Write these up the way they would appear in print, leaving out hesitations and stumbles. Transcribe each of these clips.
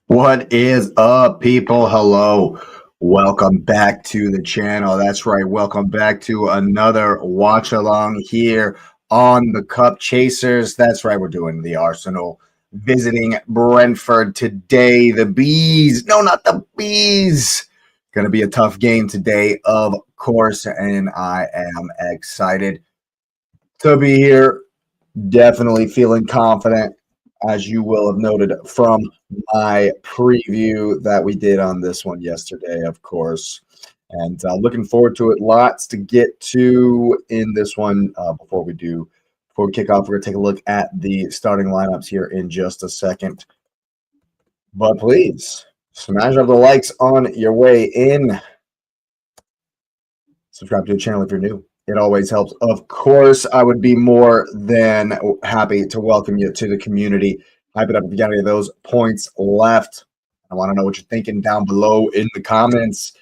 What is up, people? Hello. Welcome back to the channel. That's right. Welcome back to another watch along here on the Cup Chasers. That's right. We're doing the Arsenal visiting Brentford today. The Bees. No, not the Bees. Going to be a tough game today, of course, and I am excited to be here. Definitely feeling confident, as you will have noted from my preview that we did on this one yesterday, of course. And looking forward to it. Lots to get to in this one. Before we kick off, we're going to take a look at the starting lineups here in just a second. But please, smash up the likes on your way in. Subscribe to the channel if you're new. It always helps. Of course, I would be more than happy to welcome you to the community. Hype it up if you got any of those points left. I want to know what you're thinking down below in the comments.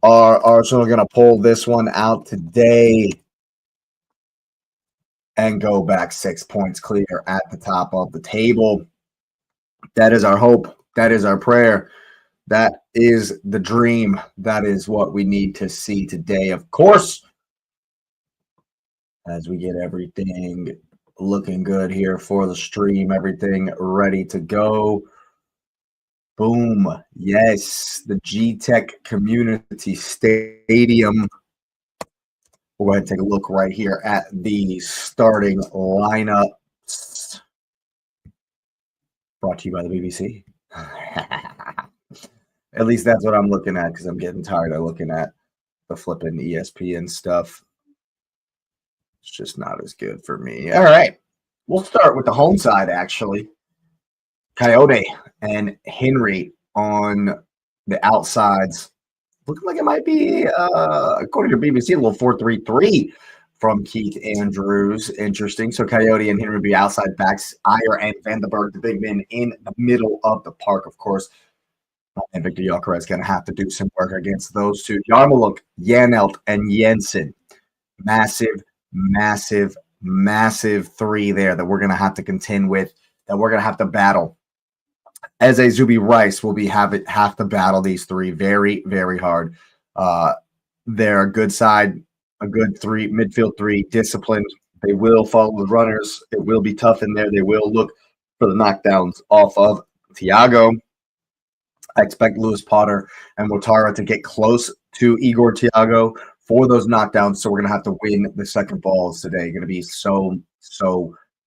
Are Arsenal going to pull this one out today and go back 6 points clear at the top of the table? That is our hope. That is our prayer. That is the dream. That is what we need to see today, of course, as we get everything looking good here for the stream, everything ready to go. Boom. Yes, the Gtech Community Stadium. We'll go ahead and take a look right here at the starting lineups. Brought to you by the BBC. At least that's what I'm looking at, because I'm getting tired of looking at the flipping ESPN stuff. It's just not as good for me. All right. We'll start with the home side, actually. Coyote and Henry on the outsides. Looking like it might be, according to BBC, a little 4-3-3 from Keith Andrews. Interesting. So Coyote and Henry will be outside backs. Ayer and Vandenberg, the big men, in the middle of the park, of course. And Victor Gyökeres is going to have to do some work against those two. Yarmuluk, Janelt, and Jensen. Massive three there that we're going to have to contend with, that we're going to have to battle. As a Zubi Rice will have to battle these three very, very hard. They're a good side, a good three, midfield three, disciplined. They will follow the runners. It will be tough in there. They will look for the knockdowns off of Thiago. I expect Lewis Potter and Motara to get close to Igor Thiago for those knockdowns. So we're going to have to win the second balls today. Going to be so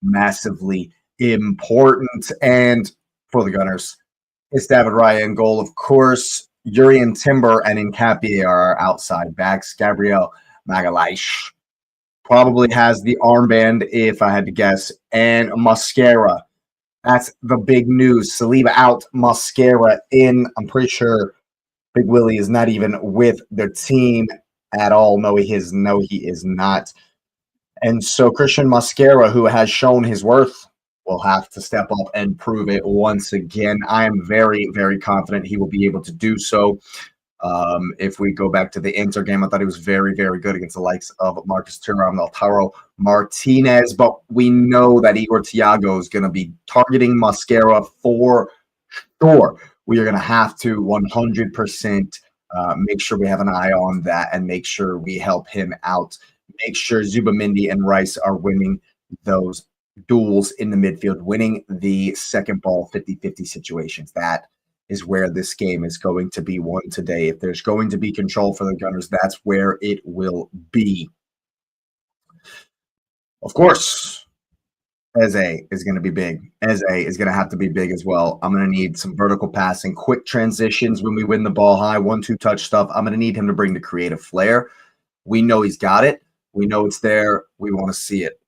massively important. And for the Gunners, it's David Raya in goal, of course. Urian Timber and Nkapie are our outside backs. Gabriel Magalhaes probably has the armband, if I had to guess, and Mosquera. That's the big news. Saliba out, Mosquera in. I'm pretty sure Big Willie is not even with their team at all. No, he is not. And so Christian Mosquera, who has shown his worth, will have to step up and prove it once again. I am very, very confident he will be able to do so. If we go back to the Inter game, I thought he was very, very good against the likes of Marcus Thuram, Lautaro Martinez. But we know that Igor Thiago is going to be targeting Mosquera for sure. We are going to have to 100% make sure we have an eye on that and make sure we help him out. Make sure Zubamendi and Rice are winning those duels in the midfield, winning the second ball 50-50 situations. That is where this game is going to be won today. If there's going to be control for the Gunners, that's where it will be. Of course, Eze is going to be big. Eze is going to have to be big as well. I'm going to need some vertical passing, quick transitions when we win the ball high, 1-2 touch stuff. I'm going to need him to bring the creative flair. We know he's got it. We know it's there. We want to see it.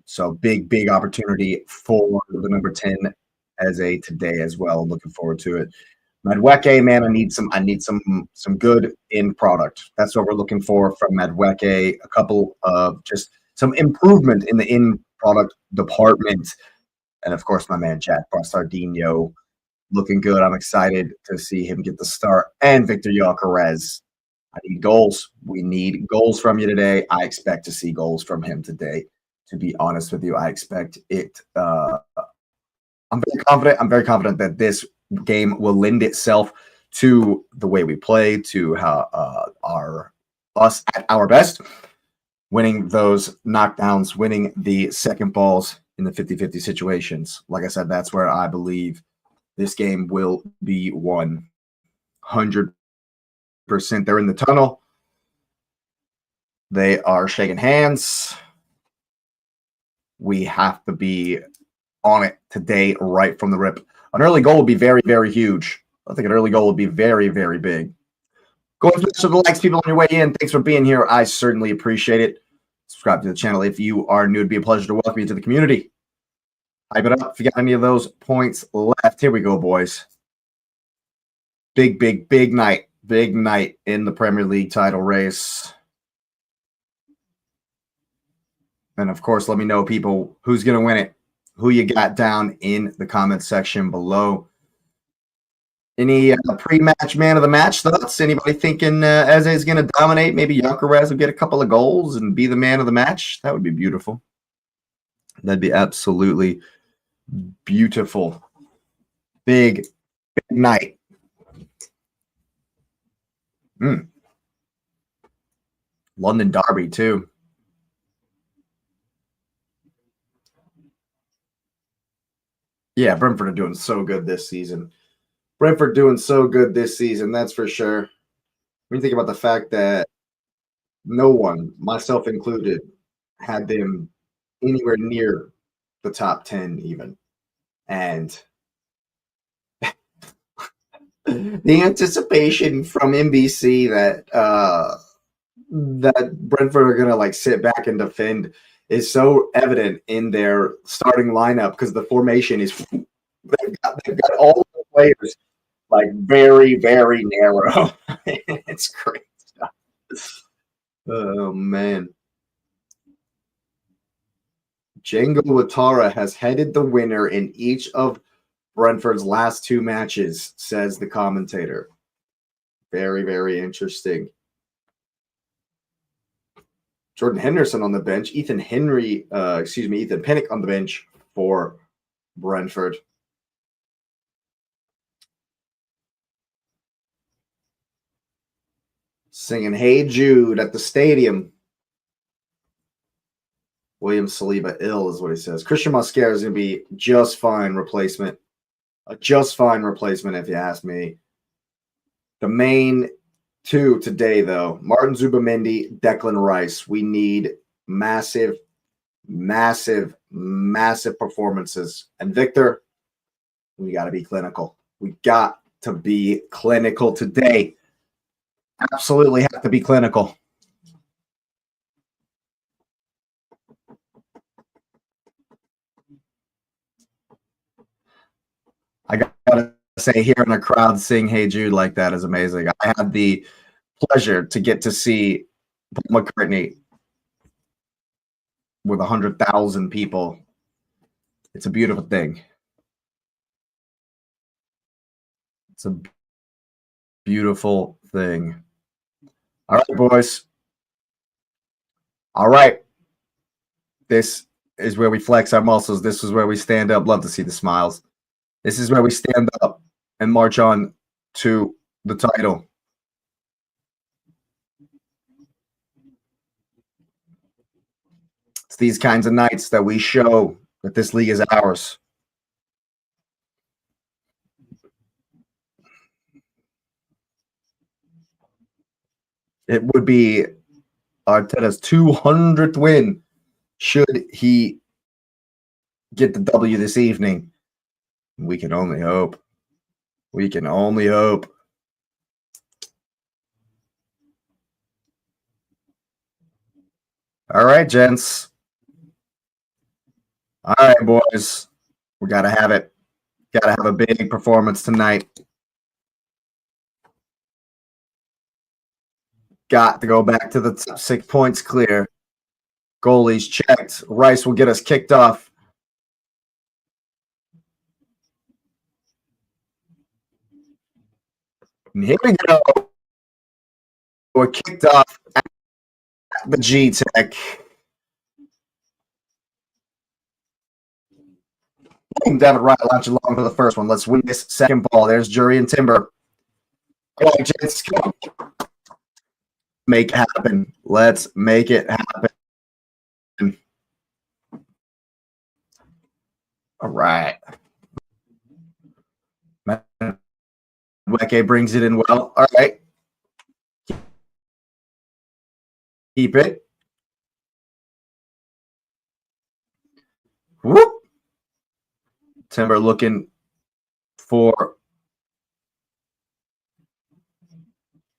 So big opportunity for the number 10 Eze today as well. Looking forward to it. Madueke, man, I need some good end product. That's what we're looking for from Madueke. A couple of just some improvement in the end product department. And of course, my man Jack Sardinho looking good. I'm excited to see him get the start. And Victor Gyökeres. I need goals. We need goals from you today. I expect to see goals from him today. To be honest with you, I expect it. I'm very confident. I'm very confident that this game will lend itself to the way we play, to how us at our best, winning those knockdowns, winning the second balls in the 50-50 situations. Like I said, that's where I believe this game will be won. 100%. They're in the tunnel. They are shaking hands. We have to be on it today right from the rip. An early goal would be very, very huge. I think an early goal would be very, very big. Go and smash the likes, people, on your way in. Thanks for being here. I certainly appreciate it. Subscribe to the channel if you are new. It'd be a pleasure to welcome you to the community. Hype it up if you got any of those points left. Here we go, boys. Big, big, big night. Big night in the Premier League title race. And, of course, let me know, people, who's going to win it, who you got down in the comment section below. Any pre-match man of the match thoughts? Anybody thinking Eze is going to dominate? Maybe Gyökeres will get a couple of goals and be the man of the match? That would be beautiful. That'd be absolutely beautiful. Big, big night. London derby, too. Yeah, Brentford are doing so good this season. Brentford doing so good this season, that's for sure. When you think about the fact that no one, myself included, had them anywhere near the top 10 even. And the anticipation from NBC that that Brentford are going to like sit back and defend is so evident in their starting lineup because the formation is they've got all the players like very, very narrow. It's great stuff. Oh man. Django Ouattara has headed the winner in each of Brentford's last two matches, says the commentator. Very, very interesting. Jordan Henderson on the bench. Ethan Pinnock on the bench for Brentford. Singing Hey Jude at the stadium. William Saliba ill is what he says. Christian Mosquera is going to be just fine replacement. A just fine replacement, if you ask me. The main two today, though, Martin Zubimendi, Declan Rice. We need massive, massive, massive performances. And Victor, we got to be clinical. We got to be clinical today. Absolutely have to be clinical. I got to say, hearing a crowd sing Hey Jude like that is amazing. I had the pleasure to get to see Paul McCartney with 100,000 people. It's a beautiful thing. It's a beautiful thing. All right, boys. All right. This is where we flex our muscles. This is where we stand up. Love to see the smiles. This is where we stand up and march on to the title. It's these kinds of nights that we show that this league is ours. It would be Arteta's 200th win should he get the W this evening. We can only hope. We can only hope. All right, gents. All right, boys. We got to have it. Got to have a big performance tonight. Got to go back to the top 6 points clear. Goalies checked. Rice will get us kicked off. And here we go. We're kicked off at the Gtech. David Wright launch along for the first one. Let's win this second ball. There's Jury and Timber. All right, gents, come on. Make it happen. Let's make it happen. All right. Weke brings it in well. All right. Keep it. Whoop. Timber looking for.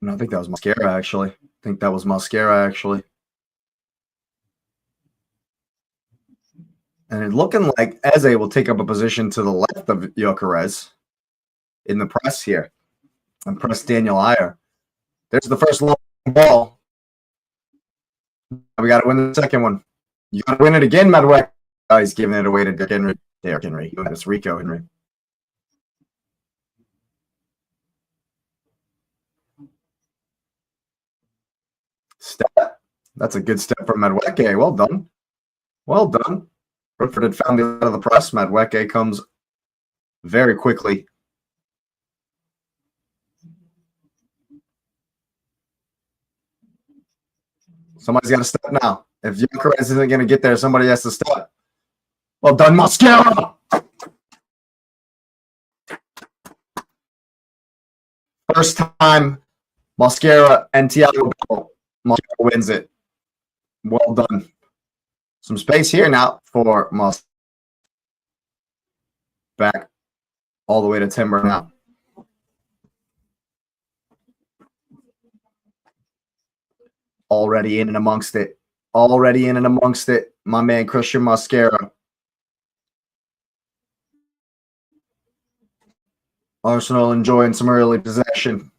No, I think that was Mascara, actually. I think that was Mascara, actually. And it looking like Eze will take up a position to the left of Gyökeres in the press here and press Daniel Ayer. There's the first long ball. We got to win the second one. You got to win it again, Madwek. Oh, he's giving it away to Derrick Henry. That's Rico Henry. Step. That's a good step from Madweke. Well done. Well done. Brentford had found the out of the press. Madweke comes very quickly. Somebody's got to step now. If Gyökeres isn't going to get there, somebody has to step. Well done, Mascara. First time, Mascara and Thiago Mascara wins it. Well done. Some space here now for Mascara. Back all the way to Timber now. Already in and amongst it. Already in and amongst it. My man, Christian Mascara. Arsenal enjoying some early possession.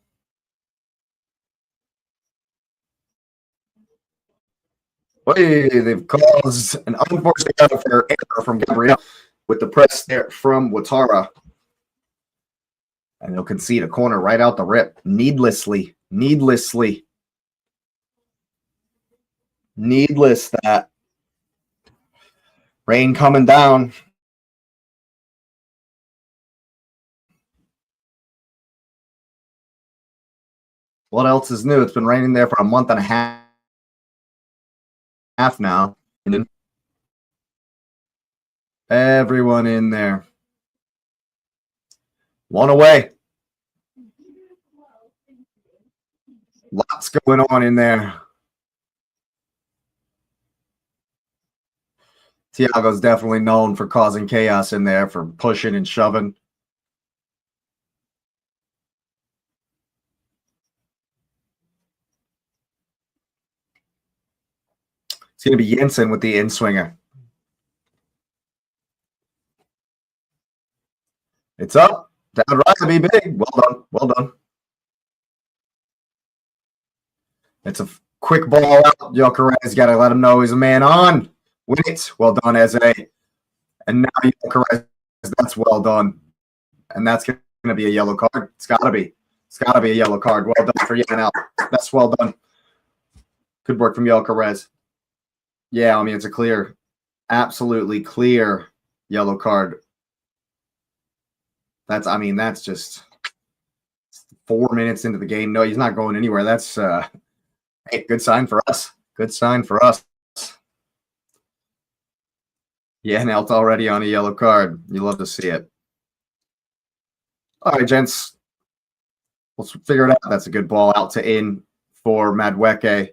They've caused an unforced error from Gabriel with the press there from Ouattara. And they'll concede a corner right out the rip. Needlessly. Needless that. Rain coming down. What else is new? It's been raining there for a month and a half now. Everyone in there. One away. Lots going on in there. Thiago's definitely known for causing chaos in there, for pushing and shoving. It's going to be Jensen with the in-swinger. It's up. Down right to be big. Well done. Well done. It's a quick ball out. Gyökeres got to let him know he's a man on. Win it. Well done, Eze. And now Gyökeres, that's well done. And that's going to be a yellow card. It's got to be. It's got to be a yellow card. Well done for Yanel. That's well done. Good work from Gyökeres. Yeah, I mean, it's a clear, absolutely clear yellow card. That's just 4 minutes into the game. No, he's not going anywhere. That's hey, good sign for us. Good sign for us. Yeah, Nelt's already on a yellow card. You love to see it. All right, gents. Let's figure it out. That's a good ball out to in for Madweke.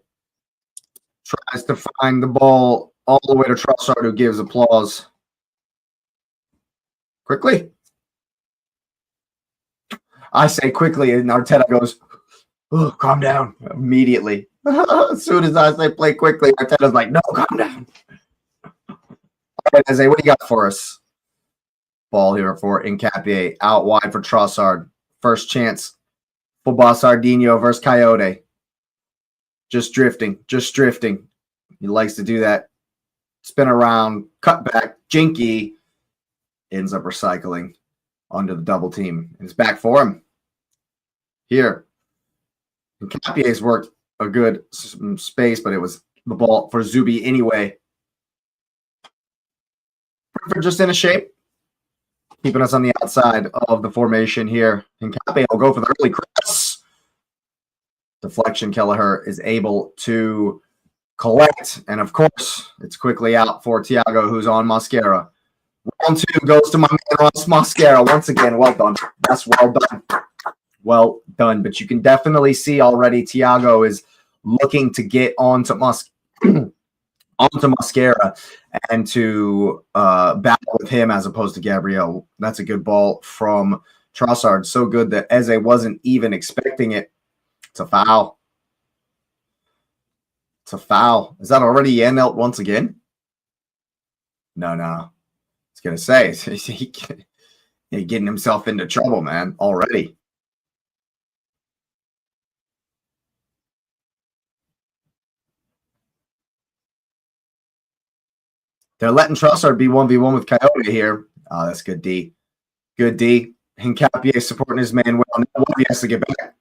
Tries to find the ball all the way to Trossard, who gives applause. Quickly. I say quickly, and Arteta goes, oh, calm down, immediately. As soon as I say play quickly, Arteta's like, no, calm down. All right, Eze, what do you got for us? Ball here for Nkapie, out wide for Trossard. First chance, football Sardinho versus Coyote. Just drifting. He likes to do that. Spin around, cut back, Jinky ends up recycling onto the double team. It's back for him. Here. And Capier's worked a good space, but it was the ball for Zubi anyway. Brentford just in a shape. keeping us on the outside of the formation here. And Cape will go for the early cross. Deflection. Kelleher is able to collect. And of course, it's quickly out for Thiago, who's on Mosquera. Round 2 goes to my man Ross Mosquera. Once again, well done. That's well done. Well done. But you can definitely see already Thiago is looking to get onto Mosquera and to battle with him as opposed to Gabriel. That's a good ball from Trossard. So good that Eze wasn't even expecting it. It's a foul. It's a foul. Is that already Yanelt once again? No. I was going to say, he's getting himself into trouble, man, already. They're letting Trossard be 1v1 with Coyote here. Oh, that's good D. Good D. Hincapié supporting his man well. Now he has to get back.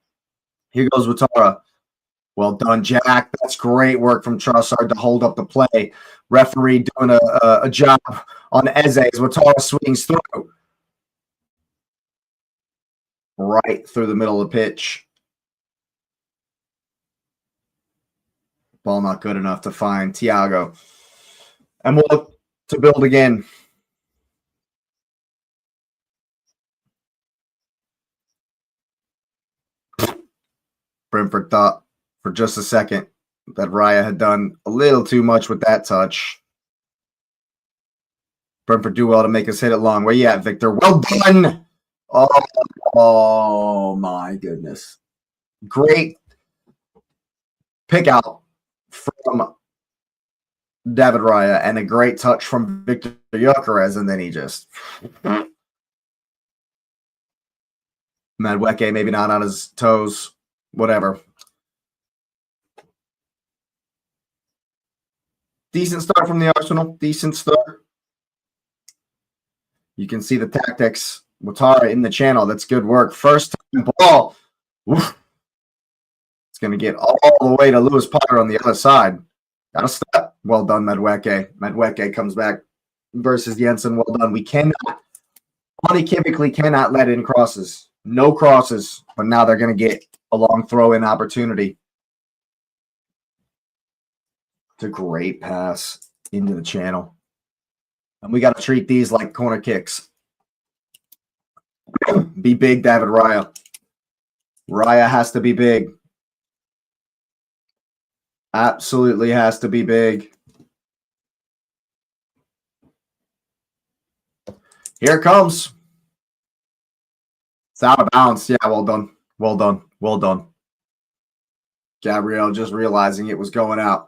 Here goes Watara. Well done, Jack. That's great work from Trossard to hold up the play. Referee doing a job on Eze as Watara swings through. Right through the middle of the pitch. Ball not good enough to find Thiago. And we'll look to build again. Brentford thought for just a second that Raya had done a little too much with that touch. Brentford do well to make us hit it long. Where you at, Victor? Well done! Oh my goodness. Great pick out from David Raya and a great touch from Victor Gyökeres, and then he just Madueke maybe not on his toes, whatever. Decent start from the Arsenal. Decent start. You can see the tactics. Watara in the channel. That's good work. First time ball. Oof. It's going to get all the way to Lewis Potter on the other side. Got a step. Well done, Madueke. Madueke comes back versus Jensen. Well done. We cannot, unequivocally cannot let in crosses. No crosses. But now they're going to get a long throw-in opportunity. It's a great pass into the channel. And we got to treat these like corner kicks. Be big, David Raya. Raya has to be big. Absolutely has to be big. Here it comes. It's out of bounds. Yeah, well done. Well done. Well done. Gabriel just realizing it was going out.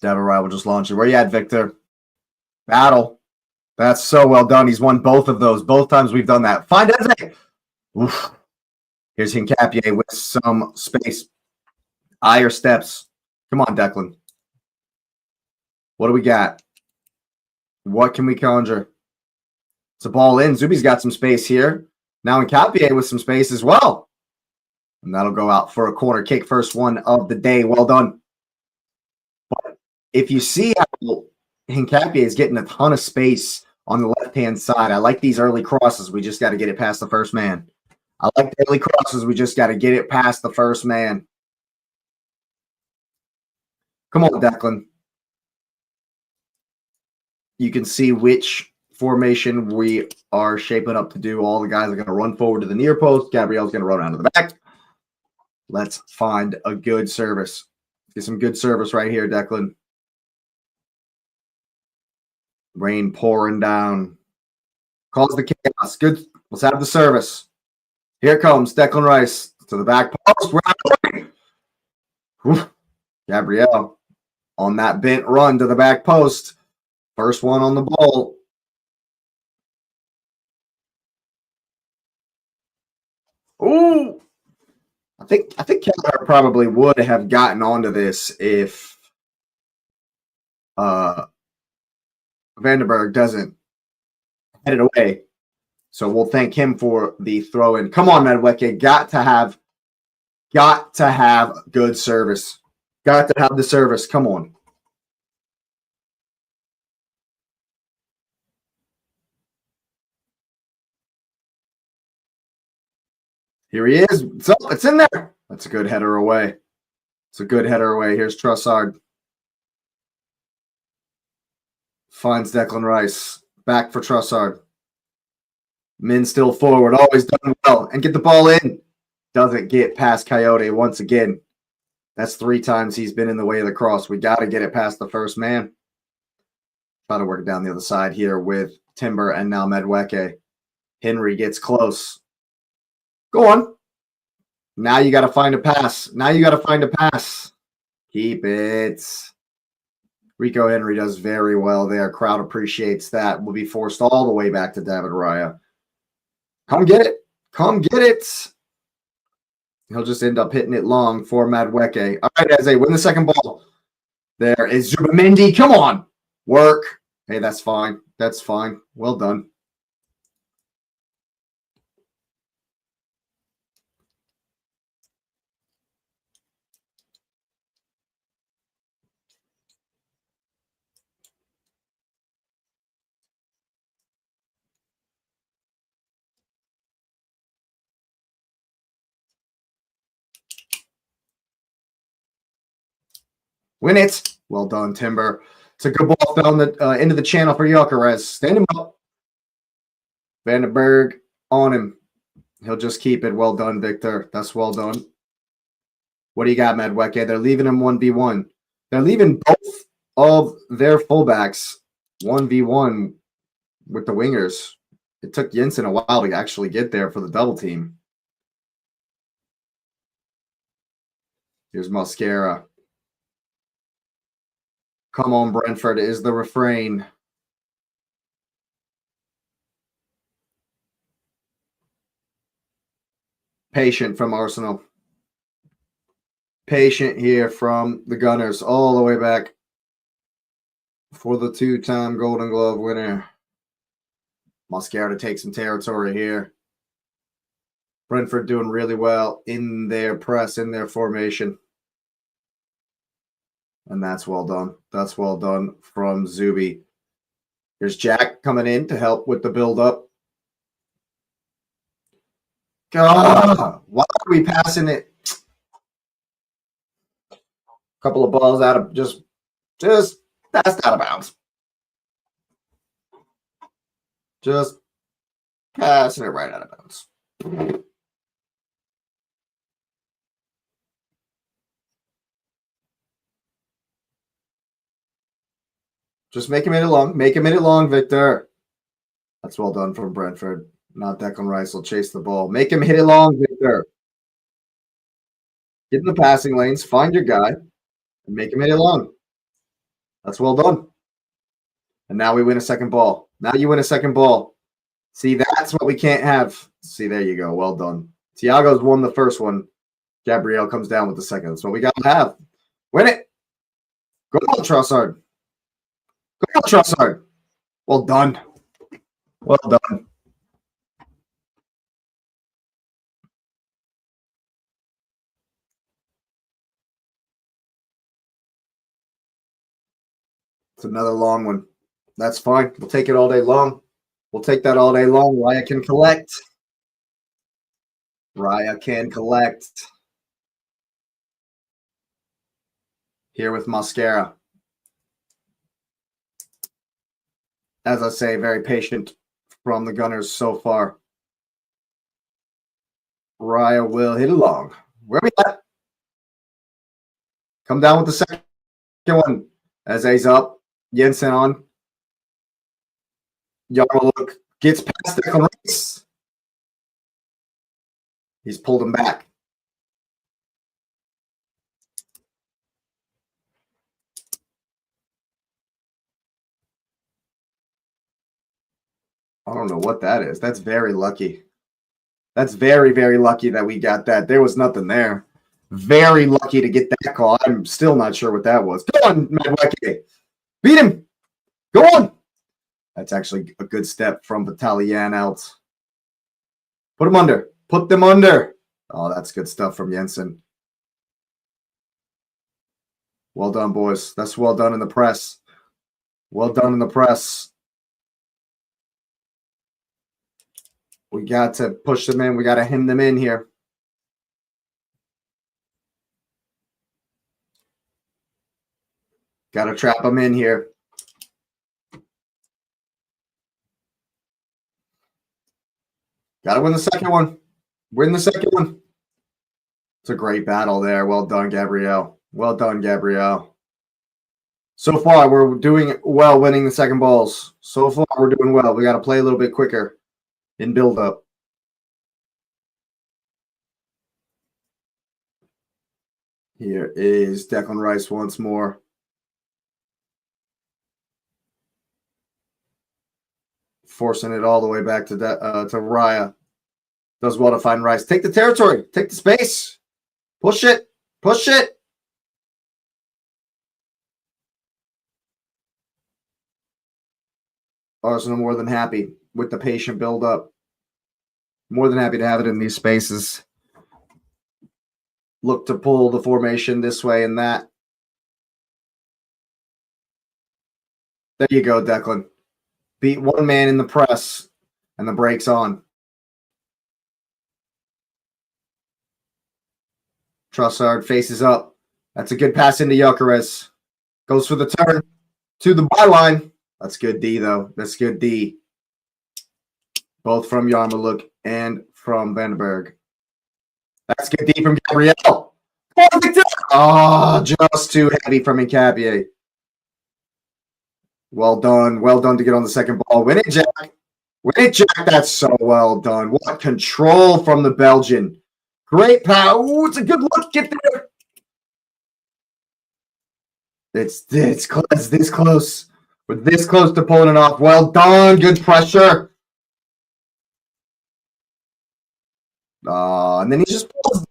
David Raya will just launch it. Where you at, Victor? Battle. That's so well done. He's won both of those. Both times we've done that. Find Eze. Oof. Here's Hincapié with some space. Higher steps. Come on, Declan. What do we got? What can we conjure? It's a ball in. Zubi's got some space here. Now Hincapié with some space as well. And that'll go out for a corner kick. First one of the day. Well done. But if you see how Hincapié is getting a ton of space on the left-hand side, I like these early crosses. We just got to get it past the first man. I like the early crosses. We just got to get it past the first man. Come on, Declan. You can see which formation we are shaping up to do. All the guys are going to run forward to the near post. Gabriel's going to run out of the back. Let's find a good service. Get some good service right here, Declan. Rain pouring down. Calls the chaos. Good. Let's have the service. Here comes Declan Rice to the back post. We're not going. Gabriel on that bent run to the back post. First one on the ball. Ooh. I think Keller probably would have gotten onto this if Vandenberg doesn't head it away. So we'll thank him for the throw in. Come on, Madueke. Got to have good service. Got to have the service. Come on. Here he is. It's in there. That's a good header away. It's a good header away. Here's Trossard. Finds Declan Rice. Back for Trossard. Min still forward. Always done well. And get the ball in. Doesn't get past Coyote once again. That's 3 times he's been in the way of the cross. We got to get it past the first man. Try to work down the other side here with Timber and now Madueke. Henry gets close. Go on. Now you got to find a pass. Keep it. Rico Henry does very well there. Crowd appreciates that. Will be forced all the way back to David Raya. Come get it. He'll just end up hitting it long for Madueke. All right, Eze, win the second ball. There is Zubamendi. Come on. Work. Hey, that's fine. Well done. Win it. Well done, Timber. It's a good ball down the into the channel for Gyökeres. Stand him up. Vandenberg on him. He'll just keep it. Well done, Victor. That's well done. What do you got, Madueke? They're leaving him 1v1. They're leaving both of their fullbacks 1v1 with the wingers. It took Jensen a while to actually get there for the double team. Here's Mosquera. Come on, Brentford is the refrain. Patient from Arsenal. Patient here from the Gunners all the way back for the 2-time Golden Glove winner. Mosquera to take some territory here. Brentford doing really well in their press, in their formation. And that's well done. That's well done from Zuby. Here's Jack coming in to help with the build-up. God, why are we passing it? A couple of balls out of just passed out of bounds. Just passing it right out of bounds. Just make him hit it long. Make him hit it long, Victor. That's well done from Brentford. Not Declan Rice will chase the ball. Make him hit it long, Victor. Get in the passing lanes. Find your guy. And make him hit it long. That's well done. And now we win a second ball. Now you win a second ball. See, that's what we can't have. See, there you go. Well done. Thiago's won the first one. Gabriel comes down with the second. That's what we got to have. Win it. Go on, Trossard. Go on, Trossard. Well done. Well done. It's another long one. That's fine. We'll take it all day long. We'll take that all day long. Raya can collect. Raya can collect. Here with Mosquera. As I say, very patient from the Gunners so far. Raya will hit along. Where we at? Come down with the second one. Eze's up. Jensen on. Yarmouk gets past the Rice. He's pulled him back. I don't know what that is. That's very lucky. That's very, very lucky that we got that. There was nothing there. Very lucky to get that call. I'm still not sure what that was. Go on, Madueke. Beat him. Go on. That's actually a good step from Battalion out. Put him under. Put them under. Oh, that's good stuff from Jensen. Well done, boys. That's well done in the press. Well done in the press. We got to push them in. We got to hem them in here. Got to trap them in here. Got to win the second one. Win the second one. It's a great battle there. Well done, Gabrielle. Well done, Gabrielle. So far, we're doing well winning the second balls. So far, we're doing well. We got to play a little bit quicker in build-up. Here is Declan Rice once more. Forcing it all the way back to Raya. Does well to find Rice. Take the territory. Take the space. Push it. Push it. Arsenal more than happy with the patient build-up. More than happy to have it in these spaces. Look to pull the formation this way and that. There you go, Declan. Beat one man in the press, and the break's on. Trossard faces up. That's a good pass into Gyökeres. Goes for the turn to the byline. That's good D, though. That's good D. Both from Yarmouk and from Vandenberg. That's good D from Gabriel. Oh, just too heavy from Nkapie. Well done. Well done to get on the second ball. Win it, Jack. Win it, Jack. That's so well done. What control from the Belgian. Great power. Ooh, it's a good look. Get there. It's this close. We're this close to pulling it off. Well done. Good pressure. And then he just pulls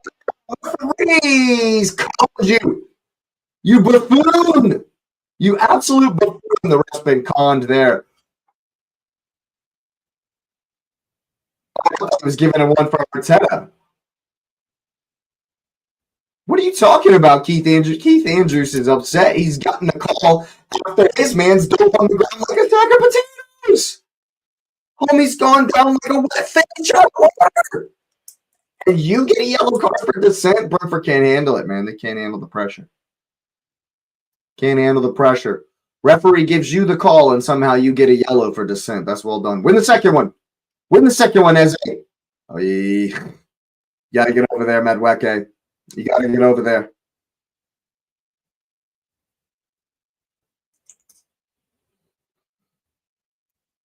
He's called you. You buffoon. You absolute buffoon. The ref's been conned there. I thought he was giving a one for Arteta. What are you talking about, Keith Andrews? Keith Andrews is upset. He's gotten a call after his man's dope on the ground like a sack of potatoes. Homie's gone down like a wet fish out of water. And you get a yellow card for dissent. Brentford can't handle it, man. They can't handle the pressure. Can't handle the pressure. Referee gives you the call, and somehow you get a yellow for dissent. That's well done. Win the second one. Win the second one, Eze. Oh, you got to get over there, Madueke. You got to get over there.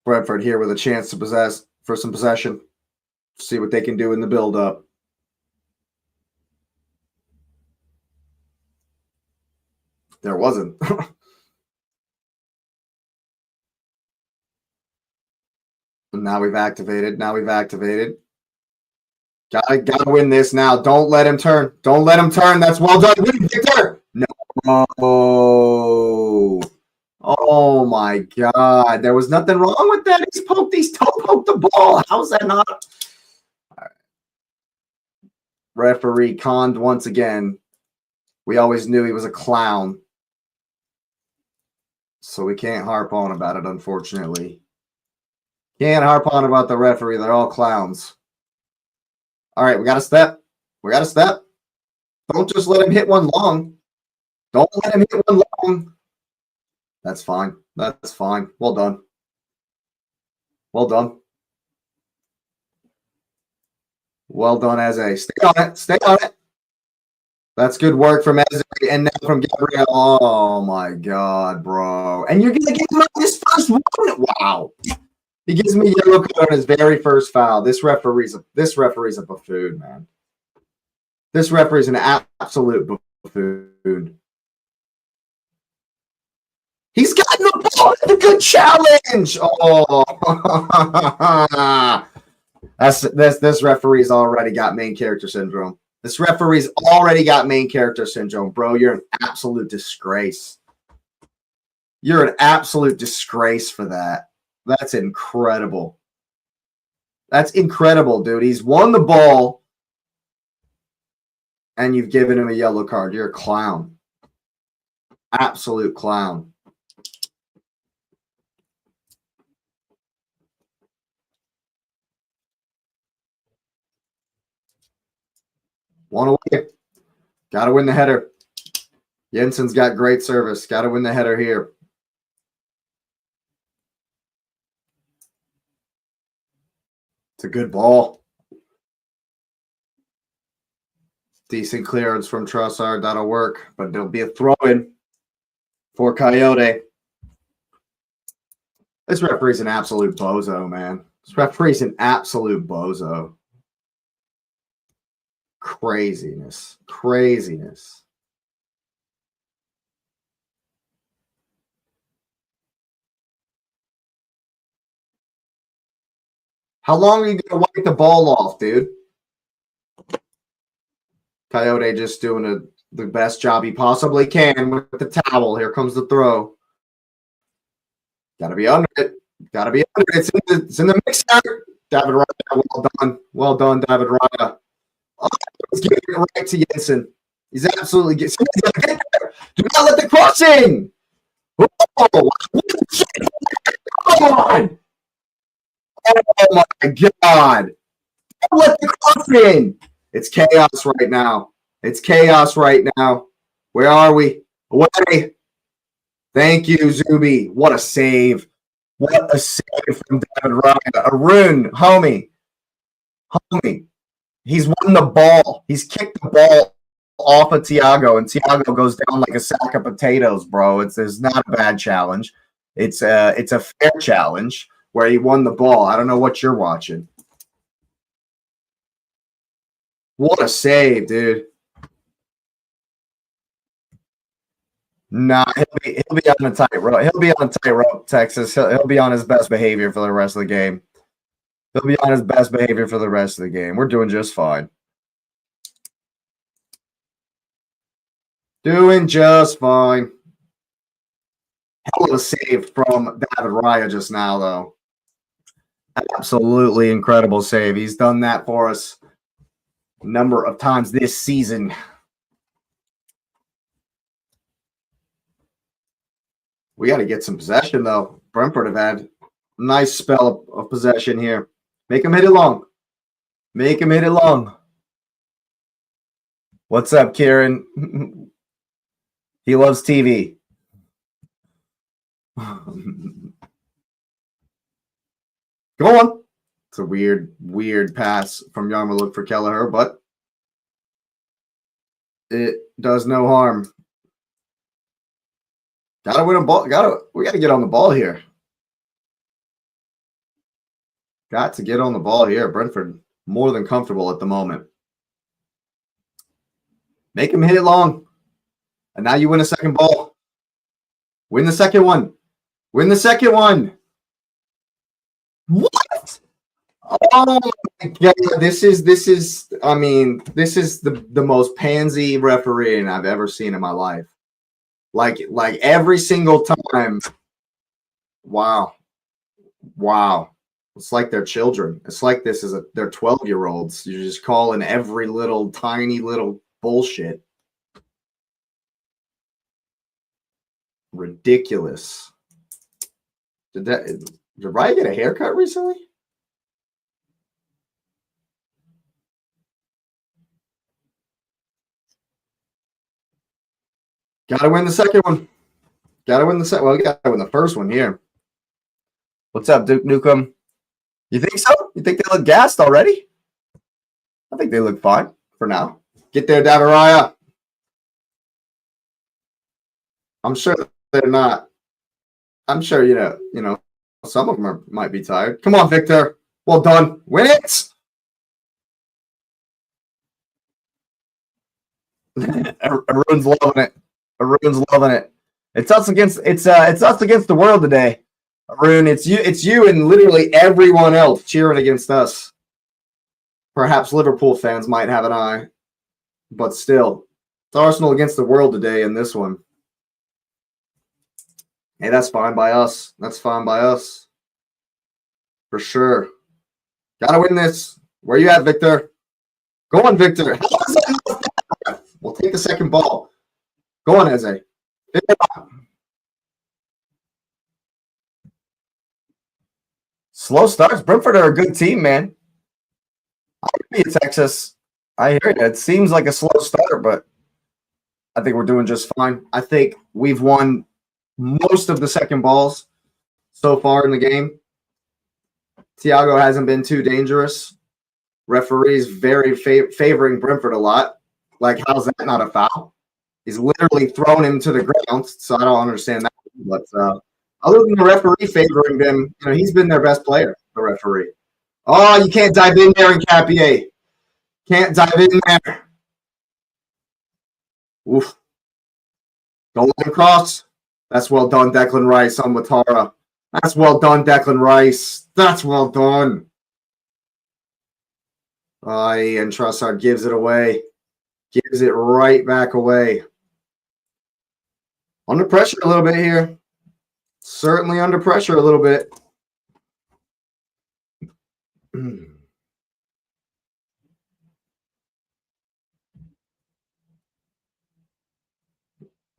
Brentford here with a chance to possess for some possession. See what they can do in the build-up. There wasn't. Now we've activated. Gotta win this now. Don't let him turn. Don't let him turn. That's well done. Win, Victor. No. Oh my God. There was nothing wrong with that. He's toe poked the ball. How's that not? All right. Referee conned once again. We always knew he was a clown. So we can't harp on about it, unfortunately. Can't harp on about the referee. They're all clowns. All right, we got to step. Don't just let him hit one long. Don't let him hit one long. That's fine. That's fine. Well done. Well done. Well done, Eze. Stay on it. Stay on it. That's good work from Eze and now from Gabriel. Oh, my God, bro. And you're going to give him this first one? Wow. He gives me a yellow card on his very first foul. This referee's a buffoon, man. This referee's an absolute buffoon. He's gotten the ball. It's a good challenge. Oh, this referee's already got main character syndrome. This referee's already got main character syndrome, bro. You're an absolute disgrace. You're an absolute disgrace for that. That's incredible. That's incredible, dude. He's won the ball, and you've given him a yellow card. You're a clown. Absolute clown. One away. Got to win the header. Jensen's got great service. Got to win the header here. It's a good ball. Decent clearance from Trossard. That'll work, but there'll be a throw-in for Coyote. This referee's an absolute bozo, man. This referee's an absolute bozo. Craziness. Craziness. How long are you going to wipe the ball off, dude? Coyote just doing the best job he possibly can with the towel. Here comes the throw. Got to be under it. Got to be under it. It's in the mixer. David Raya, well done. Well done, David Raya. Oh, he's getting it right to Jensen. He's absolutely getting it. Do not let the crossing. Oh, come on. Oh, my God. Don't let the crossing. It's chaos right now. It's chaos right now. Where are we? Away. Thank you, Zuby. What a save. What a save from David Raya. Arun, homie. He's won the ball. He's kicked the ball off of Thiago, and Thiago goes down like a sack of potatoes, bro. It's not a bad challenge. It's a fair challenge where he won the ball. I don't know what you're watching. What a save, dude. Nah, he'll be on the tightrope. He'll be on the tightrope, Texas. He'll be on his best behavior for the rest of the game. He'll be on his best behavior for the rest of the game. We're doing just fine. Doing just fine. Hell of a save from David Raya just now, though. Absolutely incredible save. He's done that for us a number of times this season. We got to get some possession, though. Brentford have had a nice spell of possession here. Make him hit it long. Make him hit it long. What's up, Kieran? He loves TV. Go on. It's a weird pass from Yarmouk for Kelleher, but it does no harm. Gotta win a ball. We gotta get on the ball here. Got to get on the ball here. Brentford more than comfortable at the moment. Make him hit it long. And now you win a second ball. Win the second one. Win the second one. What? Oh my God. This is the most pansy refereeing I've ever seen in my life. Like every single time. Wow. It's like they're children. It's like they're 12-year-olds. You're just calling every little tiny little bullshit. Ridiculous. Did Ryan get a haircut recently? Gotta win the second one. Gotta win the second. Well, we gotta win the first one here. What's up, Duke Nukem? You think so? You think they look gassed already? I think they look fine for now. Get there, David Raya. I'm sure they're not. I'm sure you know some of them might be tired. Come on, Victor. Well done. Win it. Arun's loving it. Arun's loving it. It's us against the world today. Arun, it's you and literally everyone else cheering against us. Perhaps Liverpool fans might have an eye, but still, it's Arsenal against the world today in this one. Hey, that's fine by us. That's fine by us. for sure. Gotta win this. Where you at, Victor? Go on, Victor. How is that not? We'll take the second ball. Go on, Eze. Slow starts. Brentford are a good team, man. I hear you, Texas. I hear you. It seems like a slow start, but I think we're doing just fine. I think we've won most of the second balls so far in the game. Thiago hasn't been too dangerous. Referee's very favoring Brentford a lot. Like, how's that not a foul? He's literally thrown him to the ground, so I don't understand that. But other than the referee favoring them, he's been their best player, the referee. Oh, you can't dive in there, Encapié. Can't dive in there. Oof. Don't let him cross. That's well done, Declan Rice on Watara. That's well done, Declan Rice. That's well done. And Trossard gives it away. Gives it right back away. Under pressure a little bit here. Certainly under pressure a little bit. We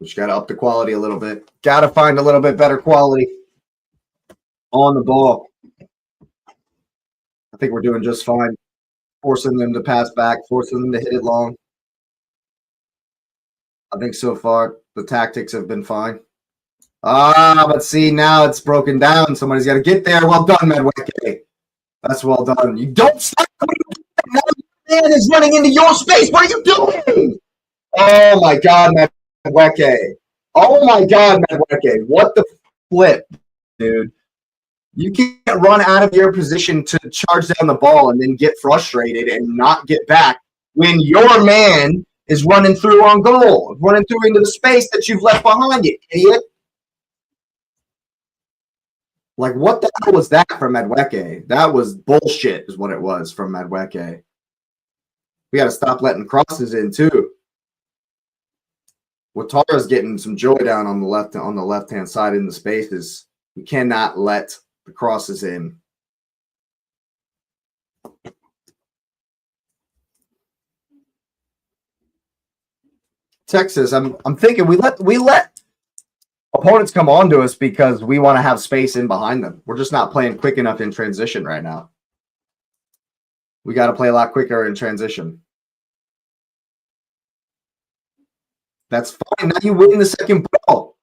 just got to up the quality a little bit. Got to find a little bit better quality on the ball. I think we're doing just fine. Forcing them to pass back, forcing them to hit it long. I think so far the tactics have been fine. But see, now it's broken down. Somebody's got to get there. Well done, Medweke. That's well done. You don't stop. Now the man is running into your space. What are you doing? Oh, my God, Medweke. Oh, my God, Medweke. What the flip, dude? You can't run out of your position to charge down the ball and then get frustrated and not get back when your man is running through on goal, running through into the space that you've left behind you, idiot. Like, what the hell was that from Medweke? That was bullshit is what it was from Medweke. We got to stop letting crosses in, too. Watara's getting some joy down on the left-hand side in the spaces. We cannot let the crosses in. Texas, I'm thinking we let opponents come on to us because we want to have space in behind them. We're just not playing quick enough in transition right now. We got to play a lot quicker in transition. That's fine. Now you win the second ball.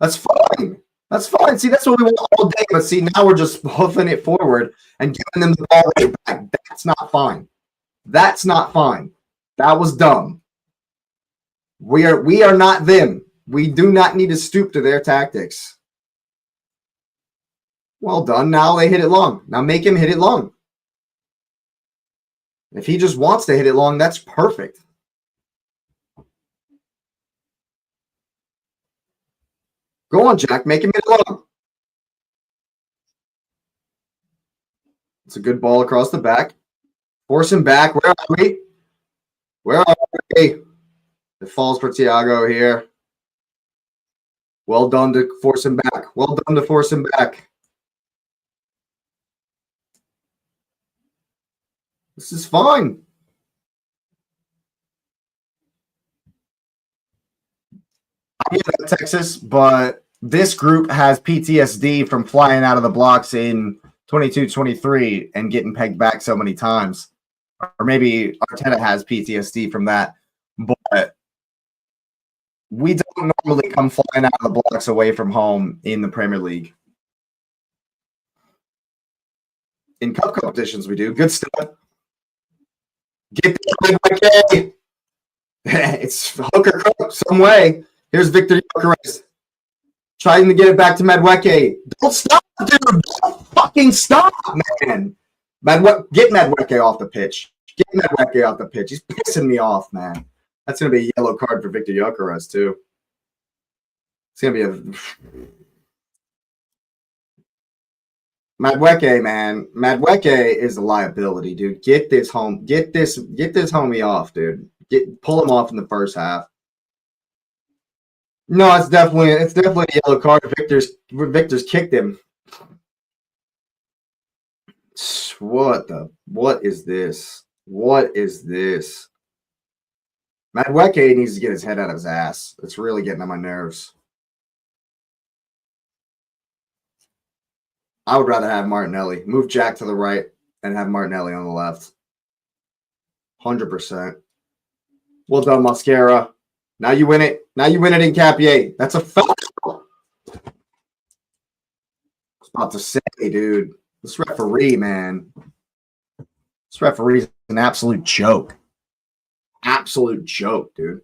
That's fine. That's fine. See, that's what we want all day. But see, now we're just hoofing it forward and giving them the ball right back. That's not fine. That's not fine. That was dumb. We are not them. We do not need to stoop to their tactics. Well done. Now they hit it long. Now make him hit it long. If he just wants to hit it long, that's perfect. Go on, Jack. Make him hit it long. It's a good ball across the back. Force him back. Where are we? Where are we? It falls for Thiago here. Well done to force him back. Well done to force him back. This is fine. I get that, Texas, but this group has PTSD from flying out of the blocks in 22-23 and getting pegged back so many times. Or maybe Arteta has PTSD from that. But we don't normally come flying out of the blocks away from home in the Premier League. In cup competitions, we do. Good stuff. Get the It's hooker crook some way. Here's Victor Gyökeres trying to get it back to Medweke. Don't stop, dude. Don't fucking stop, man. Get Medweke off the pitch. Get Medweke off the pitch. He's pissing me off, man. That's going to be a yellow card for Victor Gyökeres, too. It's going to be a... Medweke, man. Medweke is a liability, dude. Get this homie off, dude. Pull him off in the first half. No, it's definitely a yellow card. Victor's kicked him. What is this? What is this? Madueke needs to get his head out of his ass. It's really getting on my nerves. I would rather have Martinelli. Move Jack to the right and have Martinelli on the left. 100%. Well done, Mascara. Now you win it. Now you win it in Capier. That's a foul. I was about to say, dude. This referee, man. This referee is an absolute joke. Absolute joke, dude.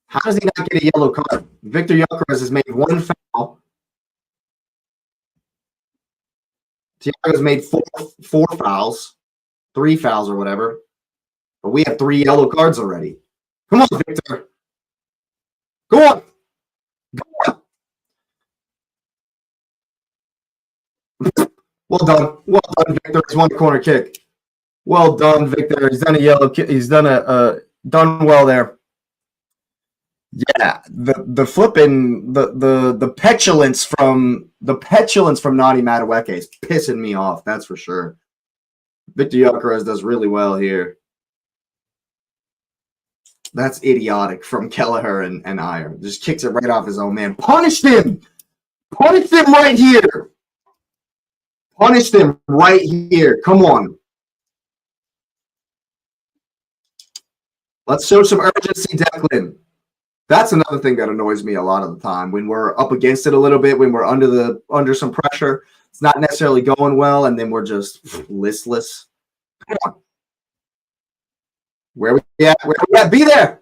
How does he not get a yellow card? Victor Gyökeres has made one foul. Thiago has made four fouls, 3 fouls or whatever. But we have 3 yellow cards already. Come on, Victor. Go on. Go on. Well done. Well done, Victor. He's won the corner kick. Well done, Victor. He's done a yellow kick. He's done done well there. Yeah, the flipping the petulance from Nani Madueke is pissing me off. That's for sure. Victor Gyökeres does really well here. That's idiotic from Kelleher and Ayer. Just kicks it right off his own man. Punish him! Punish him right here! Punish them right here. Come on. Let's show some urgency, Declan. That's another thing that annoys me a lot of the time. When we're up against it a little bit, when we're under some pressure, it's not necessarily going well, and then we're just listless. Come on. Where we at? Where we at? Be there.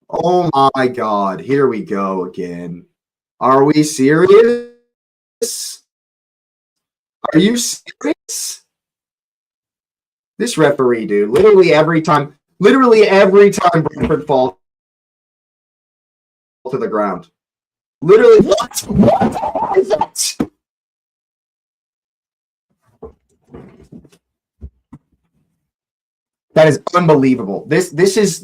Oh my God. Here we go again. Are we serious? Are you serious? This referee, dude, literally every time Brentford falls to the ground. Literally, what is that? That is unbelievable. This is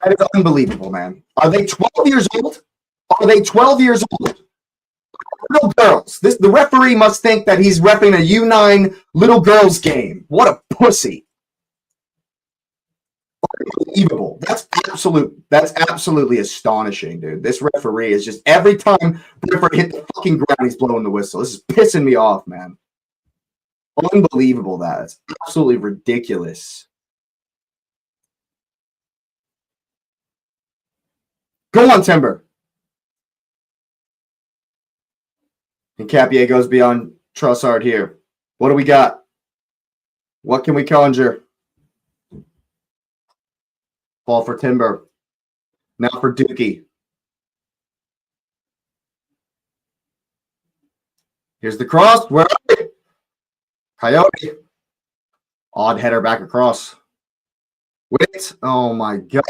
that is unbelievable, man. Are they 12 years old? Are they 12 years old? Little girls. The referee must think that he's repping a U9 little girls game. What a pussy. Unbelievable. That's absolutely astonishing, dude. This referee is just every time Brentford hit the fucking ground, he's blowing the whistle. This is pissing me off, man. Unbelievable that. It's absolutely ridiculous. Go on, Timber. And Capier goes beyond Trossard here. What do we got? What can we conjure? Ball for Timber. Now for Dookie. Here's the cross. Where are we? Coyote. Odd header back across. Wait. Oh, my God.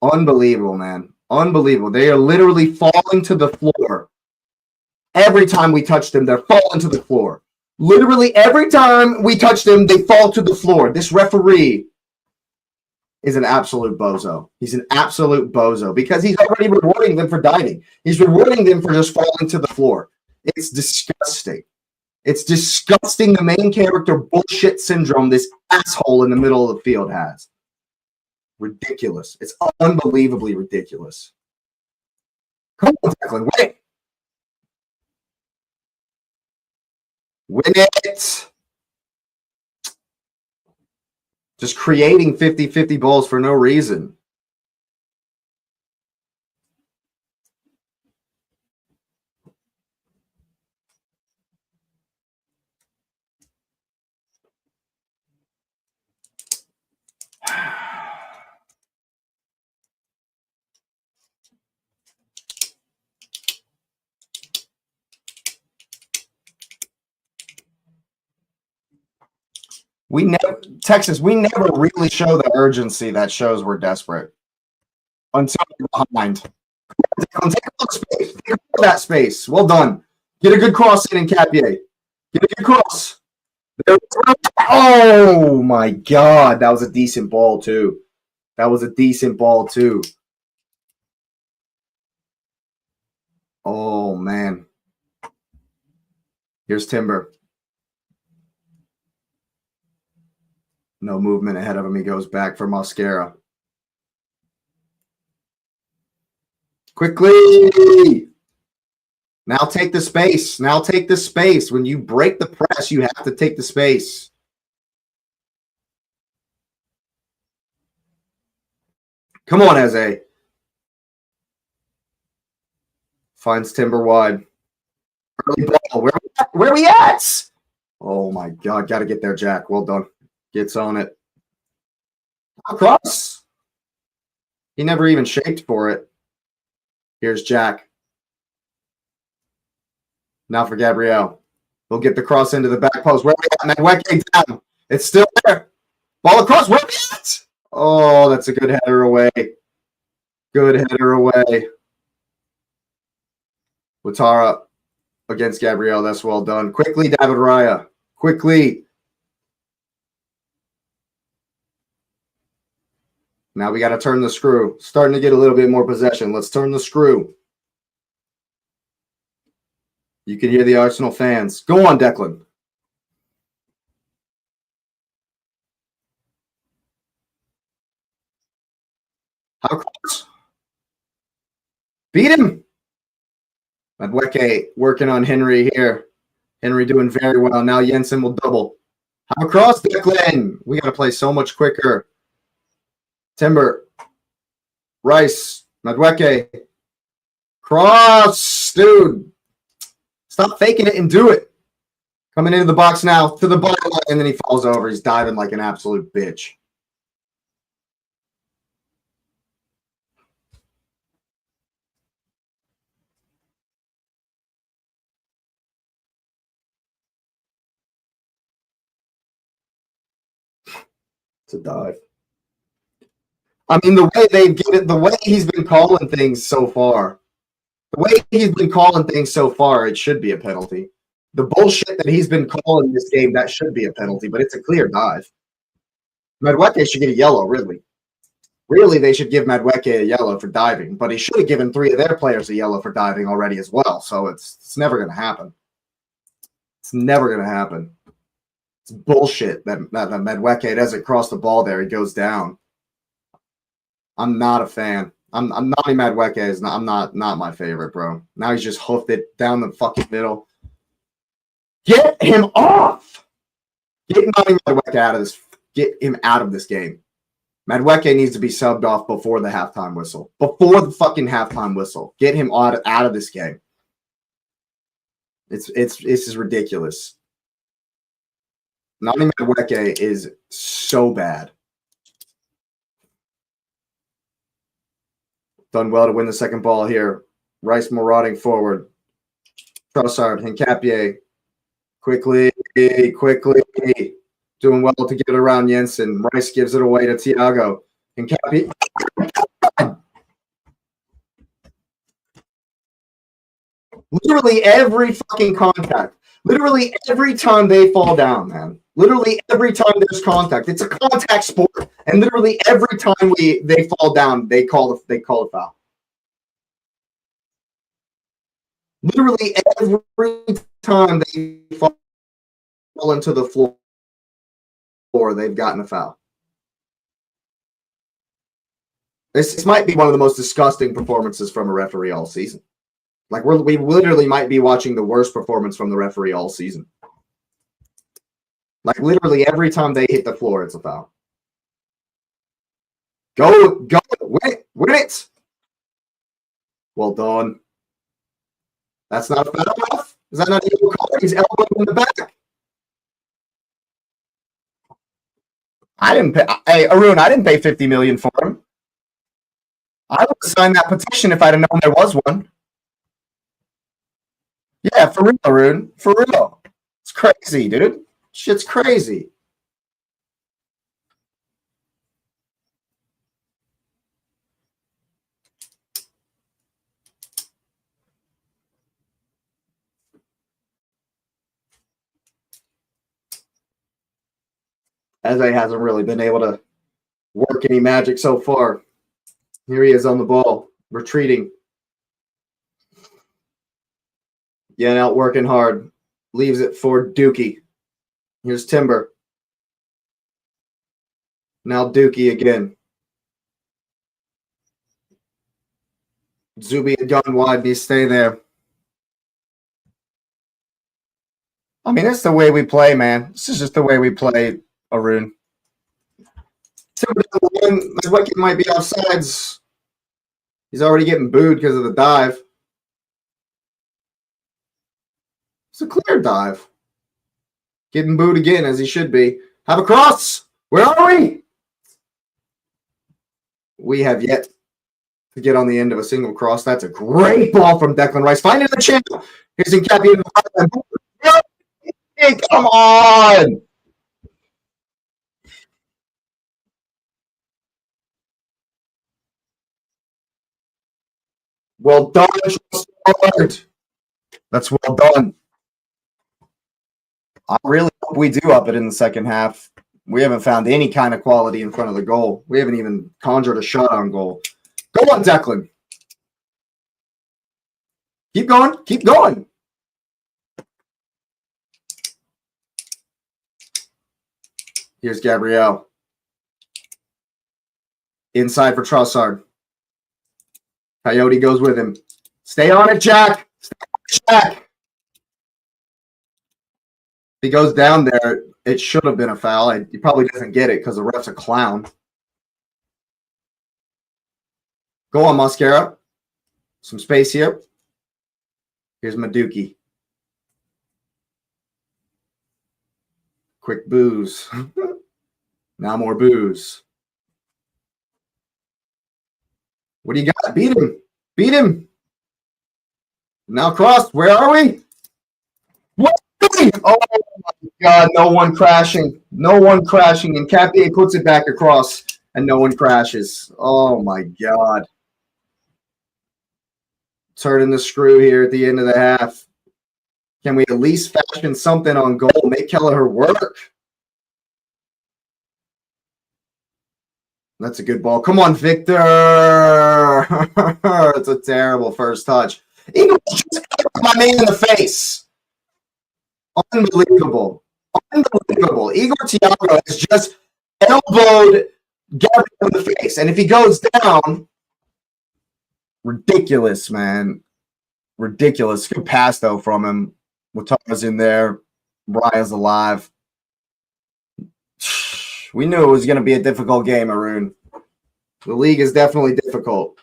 Unbelievable, man. Unbelievable. They are literally falling to the floor. Every time we touch them, they're falling to the floor. Literally every time we touch them, they fall to the floor. This referee is an absolute bozo. He's an absolute bozo because he's already rewarding them for diving. He's rewarding them for just falling to the floor. It's disgusting. It's disgusting the main character bullshit syndrome this asshole in the middle of the field has. Ridiculous. It's unbelievably ridiculous. Come on, Declan. Win it. Win it. Just creating 50-50 balls for no reason. We never really show the urgency that shows we're desperate until we're behind. Take that space. Well done. Get a good cross in Capier. Get a good cross. Oh my God, that was a decent ball too. That was a decent ball too. Oh man. Here's Timber. No movement ahead of him. He goes back for Mascara. Quickly. Now take the space. Now take the space. When you break the press, you have to take the space. Come on, Eze. Finds Timber wide. Early ball. Where are we at? Oh my God. Got to get there, Jack. Well done. Gets on it. Across. He never even shaped for it. Here's Jack. Now for Gabriel. He'll get the cross into the back post. Where are we at? Madweke down. It's still there. Ball across. Where are we at? Oh, that's a good header away. Good header away. Ouattara against Gabriel. That's well done. Quickly, David Raya. Quickly. Now we got to turn the screw. Starting to get a little bit more possession. Let's turn the screw. You can hear the Arsenal fans. Go on, Declan. How close? Beat him. Madweke working on Henry here. Henry doing very well. Now Jensen will double. How across, Declan? We got to play so much quicker. Timber. Rice. Madweke. Cross. Dude. Stop faking it and do it. Coming into the box now to the bottom line, and then he falls over. He's diving like an absolute bitch. It's a dive. I mean, the way he's been calling things so far, it should be a penalty. The bullshit that he's been calling this game, that should be a penalty, but it's a clear dive. Madweke should get a yellow, really. Really, they should give Madweke a yellow for diving, but he should have given 3 of their players a yellow for diving already as well, so it's never going to happen. It's never going to happen. It's bullshit that Madweke doesn't cross the ball there. He goes down. I'm not a fan. I'm not Madweke is not. I'm not my favorite, bro. Now he's just hoofed it down the fucking middle. Get him off. Get Nani Madweke out of this. Get him out of this game. Madweke needs to be subbed off before the halftime whistle. Before the fucking halftime whistle. Get him out of this game. This is ridiculous. Nani Madweke is so bad. Done well to win the second ball here. Rice marauding forward. Trossard, Hincapié. Quickly. Doing well to get it around Jensen. Rice gives it away to Thiago. Hincapié. Literally every fucking contact. Literally every time they fall down, man. Literally every time there's contact. It's a contact sport. And literally every time they fall down, they call a foul. Literally every time they fall into the floor, they've gotten a foul. This might be one of the most disgusting performances from a referee all season. Like we literally might be watching the worst performance from the referee all season. Like literally every time they hit the floor, it's a foul. Go, win it. Well done. That's not a foul. Is that not a yellow card? He's elbowing in the back. I didn't pay. Hey, Arun, I didn't pay $50 million for him. I would have signed that petition if I'd have known there was one. Yeah, for real, Arun. For real. It's crazy, dude. Shit's crazy. Eze hasn't really been able to work any magic so far. Here he is on the ball, retreating. Yeah, out working hard. Leaves it for Dookie. Here's Timber. Now Dookie again. Zuby had gone wide. Be stay there. I mean, it's the way we play, man. This is just the way we play, Arun. The wicket might be offsides. He's already getting booed because of the dive. It's a clear dive. Getting booed again, as he should be. Have a cross. Where are we? We have yet to get on the end of a single cross. That's a great ball from Declan Rice. Finding the channel. Here's Nkapi. Hey, come on. Well done. That's well done. I really hope we do up it in the second half. We haven't found any kind of quality in front of the goal. We haven't even conjured a shot on goal. Go on, Declan. Keep going. Keep going. Here's Gabriel. Inside for Trossard. Coyote goes with him. Stay on it, Jack. Stay on it, Jack. If he goes down there, it should have been a foul. He probably doesn't get it because the ref's a clown. Go on, Mascara. Some space here. Here's Maduki. Quick booze. Now more booze. What do you got? Beat him. Beat him. Now crossed. Where are we? What? Oh, my God. No one crashing. No one crashing. And Nkapi puts it back across, and no one crashes. Oh, my God. Turning the screw here at the end of the half. Can we at least fashion something on goal? Make Kelleher work. That's a good ball. Come on, Victor. It's a terrible first touch. Igor just got my man in the face. Unbelievable. Unbelievable. Igor Thiago has just elbowed Gabriel in the face. And if he goes down, ridiculous, man. Ridiculous. Good pass, though, from him. Watara's in there. Raya's alive. We knew it was going to be a difficult game, Arun. The league is definitely difficult.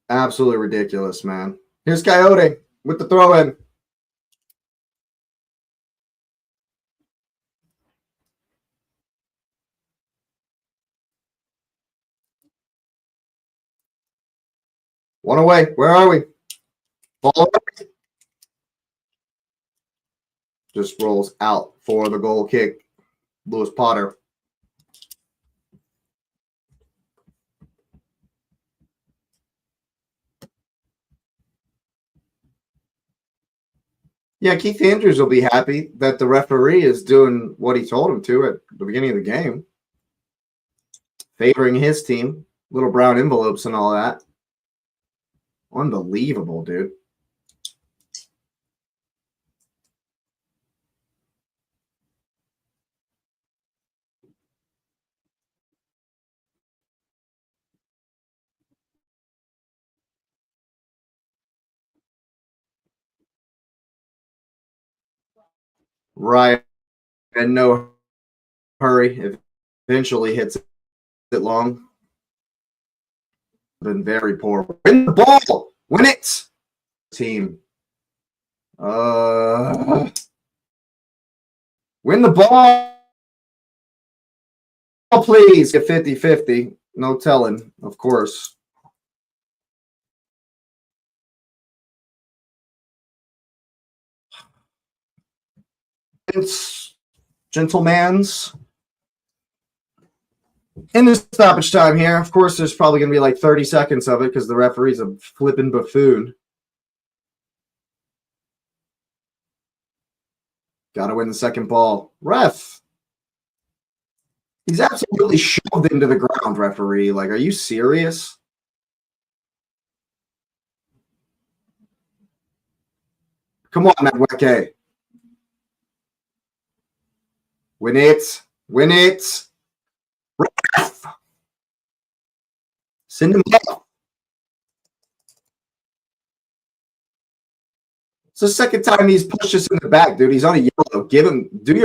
Absolutely ridiculous, man. Here's Coyote with the throw-in. One away. Where are we? Ball away. Just rolls out for the goal kick. Lewis Potter. Yeah, Keith Andrews will be happy that the referee is doing what he told him to at the beginning of the game. Favoring his team. Little brown envelopes and all that. Unbelievable, dude. Right. And no hurry. Eventually hits it long. Been very poor. Win the ball. Win it. Team. Win the ball. Please get 50-50. No telling, of course. It's gentlemen's. In this stoppage time here, of course, there's probably going to be like 30 seconds of it because the referee's a flipping buffoon. Got to win the second ball. Ref. He's absolutely shoved into the ground, referee. Like, are you serious? Come on, Madueke. Win it. Win it. Ref. Send him off. It's the second time he's pushed us in the back, dude. He's on a yellow. Give him. Do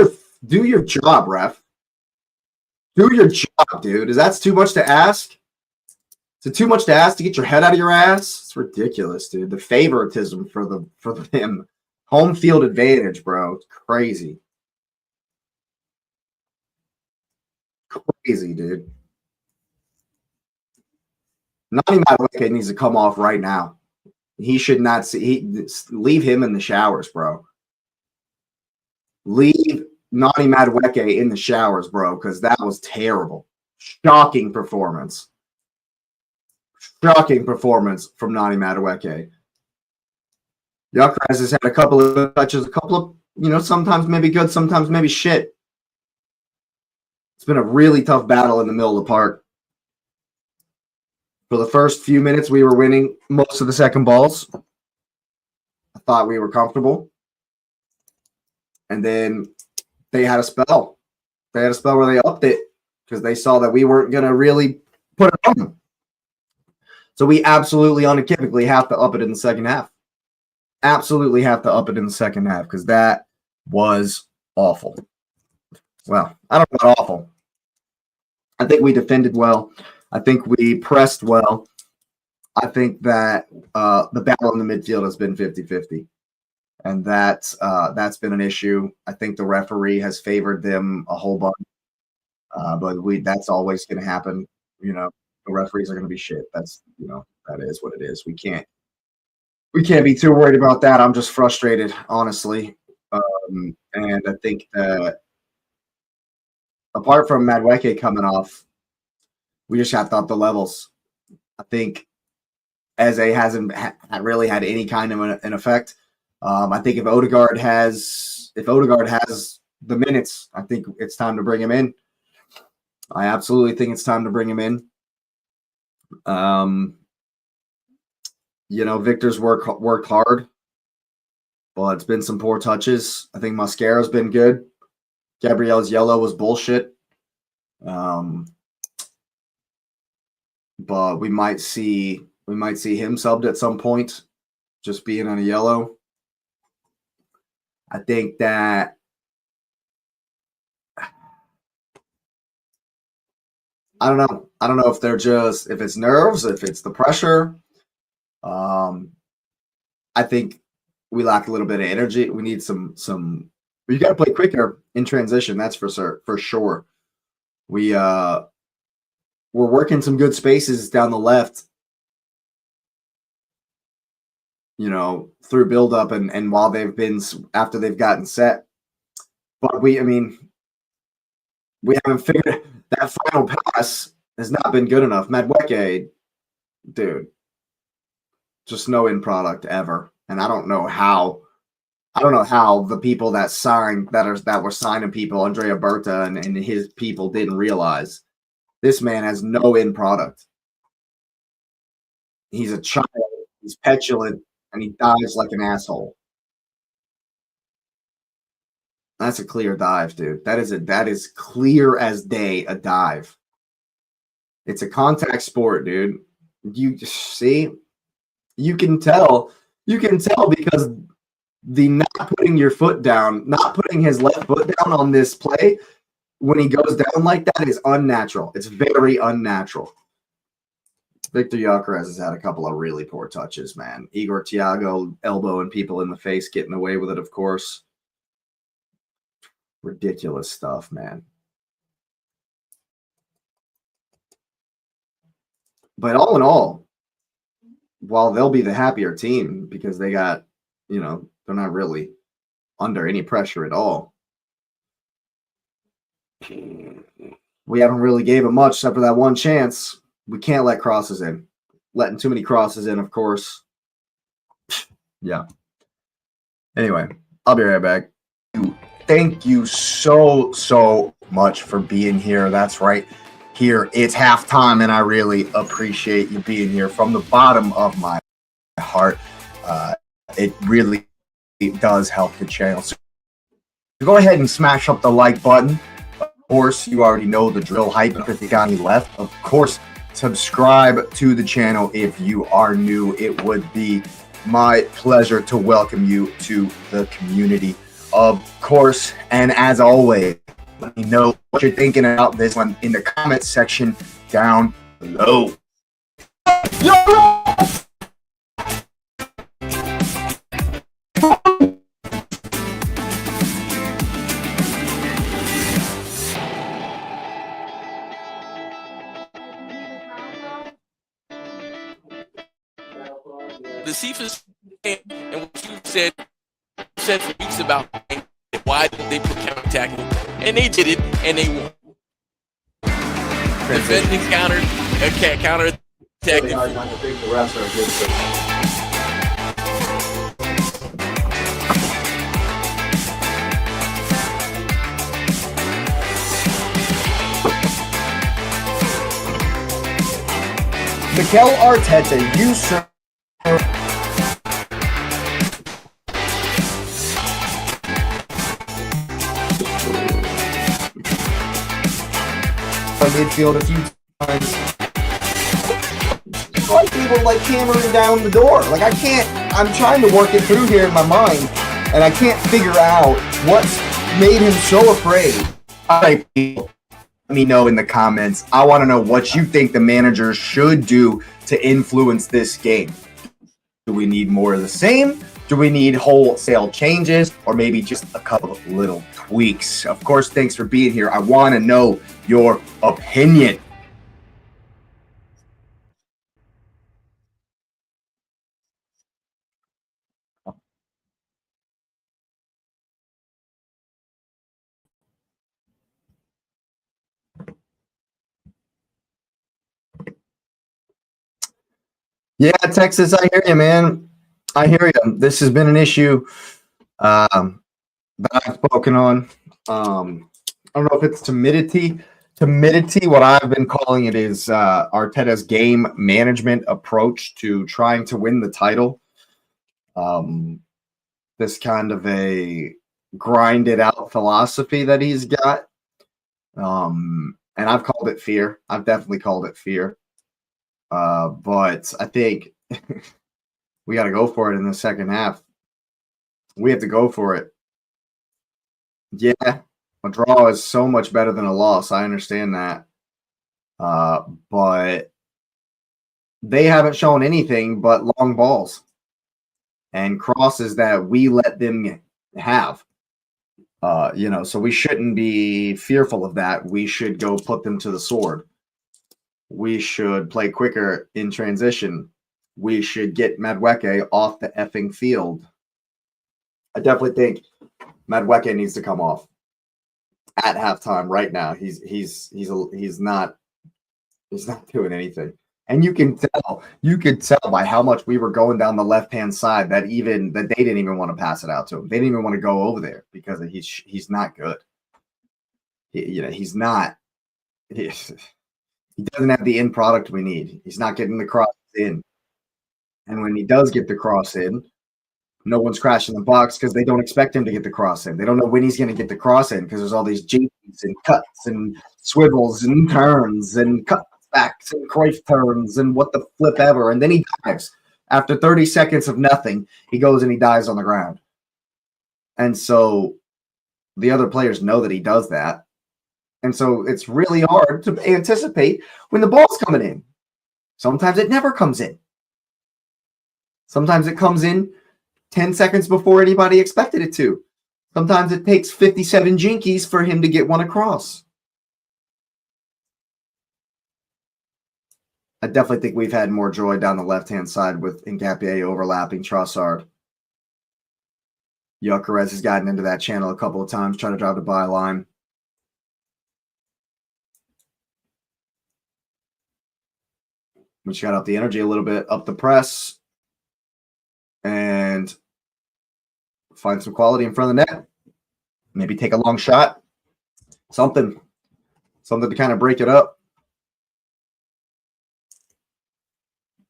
your job, ref. Do your job, dude. That's too much to ask? Is it too much to ask to get your head out of your ass? It's ridiculous, dude. The favoritism for him. Home field advantage, bro. It's crazy. Crazy, dude. Nani Madueke needs to come off right now. He should not see. Leave him in the showers, bro. Leave Nani Madueke in the showers, bro, because that was terrible. Shocking performance. Shocking performance from Nani Madueke. Gyökeres has had a couple of touches, a couple of, sometimes maybe good, sometimes maybe shit. It's been a really tough battle in the middle of the park. For the first few minutes, we were winning most of the second balls. I thought we were comfortable. And then they had a spell. They had a spell where they upped it because they saw that we weren't going to really put it on them. So we absolutely unequivocally have to up it in the second half. Absolutely have to up it in the second half because that was awful. Well, I don't know about awful. I think we defended well. I think we pressed well. I think that the battle in the midfield has been 50-50. And that's been an issue. I think the referee has favored them a whole bunch. But that's always going to happen. The referees are going to be shit. That's, that is what it is. We can't be too worried about that. I'm just frustrated, honestly. And I think that apart from Madueke coming off, we just have to up the levels. I think Eze hasn't really had any kind of an effect. I think if Odegaard has the minutes, I think it's time to bring him in. I absolutely think it's time to bring him in. Victor's worked hard, but it's been some poor touches. I think Mosquera's been good. Gabriel's yellow was bullshit. But we might see him subbed at some point, just being on a yellow. I think that I don't know. I don't know if if it's nerves, if it's the pressure. I think we lack a little bit of energy. We need some. You got to play quicker in transition. That's for sure. We're working some good spaces down the left. Through build-up and while after they've gotten set. But we haven't figured that final pass has not been good enough. Madueke, dude, just no end product ever. And I don't know how the people that were signing people, Andrea Berta and his people didn't realize this man has no end product. He's a child, he's petulant, and he dives like an asshole. That's a clear dive, dude. That is clear as day a dive. It's a contact sport, dude. You see, you can tell because the not putting your foot down, not putting his left foot down on this play when he goes down like that is unnatural. It's very unnatural. Victor Gyökeres has had a couple of really poor touches, man. Igor Thiago elbowing people in the face, getting away with it, of course. Ridiculous stuff, man. But all in all, while they'll be the happier team because they got, they're not really under any pressure at all. We haven't really gave them much except for that one chance. We can't let crosses in. Letting too many crosses in, of course. Yeah. Anyway, I'll be right back. thank you so much for being here. That's right. Here, it's halftime, and I really appreciate you being here from the bottom of my heart. It really does help the channel. So go ahead and smash up the like button. Of course, you already know the drill. Hype if you got any left. Of course, subscribe to the channel if you are new. It would be my pleasure to welcome you to the community, of course. And as always, let me know what you're thinking about this one in the comments section down below. The Cephas and what you said for weeks about why didn't they put counterattacking, and they did it, and they won. Defending counter attacking. Mikel Arteta, you sir. Midfield a few times. Like people like hammering down the door. Like I'm trying to work it through here in my mind, and I can't figure out what's made him so afraid. All right, people, let me know in the comments. I want to know what you think the manager should do to influence this game. Do we need more of the same? Do we need wholesale changes, or maybe just a couple of little tweaks? Of course, thanks for being here. I want to know your opinion. Yeah, Texas, I hear you, man. I hear you. This has been an issue that I've spoken on. I don't know if it's timidity. What I've been calling it is Arteta's game management approach to trying to win the title. This kind of a grinded out philosophy that he's got. And I've called it fear. I've definitely called it fear. But I think we got to go for it in the second half. We have to go for it. Yeah, a draw is so much better than a loss. I understand that. But they haven't shown anything but long balls and crosses that we let them have. So we shouldn't be fearful of that. We should go put them to the sword. We should play quicker in transition. We should get Madueke off the effing field. I definitely think Madueke needs to come off at halftime right now. He's not doing anything. And you could tell by how much we were going down the left-hand side that they didn't even want to pass it out to him. They didn't even want to go over there because he's not good. He's not. He doesn't have the end product we need. He's not getting the cross in. And when he does get the cross in, no one's crashing the box because they don't expect him to get the cross in. They don't know when he's going to get the cross in because there's all these jinkies and cuts and swivels and turns and cutbacks and Cruyff turns and what the flip ever. And then he dives. After 30 seconds of nothing, he goes and he dives on the ground. And so the other players know that he does that. And so it's really hard to anticipate when the ball's coming in. Sometimes it never comes in. Sometimes it comes in 10 seconds before anybody expected it to. Sometimes it takes 57 jinkies for him to get one across. I definitely think we've had more joy down the left-hand side with Nkapie overlapping Trossard. Gyökeres has gotten into that channel a couple of times, trying to drive the byline. We just got up the energy a little bit, up the press, and find some quality in front of the net. Maybe take a long shot. Something to kind of break it up.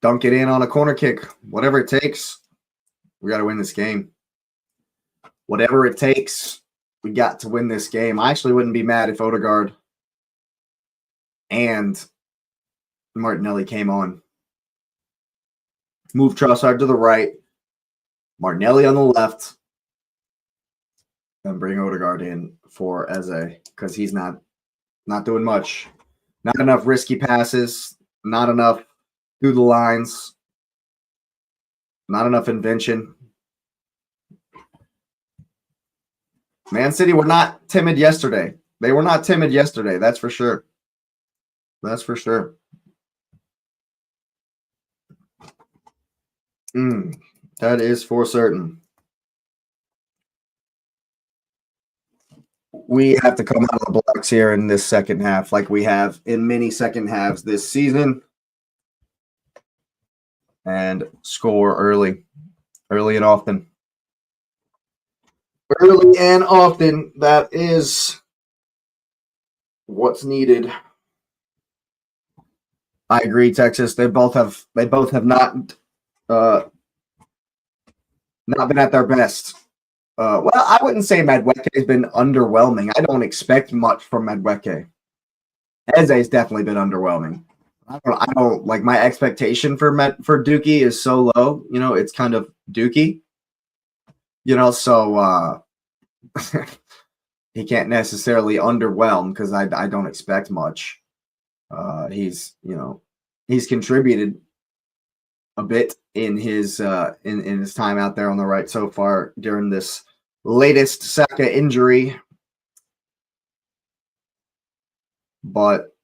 Dunk it in on a corner kick. Whatever it takes. We got to win this game. Whatever it takes, we got to win this game. I actually wouldn't be mad if Odegaard and Martinelli came on. Move Trossard to the right. Martinelli on the left. And bring Odegaard in for Eze because he's not doing much. Not enough risky passes. Not enough through the lines. Not enough invention. Man City were not timid yesterday. They were not timid yesterday. That's for sure. That's for sure. That is for certain. We have to come out of the blocks here in this second half like we have in many second halves this season and score early and often. Early and often, that is what's needed. I agree, Texas. They both have not been at their best. Well, I wouldn't say Madueke has been underwhelming. I don't expect much from Madueke. Eze has definitely been underwhelming. I don't like my expectation for Dookie is so low. You know, it's kind of Dookie. You know, so he can't necessarily underwhelm because I don't expect much. He's contributed a bit in his in his time out there on the right so far during this latest Saka injury, but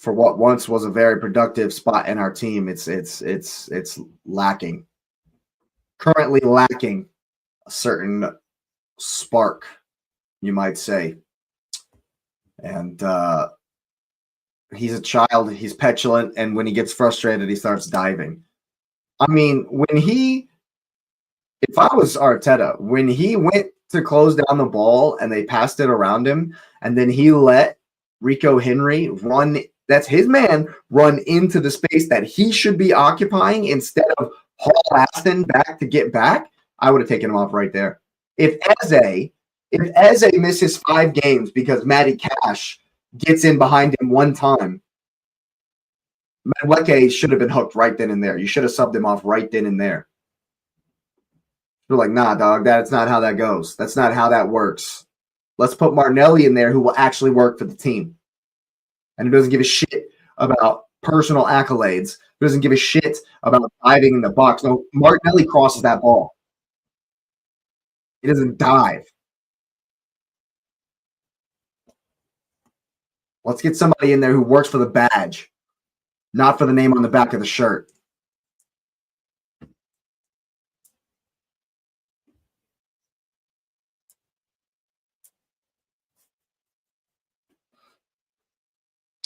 for what once was a very productive spot in our team, it's lacking. Currently lacking a certain spark, you might say, and he's a child. He's petulant, and when he gets frustrated, he starts diving. I mean, if I was Arteta, when he went to close down the ball and they passed it around him, and then he let Rico Henry run, that's his man, run into the space that he should be occupying instead of haul Aston back to get back, I would have taken him off right there. If Eze misses 5 games because Matty Cash gets in behind him one time, Madueke should have been hooked right then and there. You should have subbed him off right then and there. You're like, nah, dog, that's not how that goes. That's not how that works. Let's put Martinelli in there who will actually work for the team. And who doesn't give a shit about personal accolades. Who doesn't give a shit about diving in the box. No, Martinelli crosses that ball. He doesn't dive. Let's get somebody in there who works for the badge, not for the name on the back of the shirt.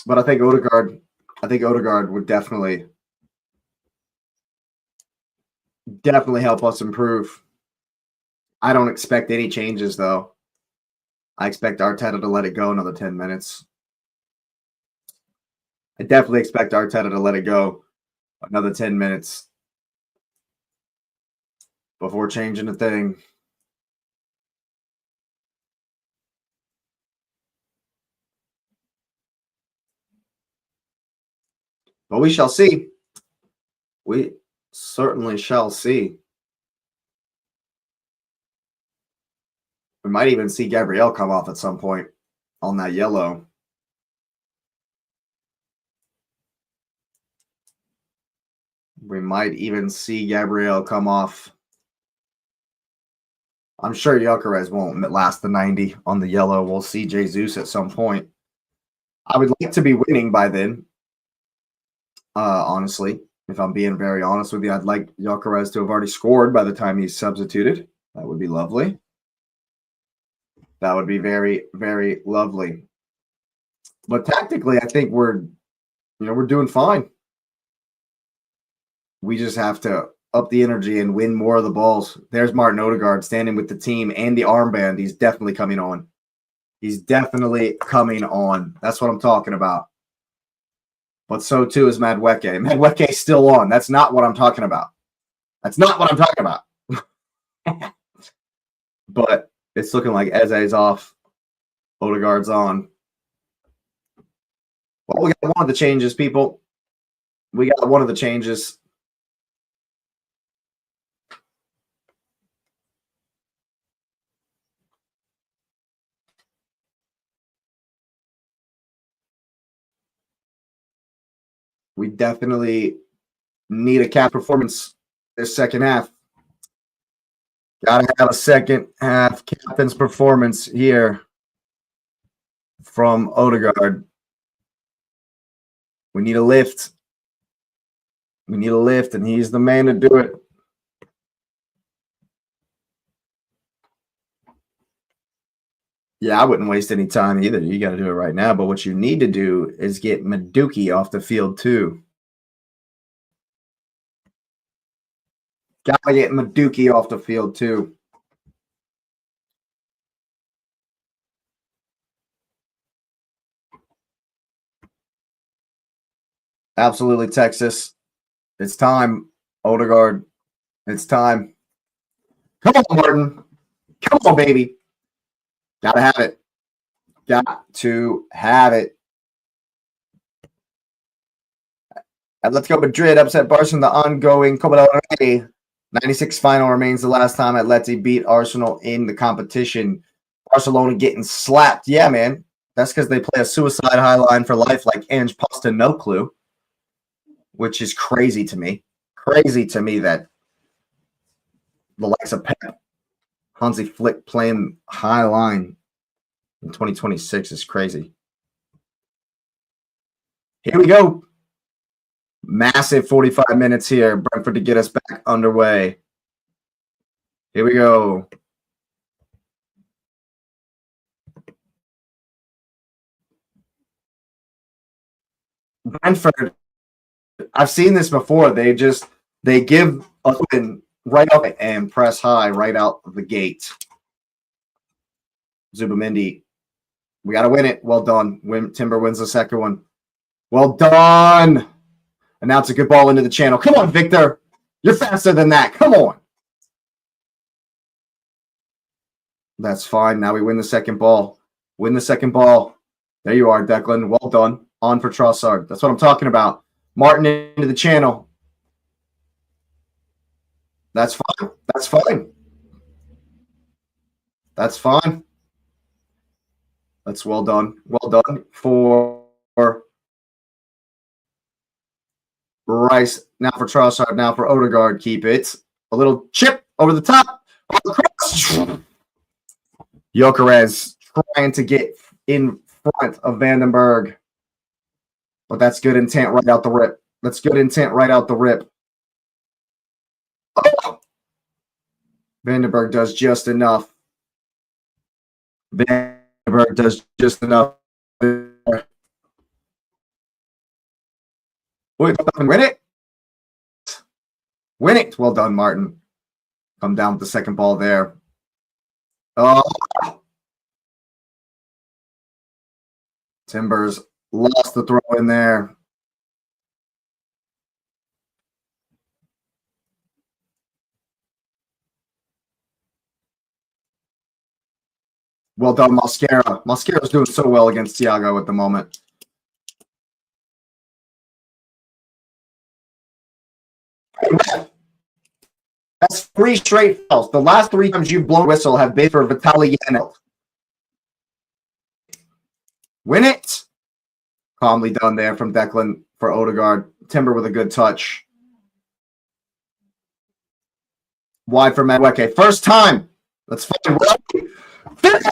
But I think Odegaard would definitely help us improve. I don't expect any changes, though. I expect Arteta to let it go another 10 minutes. I definitely expect Arteta to let it go another 10 minutes before changing a thing. But we shall see. We certainly shall see. We might even see Gabriel come off at some point on that yellow. We might even see Gabriel come off. I'm sure Gyökeres won't last the 90 on the yellow. We'll see Jesus at some point. I would like to be winning by then. Honestly, if I'm being very honest with you, I'd like Gyökeres to have already scored by the time he's substituted. That would be lovely. That would be very, very lovely. But tactically, I think we're doing fine. We just have to up the energy and win more of the balls. There's Martin Odegaard standing with the team and the armband. He's definitely coming on. He's definitely coming on. That's what I'm talking about. But so too is Madueke. Madueke's still on. That's not what I'm talking about. That's not what I'm talking about. But it's looking like Eze's off. Odegaard's on. Well, we got one of the changes, people. We got one of the changes. We definitely need a cap performance this second half. Got to have a second half captain's performance here from Odegaard. We need a lift. We need a lift, and he's the man to do it. Yeah, I wouldn't waste any time either. You got to do it right now. But what you need to do is get Madueke off the field too. Got to get Madueke off the field too. Absolutely, Texas. It's time, Odegaard. It's time. Come on, Martin. Come on, baby. Got to have it. Got to have it. Atletico Madrid upset Barcelona in the ongoing Copa del Rey. 96 final remains the last time Atleti beat Arsenal in the competition. Barcelona getting slapped. Yeah, man. That's because they play a suicide highline for life like Ange Postecoglou, which is crazy to me. Crazy to me that the likes of Pep, Hansi Flick playing high line in 2026 is crazy. Here we go. Massive 45 minutes here. Brentford to get us back underway. Here we go. Brentford, I've seen this before. They give a win right up and press high right out of the gate. Zubamendi, we got to win it. Well done. Timber wins the second one. Well done. And now it's a good ball into the channel. Come on, Victor. You're faster than that. Come on. That's fine. Now we win the second ball. Win the second ball. There you are, Declan. Well done. On for Trossard. That's what I'm talking about. Martin into the channel. That's fine. That's fine. That's fine. That's well done. Well done for Rice. Now for Trossard. Now for Odegaard. Keep it. A little chip over the top. Gyökeres trying to get in front of Vandenberg. But that's good intent right out the rip. That's good intent right out the rip. Oh! Vandenberg does just enough. Vandenberg does just enough. Wait, win it. Win it. Well done, Martin. Come down with the second ball there. Oh. Timbers lost the throw in there. Well done, Mosquera. Mosquera's doing so well against Thiago at the moment. That's 3 straight fouls. The last 3 times you've blown whistle have been for Vitaly Yanel. Win it. Calmly done there from Declan for Odegaard. Timber with a good touch. Wide for Madueke. First time. Let's find finish.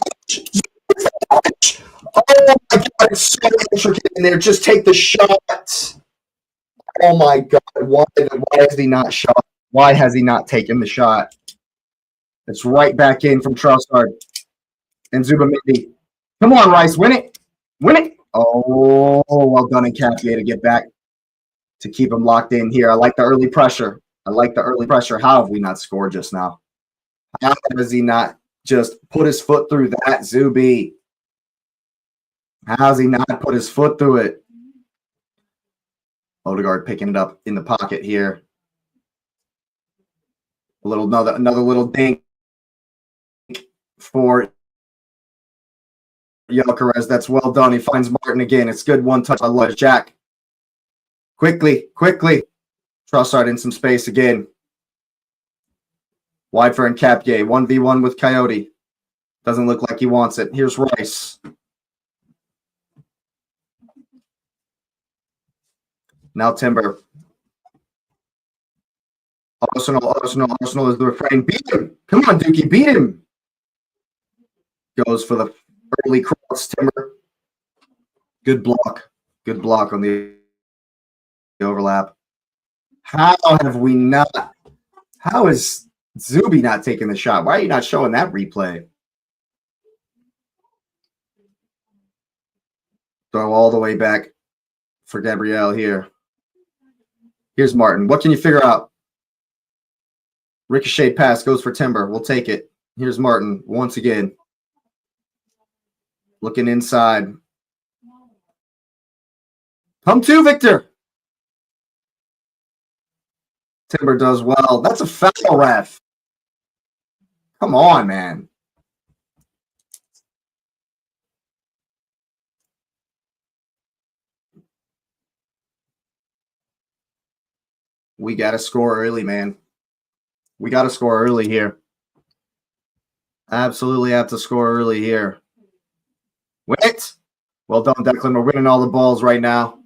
Oh my God, it's so intricate in there. Just take the shot. Oh my God, why has he not shot? Why has he not taken the shot? It's right back in from Trossard and Zubamendi. Come on, Rice, win it. Win it. Oh, well done, Nketiah to get back to keep him locked in here. I like the early pressure. I like the early pressure. How have we not scored just now? How has he not just put his foot through that, Zuby? How has he not put his foot through it? Odegaard picking it up in the pocket here. Another little dink for Gyökeres. That's well done. He finds Martin again. It's good one touch. I love it. Jack. Quickly. Trossard in some space again. Wide for Nkapie. 1v1 with Coyote. Doesn't look like he wants it. Here's Rice. Now Timber. Arsenal is the refrain. Beat him. Come on, Dookie. Beat him. Goes for the early cross, Timber. Good block. Good block on the overlap. How have we not? How is Zuby not taking the shot? Why are you not showing that replay? Throw all the way back for Gabriel here. Here's Martin. What can you figure out? Ricochet pass goes for Timber. We'll take it. Here's Martin once again. Looking inside. Come to, Victor. Timber does well. That's a foul, ref. Come on, man. We got to score early, man. We got to score early here. Absolutely have to score early here. Win it. Well done, Declan. We're winning all the balls right now.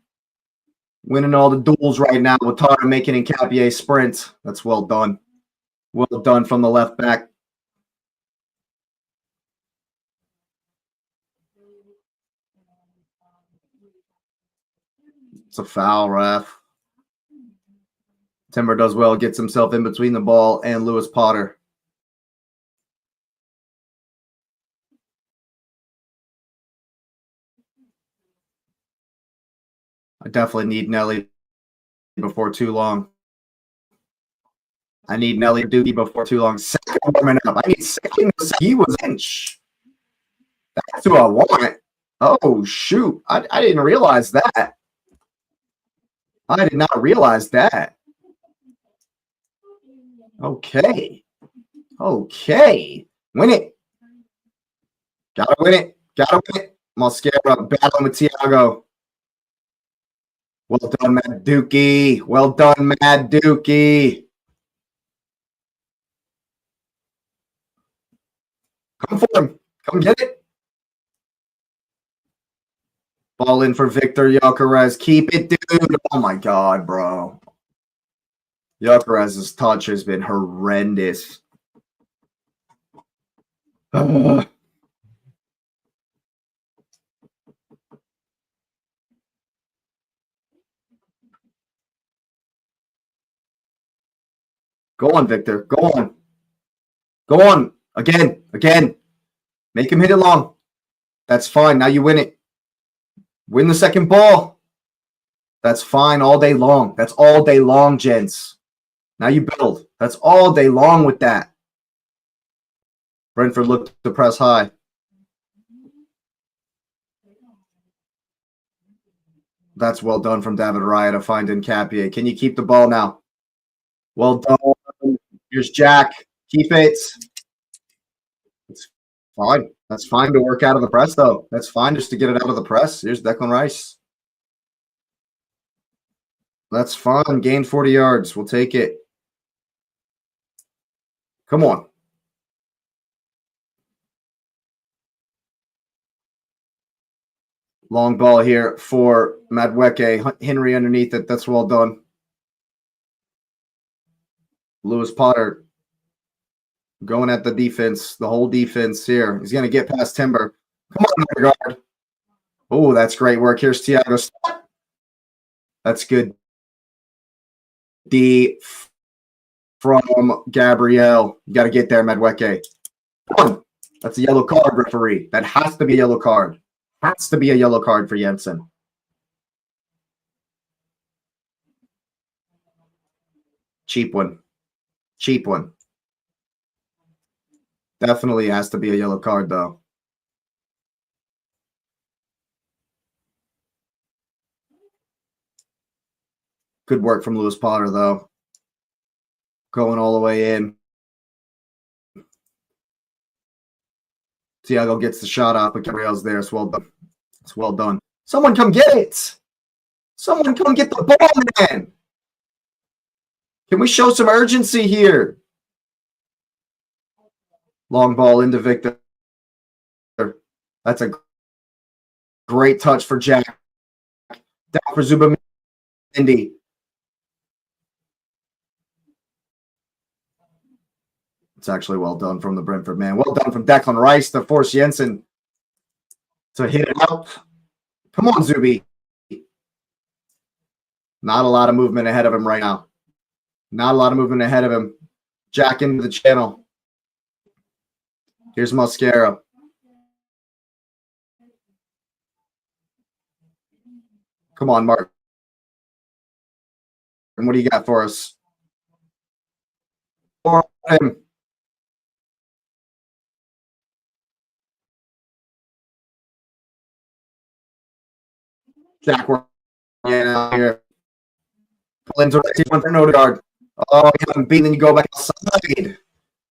Winning all the duels right now. Watara making Nkapie sprint. That's well done. Well done from the left back. It's a foul, ref. Timber does well, gets himself in between the ball and Lewis Potter. I definitely need Nelly before too long. I need Nelly Dookie before too long. Second warming up. I need second. He was inch. That's who I want. Oh, shoot. I didn't realize that. I did not realize that. Okay. Win it. Gotta win it. Mosquera battling with Thiago. Well done, Mad Dookie. Come for him. Come get it. Ball in for Victor Gyökeres. Keep it, dude. Oh, my God, bro. Gyökeres' touch has been horrendous. Go on, Victor. Go on. Again. Make him hit it long. That's fine. Now you win it. Win the second ball. That's fine all day long. That's all day long, gents. Now you build. That's all day long with that. Brentford looked to press high. That's well done from David Raya to find Nkapie. Can you keep the ball now? Well done. Here's Jack. Keep it. It's fine. That's fine to work out of the press, though. That's fine just to get it out of the press. Here's Declan Rice. That's fine. Gain 40 yards. We'll take it. Come on. Long ball here for Madueke. Henry underneath it. That's well done. Lewis Potter going at the defense, the whole defense here. He's going to get past Timber. Come on, guard. Oh, that's great work. Here's Thiago. That's good. D from Gabriel. You got to get there, Madueke. That's a yellow card, referee. That has to be a yellow card. Has to be a yellow card for Jensen. Cheap one. Cheap one. Definitely has to be a yellow card, though. Good work from Lewis Potter, though. Going all the way in. Thiago gets the shot off, but Gabriel's there. It's well done. It's well done. Someone come get it. Someone come get the ball, man. Can we show some urgency here? Long ball into Victor. That's a great touch for Jack. Down for Zubamendi. It's actually well done from the Brentford man. Well done from Declan Rice to force Jensen to hit it out. Come on, Zuby. Not a lot of movement ahead of him right now. Not a lot of movement ahead of him. Jack into the channel. Here's Mascara. Come on, Mark. And what do you got for us? For him. Jack, we're here. Pull into one for Odegaard. Oh, you haven't beaten, then you go back outside.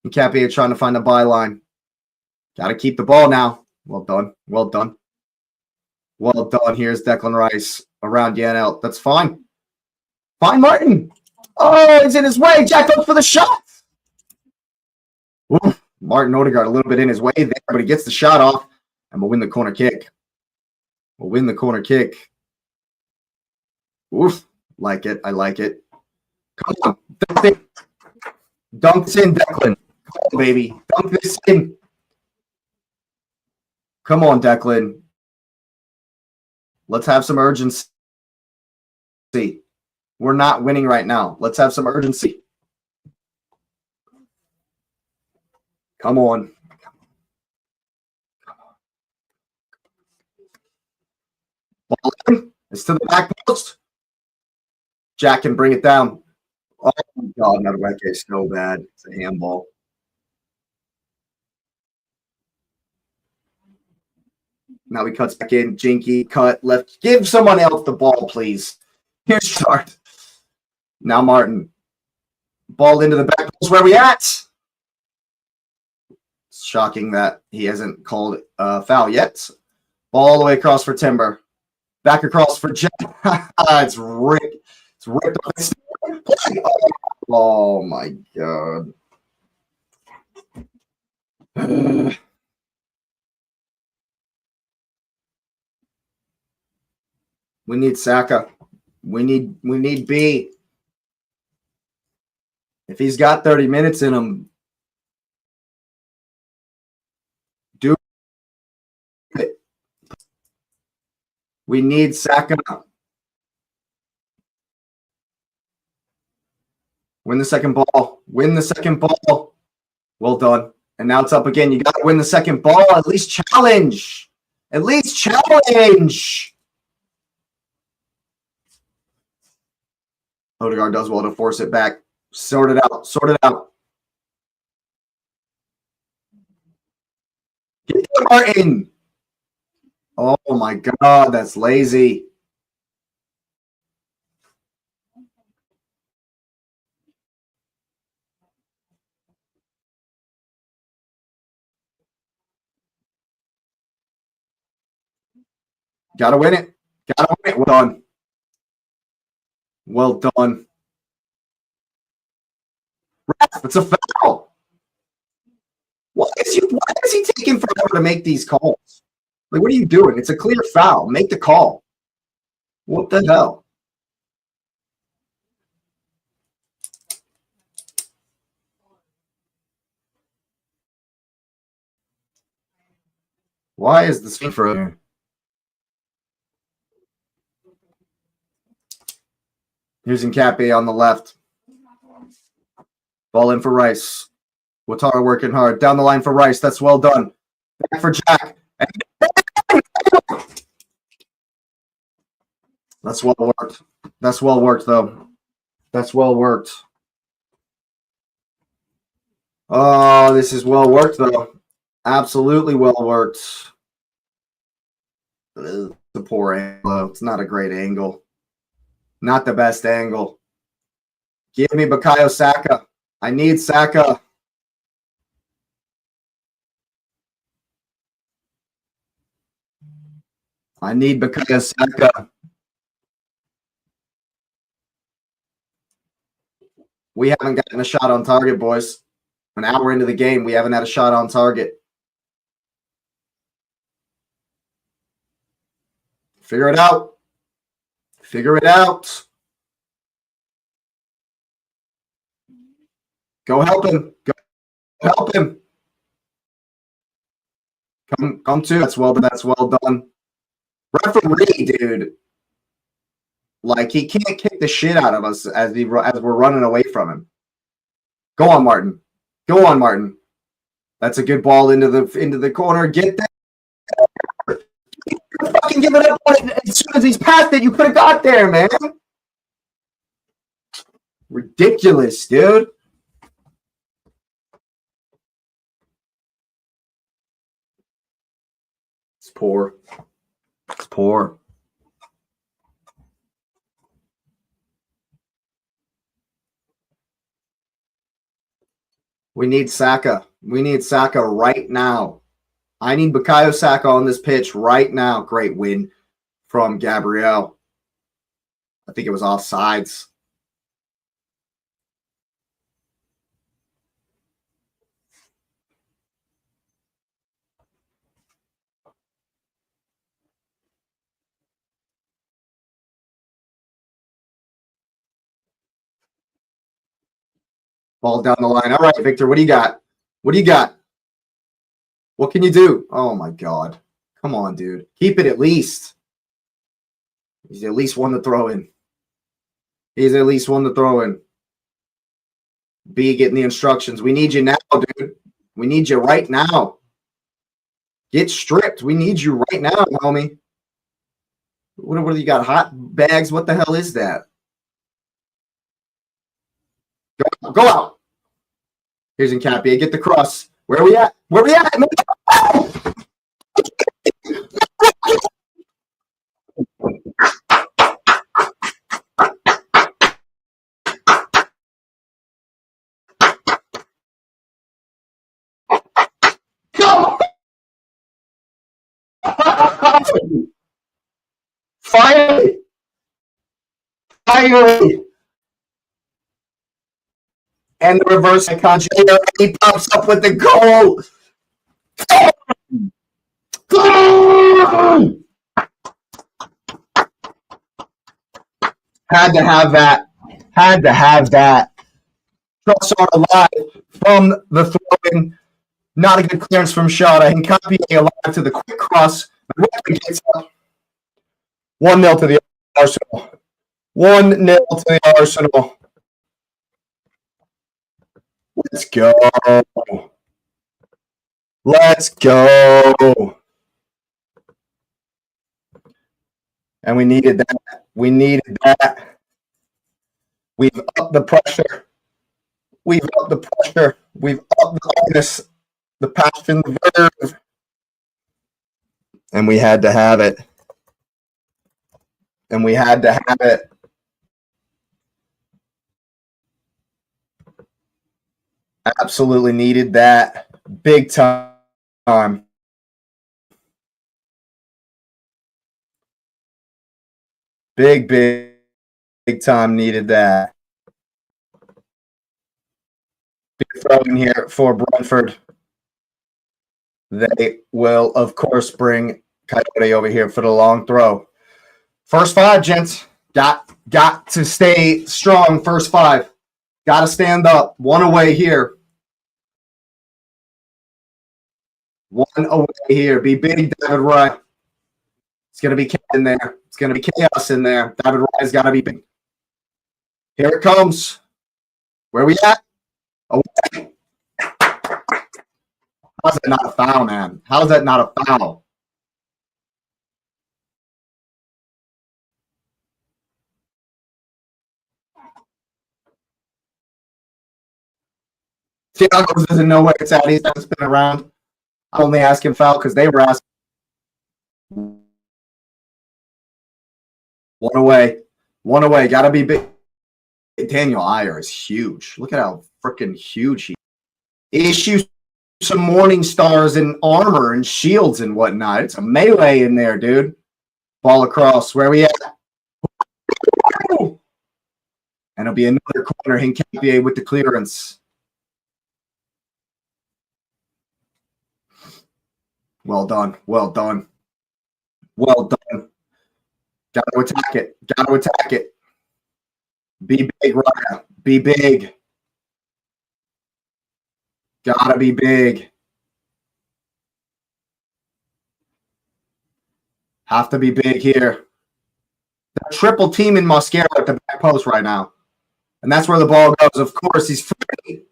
Nkapia trying to find the byline. Got to keep the ball now. Well done. Well done. Well done. Here's Declan Rice around Yanel. That's fine. Fine, Martin. Oh, he's in his way. Jack goes for the shot. Oof. Martin Odegaard a little bit in his way there, but he gets the shot off, and we'll win the corner kick. We'll win the corner kick. Oof. Like it. I like it. Come on. Dunk it. Dunk this in, Declan. Come on, baby. Dunk this in. Come on, Declan. Let's have some urgency. We're not winning right now. Let's have some urgency. Come on. Ball in. It's to the back post. Jack can bring it down. Oh, my God. Madueke is so bad. It's a handball. Now he cuts back in. Jinky, cut, left. Give someone else the ball, please. Here's Chart. Now Martin. Ball into the back post. Where are we at? It's shocking that he hasn't called a foul yet. Ball all the way across for Timber. Back across for Jack. It's ripped. It's ripped off. Oh, my God. We need Saka. We need B. If he's got 30 minutes in him, do it. We need Saka. Win the second ball. Win the second ball. Well done. And now it's up again. You got to win the second ball. At least challenge. At least challenge. Odegaard does well to force it back. Sort it out. Sort it out. Get Martin. Oh, my God. That's lazy. Got to win it. Got to win it. Well done. Well done. Ref, it's a foul. Why is he taking forever to make these calls? Like, what are you doing? It's a clear foul. Make the call. What the hell? Why is this for? Here's Nkapia on the left. Ball in for Rice. Ouattara working hard. Down the line for Rice. That's well done. Back for Jack. That's well worked. That's well worked, though. That's well worked. Oh, this is well worked, though. Absolutely well worked. It's a poor angle. It's not a great angle. Not the best angle. Give me Bukayo Saka. I need Saka. I need Bukayo Saka. We haven't gotten a shot on target, boys. An hour into the game, we haven't had a shot on target. Figure it out. Figure it out. Go help him. Go help him. Come to. That's well done. Referee, dude. Like, he can't kick the shit out of us as we're running away from him. Go on, Martin. Go on, Martin. That's a good ball into the corner. Get there. Fucking give it up as soon as he's passed it. You could have got there, man. Ridiculous, dude. It's poor. It's poor. We need Saka. We need Saka right now. I need Bukayo Saka on this pitch right now. Great win from Gabriel. I think it was offsides. Ball down the line. All right, Victor, what do you got? What do you got? What can you do? Oh, my God. Come on, dude. Keep it at least. He's at least one to throw in. He's at least one to throw in. B getting the instructions. We need you now, dude. We need you right now. Get stripped. We need you right now, homie. What do you got? Hot bags? What the hell is that? Go out. Here's Nkapia. Get the cross. Where are we at? Where are we at? Finally. Finally. And the reverse conjugator. He pops up with the goal. Had to have that. Had to have that. Trossard alive from the throw-in. Not a good clearance from Shada. Nkapia alive to the quick cross. 1-0 to the Arsenal. 1-0 to the Arsenal. Let's go. Let's go. And we needed that. We needed that. We've upped the pressure. We've upped the pressure. We've upped the hardness, the passion, the verve. And we had to have it. And we had to have it. Absolutely needed that. Big time. Big time needed that. Big throw in here for Brentford. They will, of course, bring Coyote over here for the long throw. First five, gents. Got to stay strong. First five. Got to stand up. One away here. One away here. Be big, David Wright. It's going to be in there. It's going to be chaos in there. David Wright's got to be big. Here it comes. Where are we at? Away. How's that not a foul, man? How is that not a foul? Thiago doesn't know where it's at. He's trying to spin around. I'm only asking foul because they were asking. One away. One away. Got to be big. Daniel Ayer is huge. Look at how freaking huge he is. Issues some morning stars and armor and shields and whatnot. It's a melee in there, dude. Ball across. Where are we at? And it'll be another corner. Hincapié with the clearance. Well done. Well done. Well done. Got to attack it. Got to attack it. Be big, Raya. Be big. Gotta be big. Have to be big here. The triple team in Mosquera at the back post right now. And that's where the ball goes. Of course, he's free.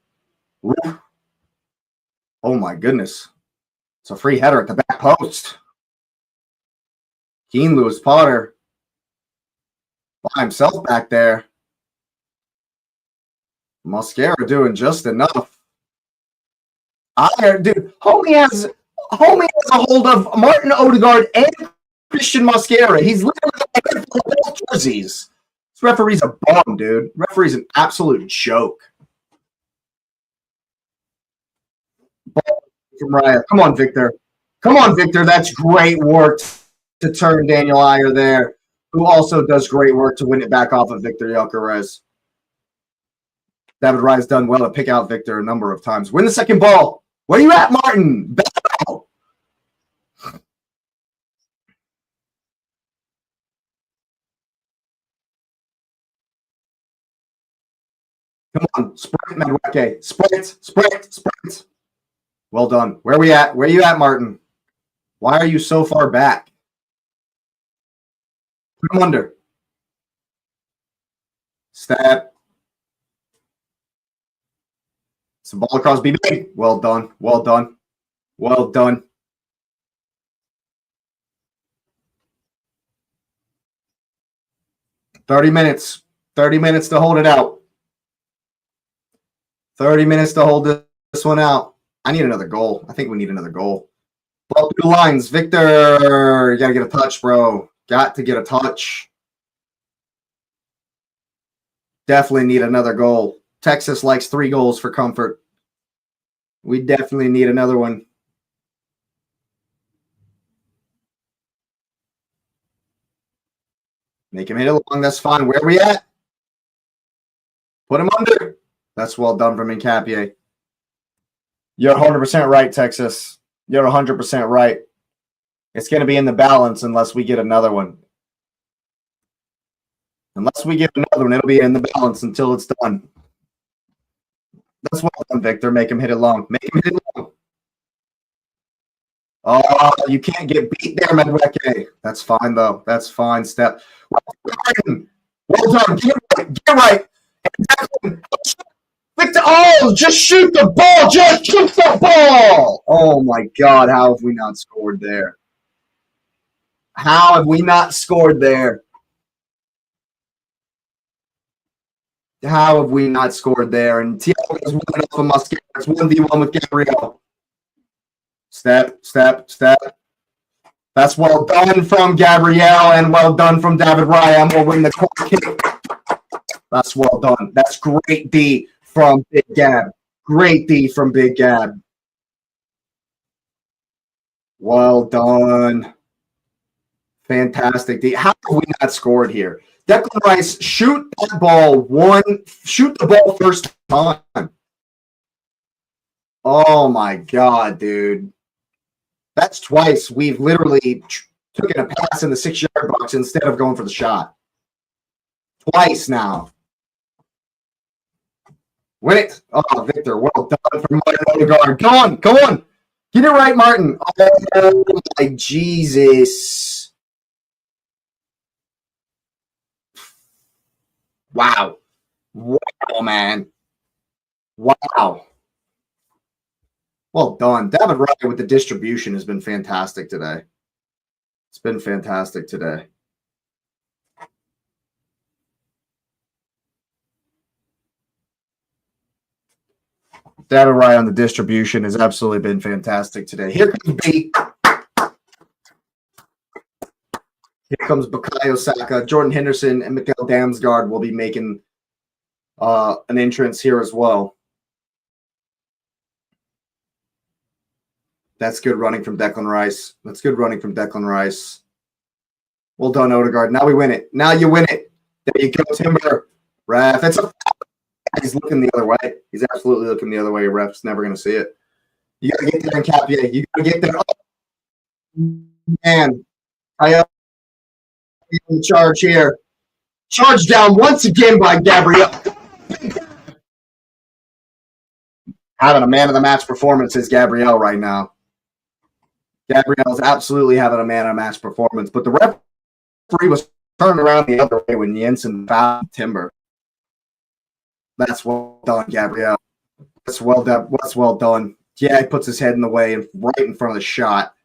Oh, my goodness. It's a free header at the back post. Keen Lewis Potter by himself back there. Mosquera doing just enough. Dude, homie has a hold of Martin Odegaard and Christian Mosquera. He's literally both jerseys. This referee's a bum, dude. Referee's an absolute joke. Ball from Raya. Come on, Victor. Come on, Victor. That's great work to turn Daniel Ayer there, who also does great work to win it back off of Victor Gyökeres. David Raya's done well to pick out Victor a number of times. Win the second ball. Where you at, Martin? Battle. Come on, sprint, Madueke. Sprint. Well done. Where are we at? Where are you at, Martin? Why are you so far back? Put him under. Step. Some ball across BB. Well done. Well done. Well done. $30 minutes. 30 minutes to hold it out. 30 minutes to hold this one out. I need another goal. I think we need another goal. Ball through the lines. Victor, you got to get a touch, bro. Got to get a touch. Definitely need another goal. Texas likes 3 goals for comfort. We definitely need another one. Make him hit it long. That's fine. Where are we at? Put him under. That's well done from Hincapié. You're 100% right, Texas. You're 100% right. It's going to be in the balance unless we get another one. Unless we get another one, it'll be in the balance until it's done. That's well done, Victor. Make him hit it long. Make him hit it long. Oh, you can't get beat there, Madueke. That's fine, though. That's fine. Step. Well done. Get it right. Victor, oh, just shoot the ball. Just shoot the ball. Oh, my God. How have we not scored there? How have we not scored there? How have we not scored there? And Thiago is winning off of Mosquera. It's 1v1 with Gabriel. Step. That's well done from Gabriel and well done from David Raya. And we'll win the corner kick. That's well done. That's great D from Big Gab. Great D from Big Gab. Well done. Fantastic D. How have we not scored here? Declan Rice, shoot the ball first time. Oh my God, dude. That's twice we've literally taken a pass in the 6-yard box instead of going for the shot. Twice now. Win it. Oh, Victor, well done from Martin Odegaard. Come on. Get it right, Martin. Oh, my Jesus. Wow, man. Wow. Well done. David Raya with the distribution has been fantastic today. It's been fantastic today. Data right on the distribution has absolutely been fantastic today. Here comes B. Here comes Bukayo Saka. Jordan Henderson and Mikael Damsgaard will be making an entrance here as well. That's good running from Declan Rice. That's good running from Declan Rice. Well done, Odegaard. Now we win it. Now you win it. There you go, Timber. Ref. He's looking the other way. He's absolutely looking the other way. Ref's never going to see it. You got to get there and cap. Yeah, you got to get there. Oh, man. I am in charge here. Charge down once again by Gabriel. Having a man of the match performance is Gabriel right now. Gabriel's absolutely having a man of the match performance, but the referee was turned around the other way when Jensen fouled Timber. That's well done, Gabriel. That's well done. That's well done. Yeah, he puts his head in the way and right in front of the shot.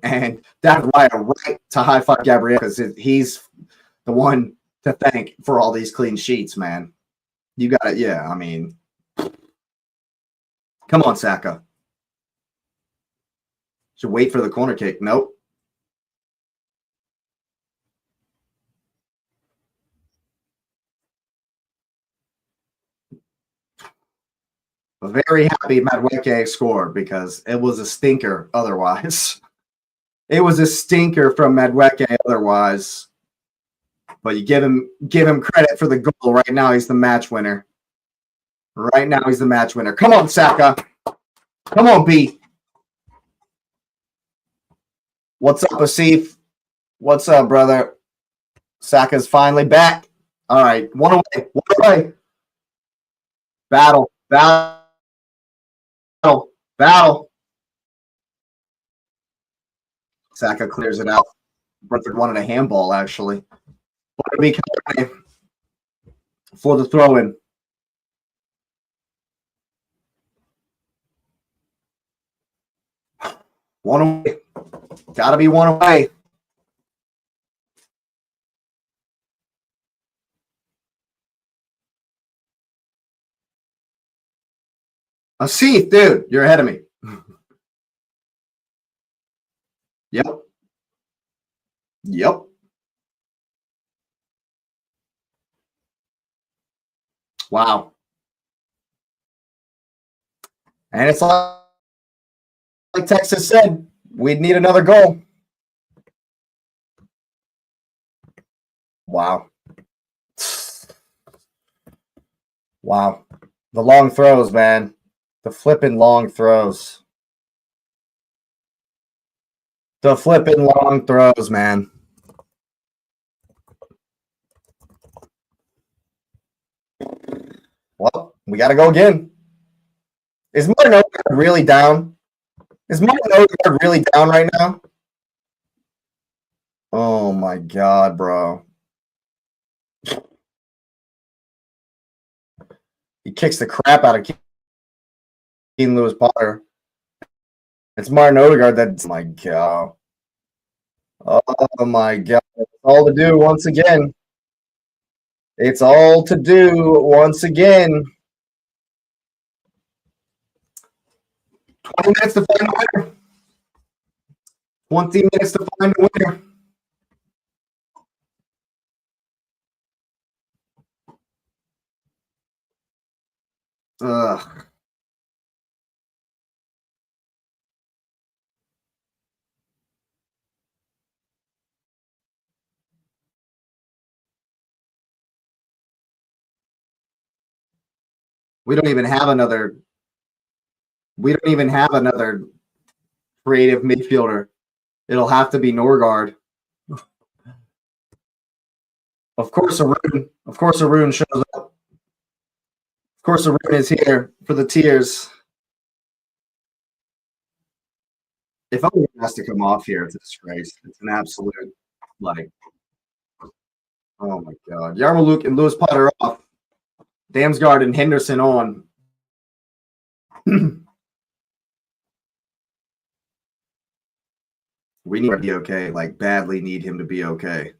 And that's why I right to high five Gabriel, because he's the one to thank for all these clean sheets, man. You got it. Yeah, I mean, come on, Saka. Should wait for the corner kick. Nope. Very happy Madueke scored because it was a stinker otherwise. It was a stinker from Madueke otherwise. But you give him credit for the goal. Right now, he's the match winner. Right now, he's the match winner. Come on, Saka. Come on, B. What's up, Asif? What's up, brother? Saka's finally back. All right, one away. One away. Battle. Battle. Battle. Saka clears it out. Brentford wanted a handball, actually. For the throw-in. One away. Gotta be one away. Asif, dude, you're ahead of me. Yep. Yep. Wow. And it's like Texas said, we'd need another goal. Wow. Wow. The long throws, man. The flipping long throws. The flipping long throws, man. Well, we got to go again. Is Martin Odegaard really down? Is Martin Odegaard really down right now? Oh, my God, bro. He kicks the crap out of Keane Lewis Potter. It's Martin Odegaard. That's my God. Oh, my God. It's all to do once again. It's all to do once again. 20 minutes to find a winner. 20 minutes to find a winner. Ugh. We don't even have another creative midfielder. It'll have to be Norgard. Of course, Arun. Of course, Arun shows up. Of course, Arun is here for the tears. If Owen has to come off here, it's a disgrace. It's an absolute, like, oh my God. Yarmouk and Lewis Potter off. Damsgaard and Henderson on. We need to be okay. Like, badly need him to be okay.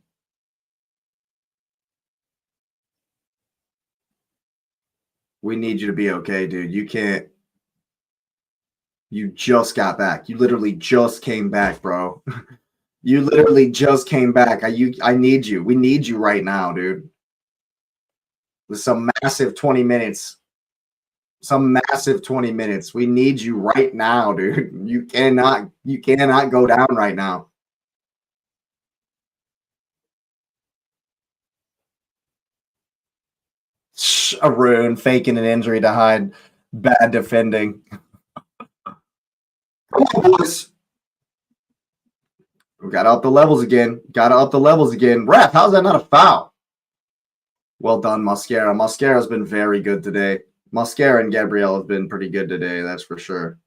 We need you to be okay, dude. You can't. You just got back. You literally just came back, bro. You literally just came back. I need you. We need you right now, dude. With some massive 20 minutes. Some massive 20 minutes. We need you right now, dude. You cannot go down right now. Arun faking an injury to hide bad defending. Come on, boys. We got to up the levels again. Got to up the levels again. Ref, how's that not a foul? Well done, Mosquera. Mosquera's been very good today. Mosquera and Gabriel have been pretty good today, that's for sure.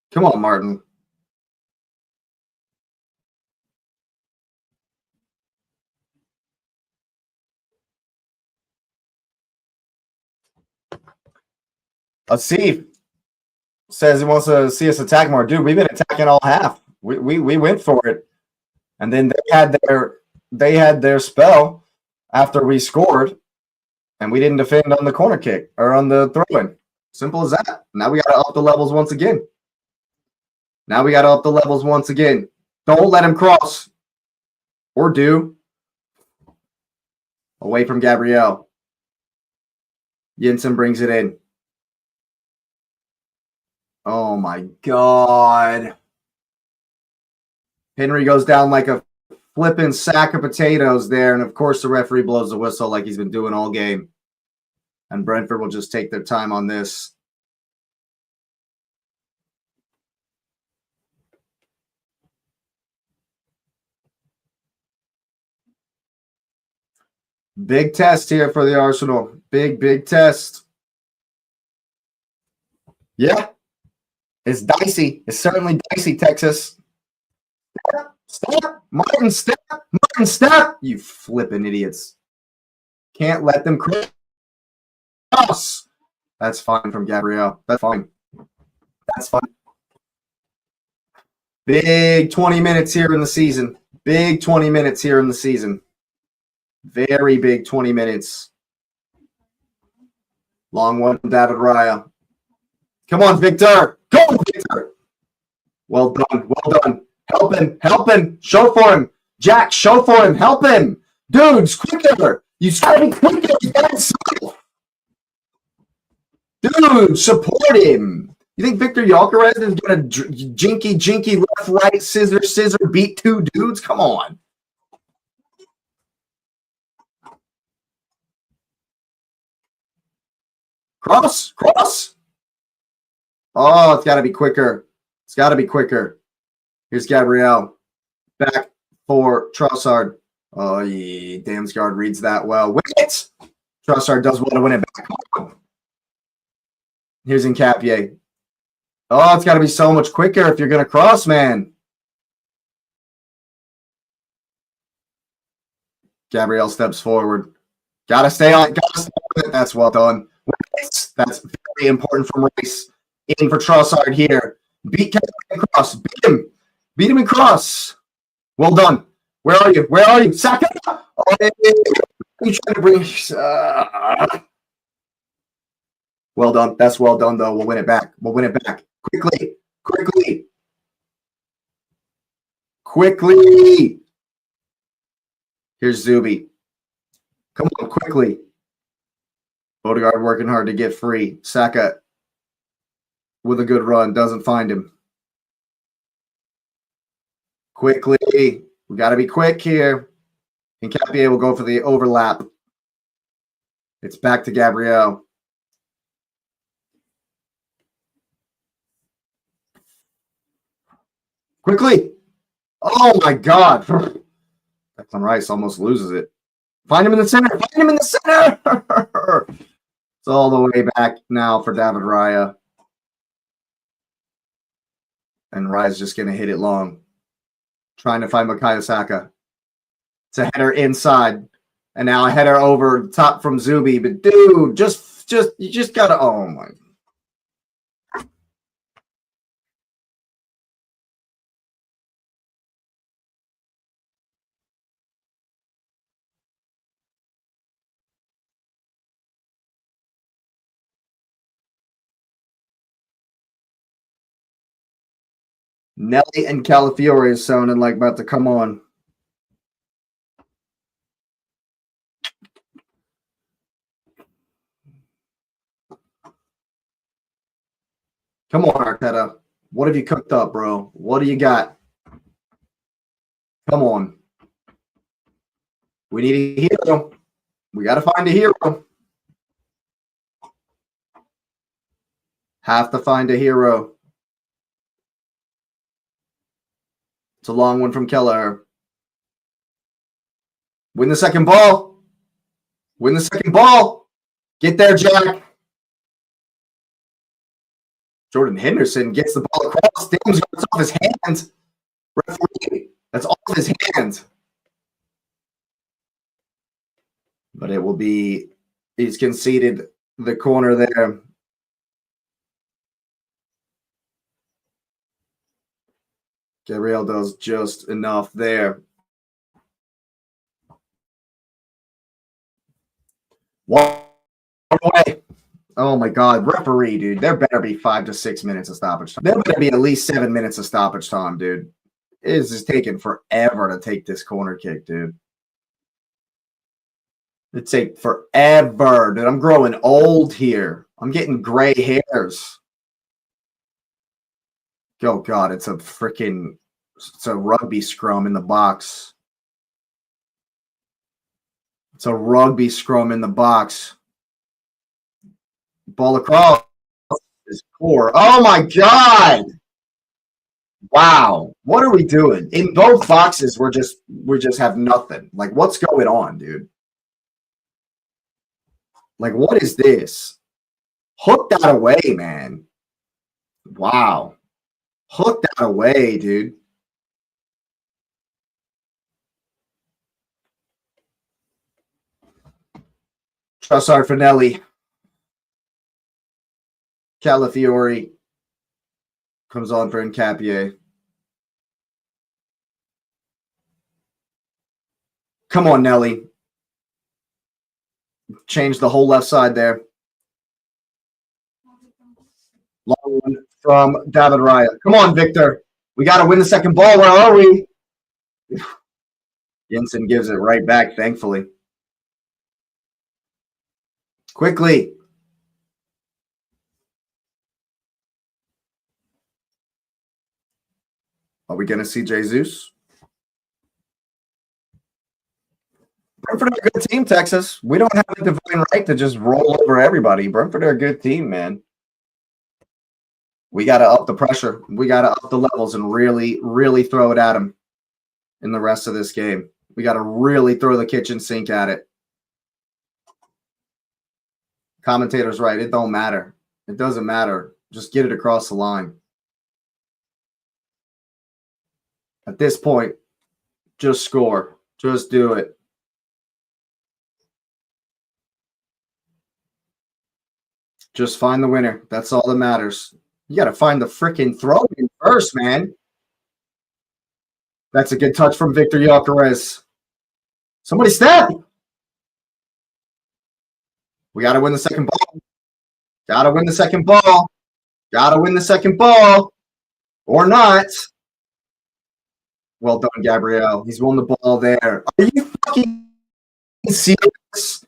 Come on, Martin. Asif says he wants to see us attack more. Dude, we've been attacking all half. We went for it. And then they had their spell after we scored, and we didn't defend on the corner kick or on the throw-in. Simple as that. Now we got to up the levels once again. Don't let him cross. Or do. Away from Gabriel. Jensen brings it in. Oh, my God. Henry goes down like a flipping sack of potatoes there. And, of course, the referee blows the whistle like he's been doing all game. And Brentford will just take their time on this. Big test here for the Arsenal. Big test. Yeah. It's dicey. It's certainly dicey, Texas. Step. Martin, step. Martin, step. You flipping idiots. Can't let them cross. That's fine from Gabriel. That's fine. Big 20 minutes here in the season. Very big 20 minutes. Long one from David Raya. Come on, Victor. Go, Victor. Well done. Help him. Show for him. Jack, show for him. Help him. Dudes, quicker. You gotta be quicker. Dude, support him. You think Victor Gyökeres is going to jinky, left, right, scissor, beat two dudes? Come on. Cross. Oh, it's got to be quicker. Here's Gabriel. Back for Trossard. Oh, yeah. Damsgaard reads that well. Win it! Trossard does well to win it back. Here's Nkapie. Oh, it's got to be so much quicker if you're going to cross, man. Gabriel steps forward. Got to stay on it. That's well done. That's very important from Rice. In for Trossard here. Beat Kevin and cross. Beat him and cross. Well done. Where are you? Saka! Oh, you trying to bring... Well done. That's well done, though. We'll win it back. Quickly. Here's Zubi. Come on, quickly. Odegaard working hard to get free. Saka with a good run. Doesn't find him. Quickly. We got to be quick here. Nkapie will go for the overlap. It's back to Gabriel. Quickly. Oh, my God. Declan Rice almost loses it. Find him in the center. It's all the way back now for David Raya. And Raya's just going to hit it long. Trying to find Bukayo Saka. It's a header inside. And now a header over the top from Zubi. But, dude, you just got to... Oh, my... Nelly and Calafiore is sounding like about to come on. Come on, Arteta. What have you cooked up, bro? What do you got? Come on. We need a hero. We got to find a hero. Have to find a hero. It's a long one from Kelleher. Win the second ball. Win the second ball. Get there, Jack. Jordan Henderson gets the ball across. Damn, it's off his hands. Referee, that's off his hands. But it will be, he's conceded the corner there. Gabriel does just enough there. One away. Oh my God, referee, dude. There better be 5 to 6 minutes of stoppage time. There better be at least 7 minutes of stoppage time, dude. It is just taking forever to take this corner kick, dude. It'd take forever, dude. I'm growing old here. I'm getting gray hairs. Oh God, it's a rugby scrum in the box. It's a rugby scrum in the box. Ball across is poor. Oh my God. Wow. What are we doing? In both boxes, we just have nothing. Like, what's going on, dude? Like, what is this? Hook that away, man. Wow. Hook that away, dude. Trossard for Nelly. Calafiore comes on for Nkapie. Come on, Nelly. Change the whole left side there. Long one from David Raya. Come on, Victor. We got to win the second ball. Where are we? Jensen gives it right back, thankfully. Quickly. Are we going to see Jesus? Brentford are a good team, Texas. We don't have a divine right to just roll over everybody. Brentford are a good team, man. We got to up the pressure. We got to up the levels and really, really throw it at them in the rest of this game. We got to really throw the kitchen sink at it. Commentator's right. It don't matter. It doesn't matter. Just get it across the line. At this point, just score. Just do it. Just find the winner. That's all that matters. You got to find the freaking throw in first, man. That's a good touch from Victor Gyökeres. Somebody step. We got to win the second ball. Got to win the second ball. Got to win the second ball. Or not. Well done, Gabriel. He's won the ball there. Are you fucking serious?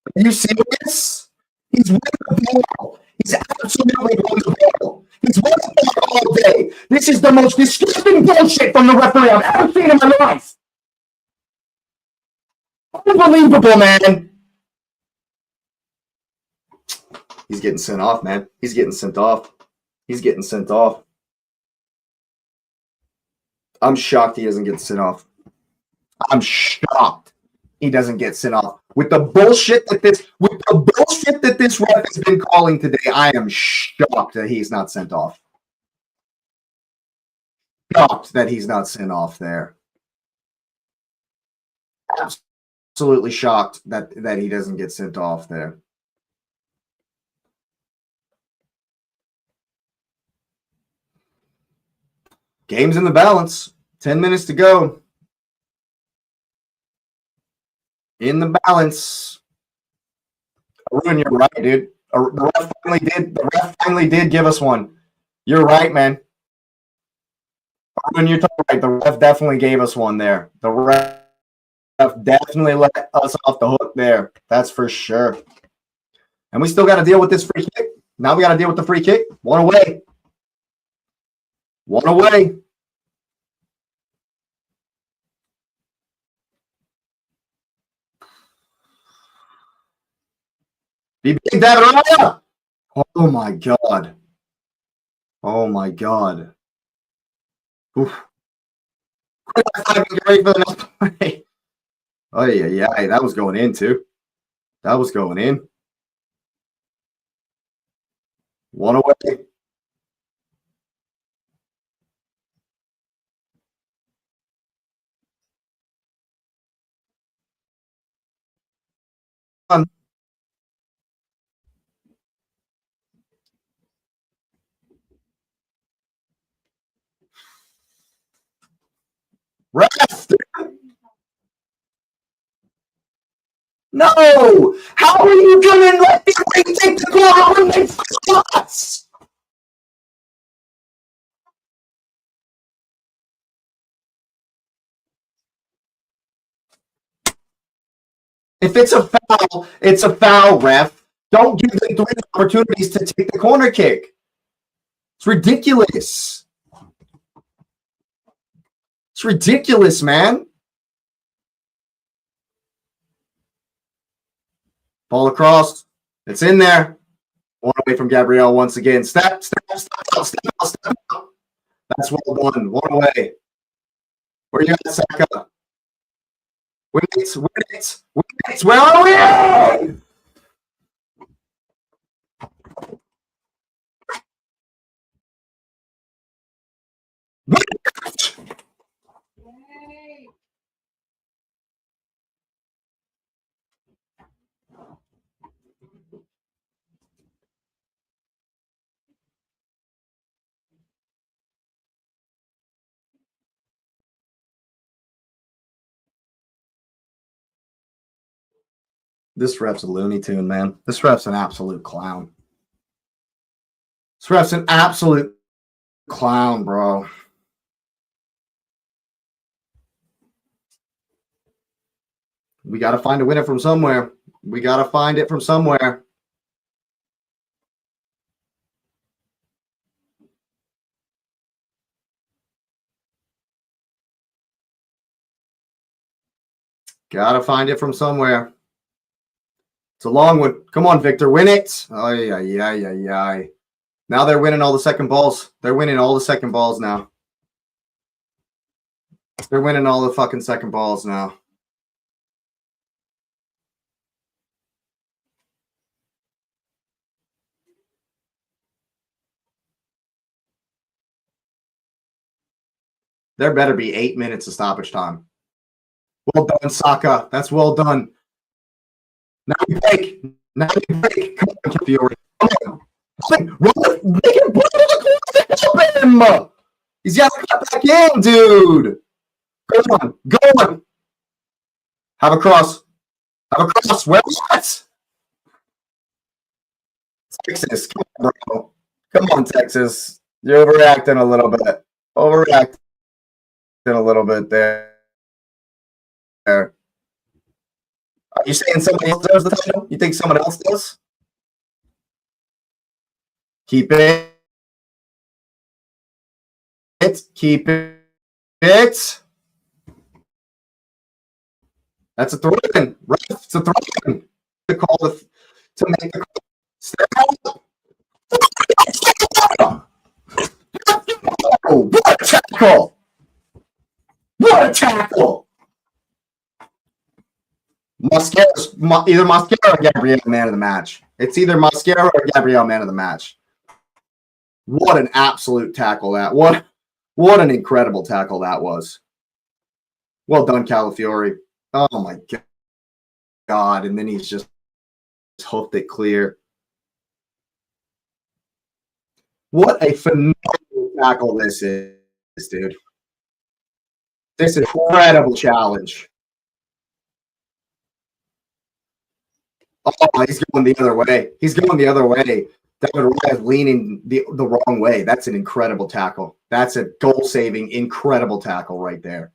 Are you serious? He's won the ball. He's absolutely won the ball. He's won the ball all day. This is the most disgusting bullshit from the referee I've ever seen in my life. Unbelievable, man. He's getting sent off, man. He's getting sent off. He's getting sent off. I'm shocked he doesn't get sent off. I'm shocked he doesn't get sent off. With the bullshit that this ref has been calling today, I am shocked that he's not sent off. Shocked that he's not sent off there. Absolutely shocked that he doesn't get sent off there. Game's in the balance. 10 minutes to go. In the balance. Arun, you're right, dude. The ref finally did give us one. You're right, man. When you're talking right, the ref definitely gave us one there. The ref definitely let us off the hook there. That's for sure. And we still got to deal with this free kick. Now we got to deal with the free kick. One away. One away. Be big, David Raya. Oh my god. Oh my god. Oof. Get ready for the next play. Oh yeah, that was going in too. That was going in. One away. Rest. No! How are you going to let the take the corner when they us? If it's a foul, it's a foul, ref. Don't give them 3 opportunities to take the corner kick. It's ridiculous. It's ridiculous, man. Ball across. It's in there. One away from Gabriel once again. Step out. That's well done. One away. Where you at, Saka? Win it. Where are we? This ref's a Looney Tune, man. This ref's an absolute clown. This ref's an absolute clown, bro. We got to find a winner from somewhere. We got to find it from somewhere. Got to find it from somewhere. It's a long one. Come on, Victor. Win it. Ay. Now they're winning all the second balls. They're winning all the second balls now. They're winning all the fucking second balls now. There better be 8 minutes of stoppage time. Well done, Saka. That's well done. Now we break. Come on, Fiore. Come on. Make him put it in the corner. Help him. He's got to cut back in, dude. Go on. Have a cross. Where what? Texas. Come on, bro. Come on, Texas. You're overreacting a little bit. There. Are you saying somebody else deserves the title? You think someone else does? Keep it. Keep it. That's a throw-in. Ref, it's a throw-in. To call the to make the step up. Oh, what a tackle! What a tackle! Either Mascara or Gabriel man of the match. It's either Mascara or Gabriel man of the match. What an absolute tackle that. What an incredible tackle that was. Well done, Calafiore. Oh my god. And then he's just hooked it clear. What a phenomenal tackle this is, dude. This incredible challenge. Oh, he's going the other way. David Raya leaning the wrong way. That's an incredible tackle. That's a goal-saving, incredible tackle right there.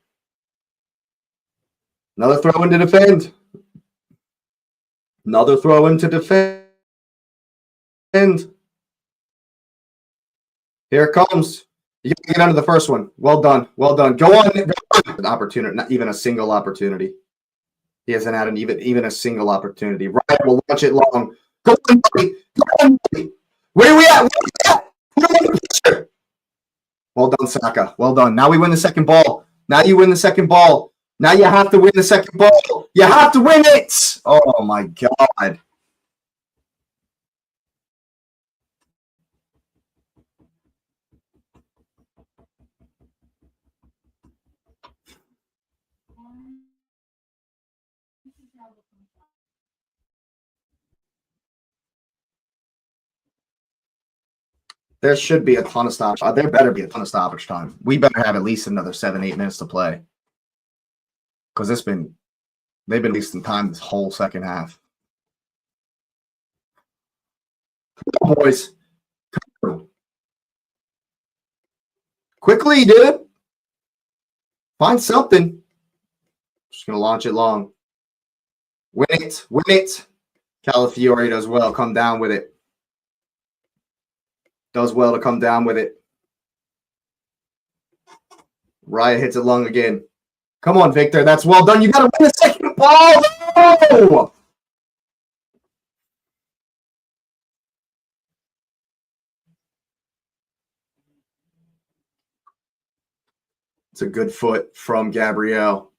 Another throw in to defend. Another throw in to defend. Here it comes. You got to get under the first one. Well done. Well done. Go on. An opportunity, not even a single opportunity. He hasn't had even a single opportunity. Ryan will launch it long. Go on, buddy. Go on, buddy. Where are we at? Well done, Saka. Well done. Now we win the second ball. Now you win the second ball. Now you have to win the second ball. You have to win it. Oh, my God. There should be a ton of stoppage. There better be a ton of stoppage time. We better have at least another 7-8 minutes to play. Because they've been wasting time this whole second half. Come on, boys. Come quickly, dude. Find something. Just going to launch it long. Win it. Win it. Calafiore does well. Come down with it. Does well to come down with it. Raya hits it long again. Come on, Victor. That's well done. You got to win the second ball. No! It's a good foot from Gabriel.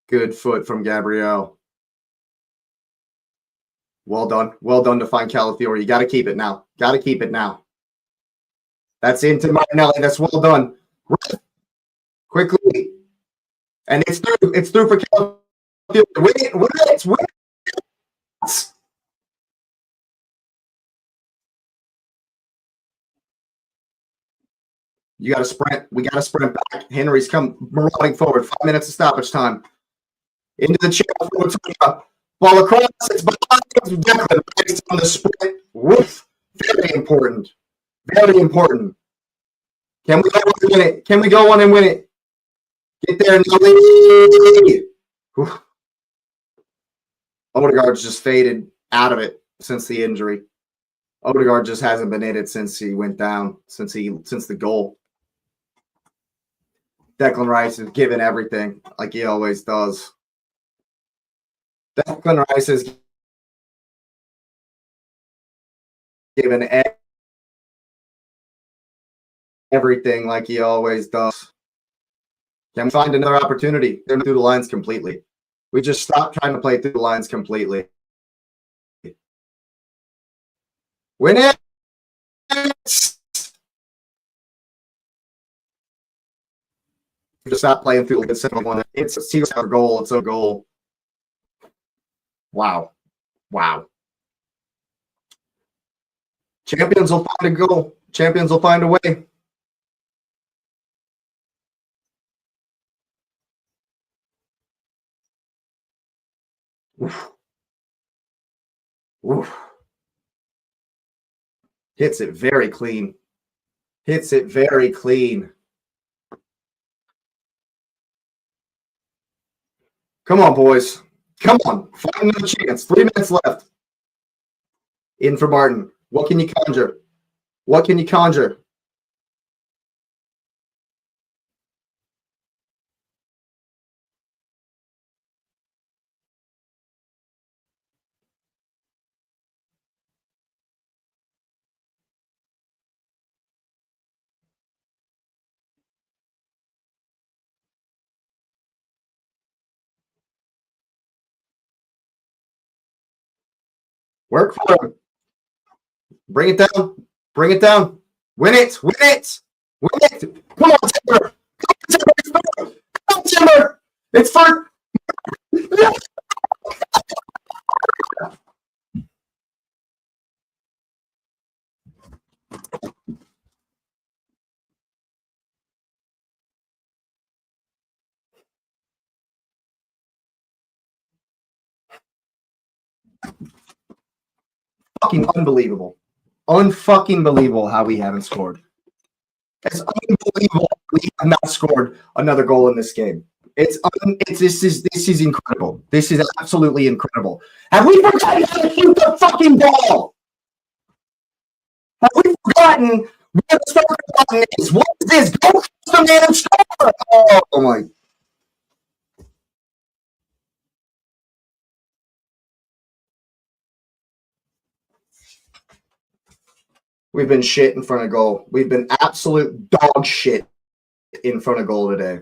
Good foot from Gabriel. Well done. Well done to find Calafiore. You got to keep it now. Got to keep it now. That's into Martinelli. That's well done. Quickly. And it's through. It's through for Calafiore. Win it. Win it. Win it. You got to sprint. We got to sprint back. Henry's come marauding forward. 5 minutes of stoppage time. Into the channel. Ball across. It's behind Declan. Based on the sprint. Woof. Very important. Very important. Can we go on and win it? Can we go on and win it? Get there, Nelly. Odegaard's just faded out of it since the injury. Odegaard just hasn't been in it since he went down, since the goal. Declan Rice is giving everything like he always does. Declan Rice is giving everything like he always does. Can we find another opportunity? They're through the lines completely. We just stopped trying to play through the lines completely. Win it! Just stop playing through the second one. It's a goal. It's a goal. Wow. Wow. Champions will find a goal. Champions will find a way. Oof. Oof. Hits it very clean. Hits it very clean. Come on, boys. Come on. Find another chance. 3 minutes left. In for Martin. What can you conjure? What can you conjure? Work for him. Bring it down. Bring it down. Win it. Win it. Win it. Come on, Timber. Come on, Timber. It's for. Fucking unbelievable. Unfucking believable how we haven't scored. It's unbelievable we have not scored another goal in this game. This is incredible. This is absolutely incredible. Have we forgotten how to shoot the fucking ball? Have we forgotten where the soccer button is? What is this? Go cross the man and score! Oh my. We've been shit in front of goal. We've been absolute dog shit in front of goal today.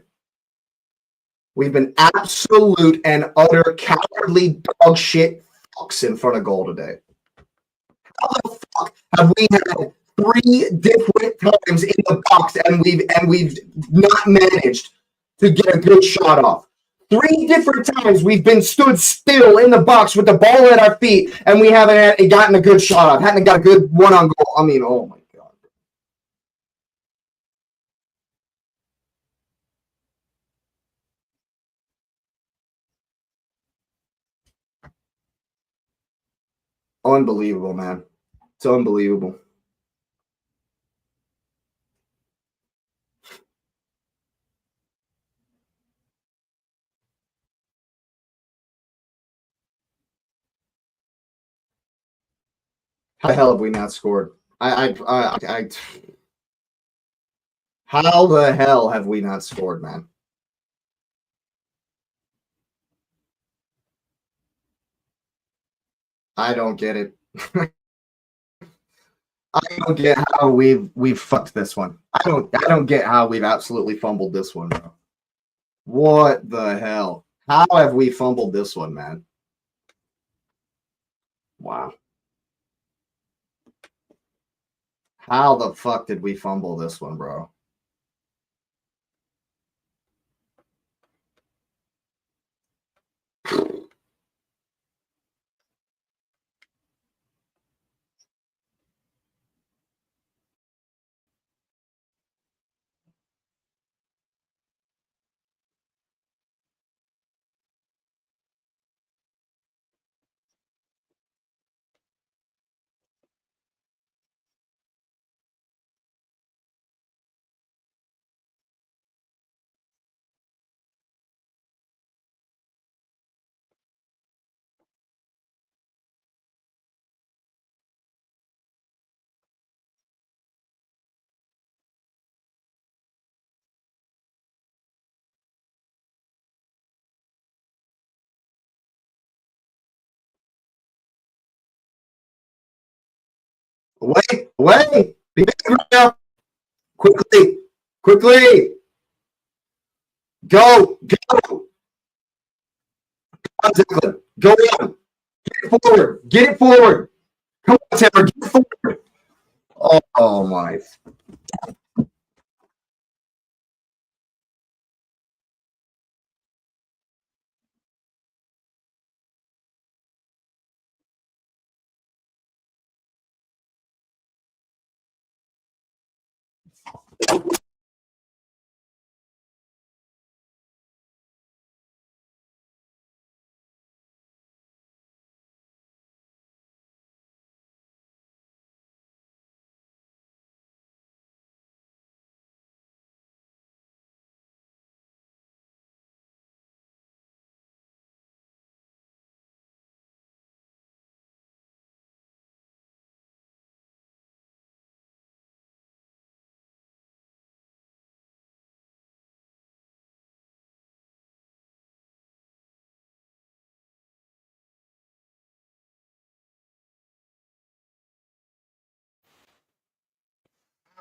We've been absolute and utter cowardly dog shit fucks in front of goal today. How the fuck have we had 3 different times in the box and we've not managed to get a good shot off? 3 different times we've been stood still in the box with the ball at our feet and we haven't gotten a good shot off. Haven't got a good one on goal. I mean, oh my God. Unbelievable, man. It's unbelievable. How the hell have we not scored? How the hell have we not scored, man? I don't get it. I don't get how we've fucked this one. I don't get how we've absolutely fumbled this one, bro. What the hell? How have we fumbled this one, man? Wow. How the fuck did we fumble this one, bro? Away! Be back right now! Quickly! Go! Declan, go on! Get it forward! Come on, Taylor, get it forward! Oh my.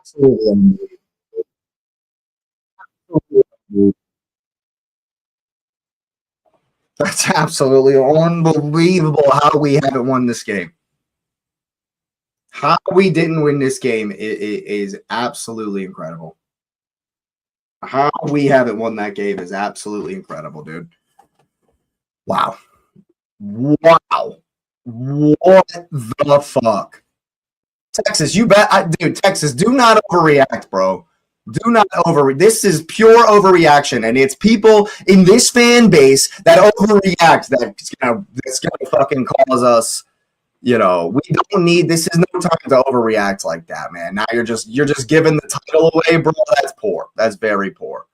Absolutely. That's absolutely unbelievable how we haven't won this game. How we didn't win this game is absolutely incredible. How we haven't won that game is absolutely incredible, dude. Wow. What the fuck? Texas, you bet. Dude, Texas, do not overreact, bro. Do not This is pure overreaction, and it's people in this fan base that overreact that's gonna fucking cause us We don't need. This is no time to overreact like that, man. Now you're just giving the title away, bro. That's poor. That's very poor.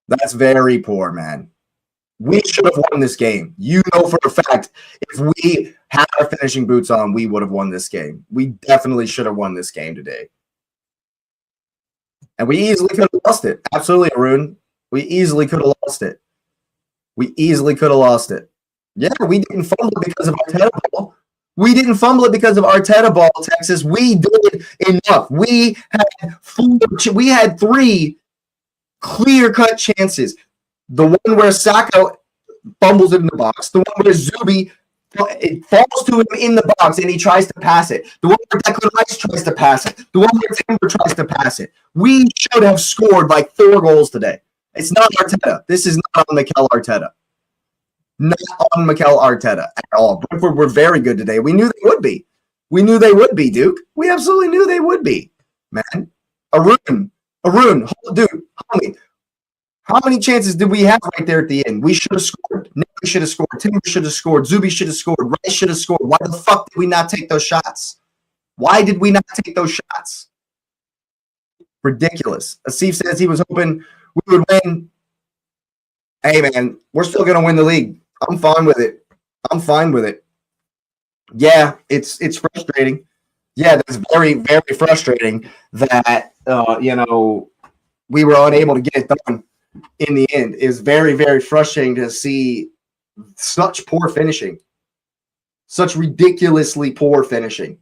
That's very poor, man. We should have won this game. You know for a fact, if we had our finishing boots on, we would have won this game. We definitely should have won this game today. And we easily could have lost it. Absolutely, Arun. We easily could have lost it. We easily could have lost it. Yeah, we didn't fumble it because of Arteta ball. We didn't fumble it because of Arteta ball, Texas. We did enough. We had 3 clear-cut chances. The one where Saka fumbles it in the box. The one where Zubi, it falls to him in the box and he tries to pass it. The one where Declan Rice tries to pass it. The one where Timber tries to pass it. We should have scored like 4 goals today. It's not Arteta. This is not on Mikel Arteta. Not on Mikel Arteta at all. Brentford were very good today. We knew they would be. We knew they would be, Duke. We absolutely knew they would be, man. Arun, dude, homie. How many chances did we have right there at the end? We should have scored. Nick should have scored. Timber should have scored. Zubi should have scored. Rice should have scored. Why the fuck did we not take those shots? Why did we not take those shots? Ridiculous. Asif says he was hoping we would win. Hey, man, we're still going to win the league. I'm fine with it. I'm fine with it. Yeah, it's frustrating. Yeah, that's very, very frustrating that, we were unable to get it done in the end. It's very, very frustrating to see such poor finishing, such ridiculously poor finishing.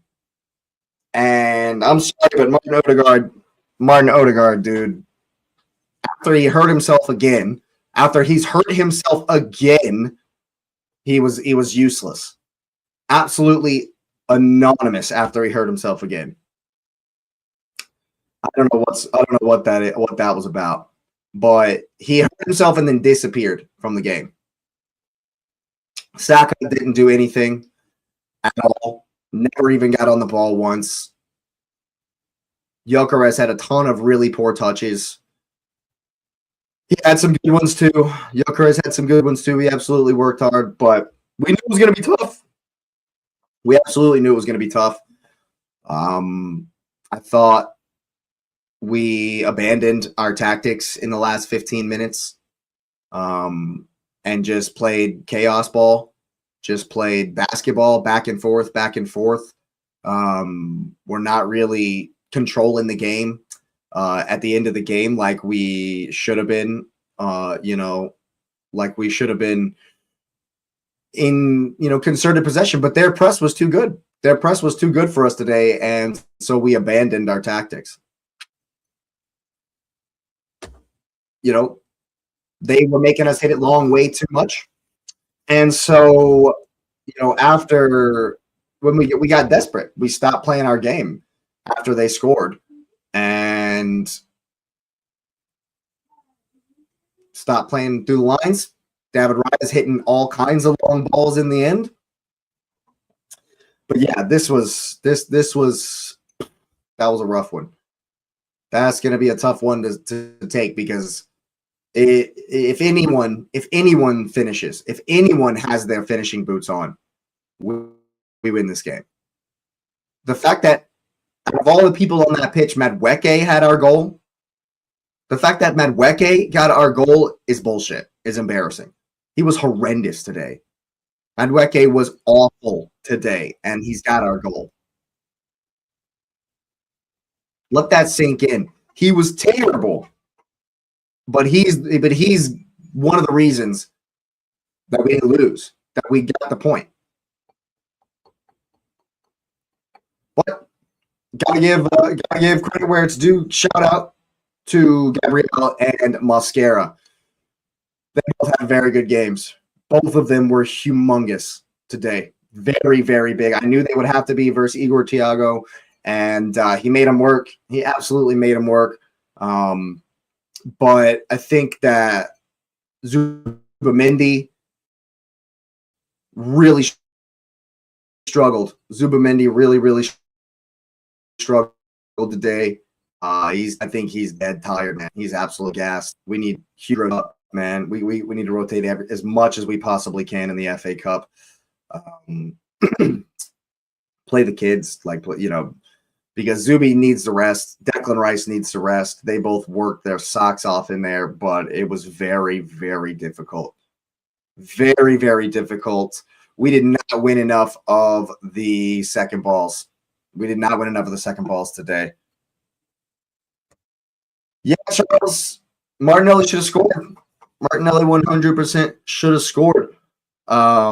And I'm sorry, but Martin Odegaard, dude, after he hurt himself again, after he's hurt himself again, he was useless. Absolutely anonymous after he hurt himself again. I don't know what that was about. But he hurt himself and then disappeared from the game. Saka didn't do anything at all. Never even got on the ball once. Gyökeres had a ton of really poor touches. He had some good ones too. Gyökeres had some good ones too. He absolutely worked hard, but we knew it was going to be tough. We absolutely knew it was going to be tough. I thought we abandoned our tactics in the last 15 minutes and just played chaos ball, just played basketball back and forth, back and forth. We're not really controlling the game at the end of the game like we should have been, like we should have been in, concerted possession, but their press was too good. Their press was too good for us today, and so we abandoned our tactics. They were making us hit it long way too much. And so, after when we got desperate, we stopped playing our game after they scored and stopped playing through the lines. David Raya is hitting all kinds of long balls in the end. But yeah, that was a rough one. That's going to be a tough one to take because if anyone finishes, if anyone has their finishing boots on, we win this game. The fact that out of all the people on that pitch, Madueke had our goal. The fact that Madueke got our goal is bullshit. Is embarrassing. He was horrendous today. Madueke was awful today, and he's got our goal. Let that sink in. He was terrible, but he's one of the reasons that we didn't lose, that we got the point. But gotta give credit where it's due. Shout out to Gabriel and Mosquera. They both had very good games. Both of them were humongous today. Very, very big. I knew they would have to be versus Igor Thiago, and he made them work. He absolutely made them work. But I think that Zubamendi really struggled. Zubamendi really struggled today. I think he's dead tired, man. He's absolutely gassed. We need Hero up, man. We need to rotate as much as we possibly can in the FA Cup. play the kids, because Zuby needs to rest. Declan Rice needs to rest. They both worked their socks off in there, but it was very, very difficult. Very, very difficult. We did not win enough of the second balls. We did not win enough of the second balls today. Yeah, Charles, Martinelli should have scored. Martinelli 100% should have scored. I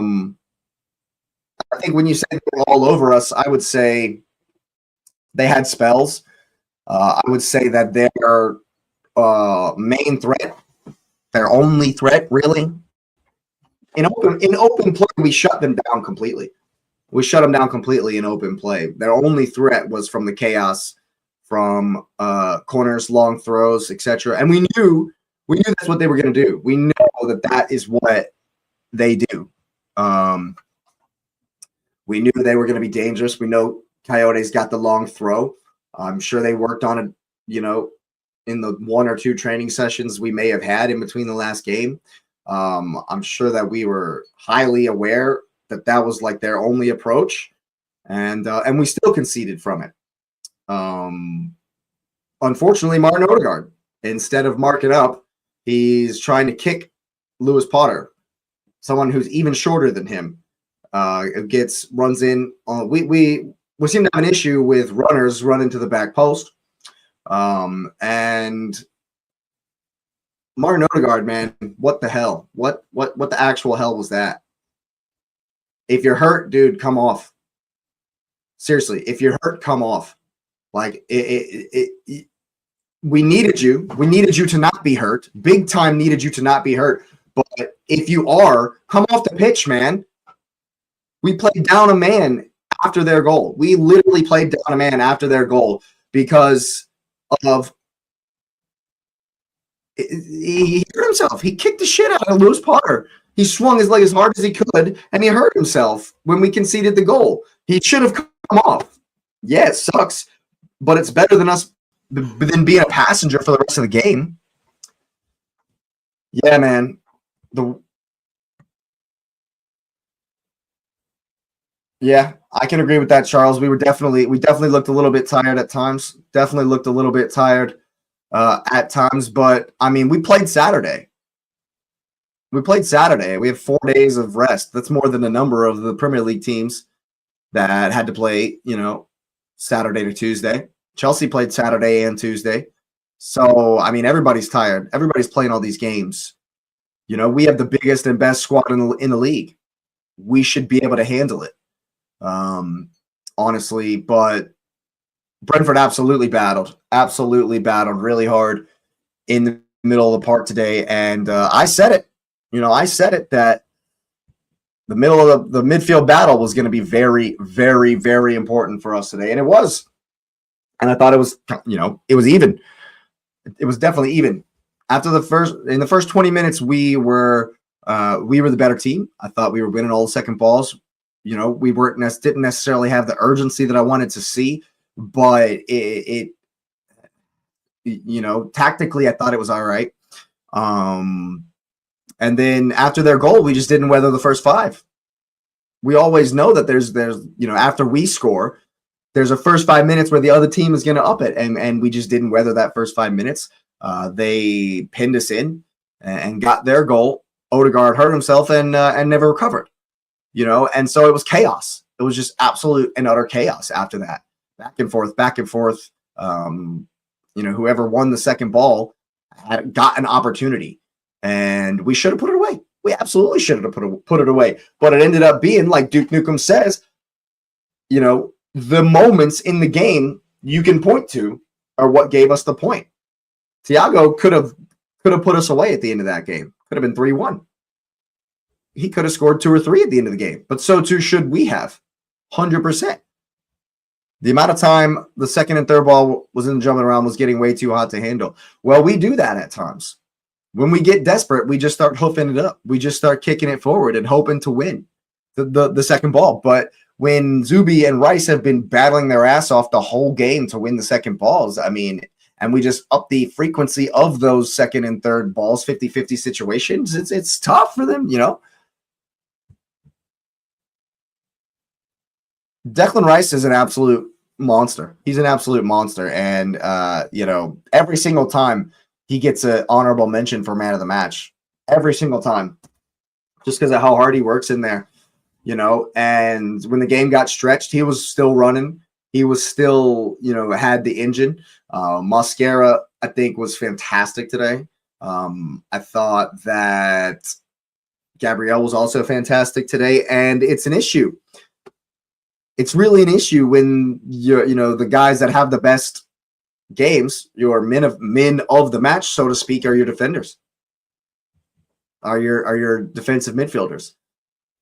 think when you say they were all over us, I would say they had spells. I would say that their main threat, their only threat, really, in open play, we shut them down completely. We shut them down completely in open play. Their only threat was from the chaos, from corners, long throws, etc. And we knew that's what they were going to do. We know that is what they do. We knew they were going to be dangerous. We know Coyotes got the long throw. I'm sure they worked on it, in the 1 or 2 training sessions we may have had in between the last game. I'm sure that we were highly aware that was like their only approach, and we still conceded from it. Unfortunately, Martin Odegaard, instead of marking up, he's trying to kick Lewis Potter, someone who's even shorter than him. Runs in. We seem to have an issue with runners running to the back post, and Martin Odegaard, man, what the hell? What the actual hell was that? If you're hurt, dude, come off. Seriously, if you're hurt, come off. Like we needed you. We needed you to not be hurt. Big time needed you to not be hurt. But if you are, come off the pitch, man. We played down a man after their goal. We literally played down a man after their goal because of he hurt himself. He kicked the shit out of Lewis Potter. He swung his leg as hard as he could, and he hurt himself when we conceded the goal. He should have come off. Yeah, it sucks, but it's better than being a passenger for the rest of the game. Yeah, man. Yeah, I can agree with that, Charles. We definitely looked a little bit tired at times. Definitely looked a little bit tired at times, but I mean, we played Saturday. We have 4 days of rest. That's more than a number of the Premier League teams that had to play, Saturday to Tuesday. Chelsea played Saturday and Tuesday. So, I mean, everybody's tired. Everybody's playing all these games. We have the biggest and best squad in the league. We should be able to handle it. Honestly, but Brentford absolutely battled really hard in the middle of the park today. And I said it, that the middle of the midfield battle was going to be very, very, very important for us today. And it was. And I thought it was, it was even. It was definitely even. In the first 20 minutes, we were the better team. I thought we were winning all the second balls. We didn't necessarily have the urgency that I wanted to see, but tactically, I thought it was all right. And then after their goal, we just didn't weather the first 5. We always know that there's after we score, there's a first 5 minutes where the other team is going to up it, and we just didn't weather that first 5 minutes. They pinned us in and got their goal. Odegaard hurt himself and never recovered. And so it was chaos. It was just absolute and utter chaos after that. Back and forth. Whoever won the second ball got an opportunity, and we should have put it away. We absolutely should have put it away. But it ended up being, like Duke Nukem says, the moments in the game you can point to are what gave us the point. Thiago could have put us away at the end of that game. Could have been 3-1. He could have scored 2 or 3 at the end of the game, but so too should we have. 100%. The amount of time the second and third ball was in the jumping around was getting way too hot to handle. Well, we do that at times. When we get desperate, we just start hoofing it up. We just start kicking it forward and hoping to win the second ball. But when Zuby and Rice have been battling their ass off the whole game to win the second balls, I mean, and we just up the frequency of those second and third balls, 50-50 situations, it's tough for them, Declan Rice is an absolute monster. He's an absolute monster. And, every single time he gets an honorable mention for man of the match, every single time, just because of how hard he works in there, and when the game got stretched, he was still running. He was still, had the engine. Mosquera, I think, was fantastic today. I thought that Gabriel was also fantastic today, and it's an issue. It's really an issue when the guys that have the best games, your men of the match, so to speak, are your defenders, are your defensive midfielders.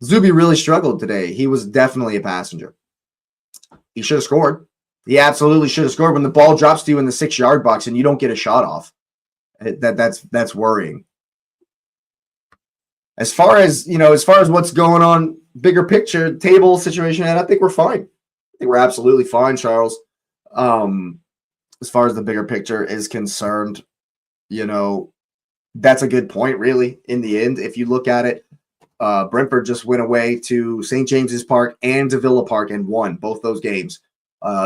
Zubi really struggled today. He was definitely a passenger. He should have scored. He absolutely should have scored. When the ball drops to you in the 6-yard box and you don't get a shot off, that's worrying. As far as what's going on, bigger picture, table situation, and I think we're fine. I think we're absolutely fine, Charles. As far as the bigger picture is concerned, that's a good point, really, in the end. If you look at it, Brentford just went away to St. James's Park and to Villa Park and won both those games.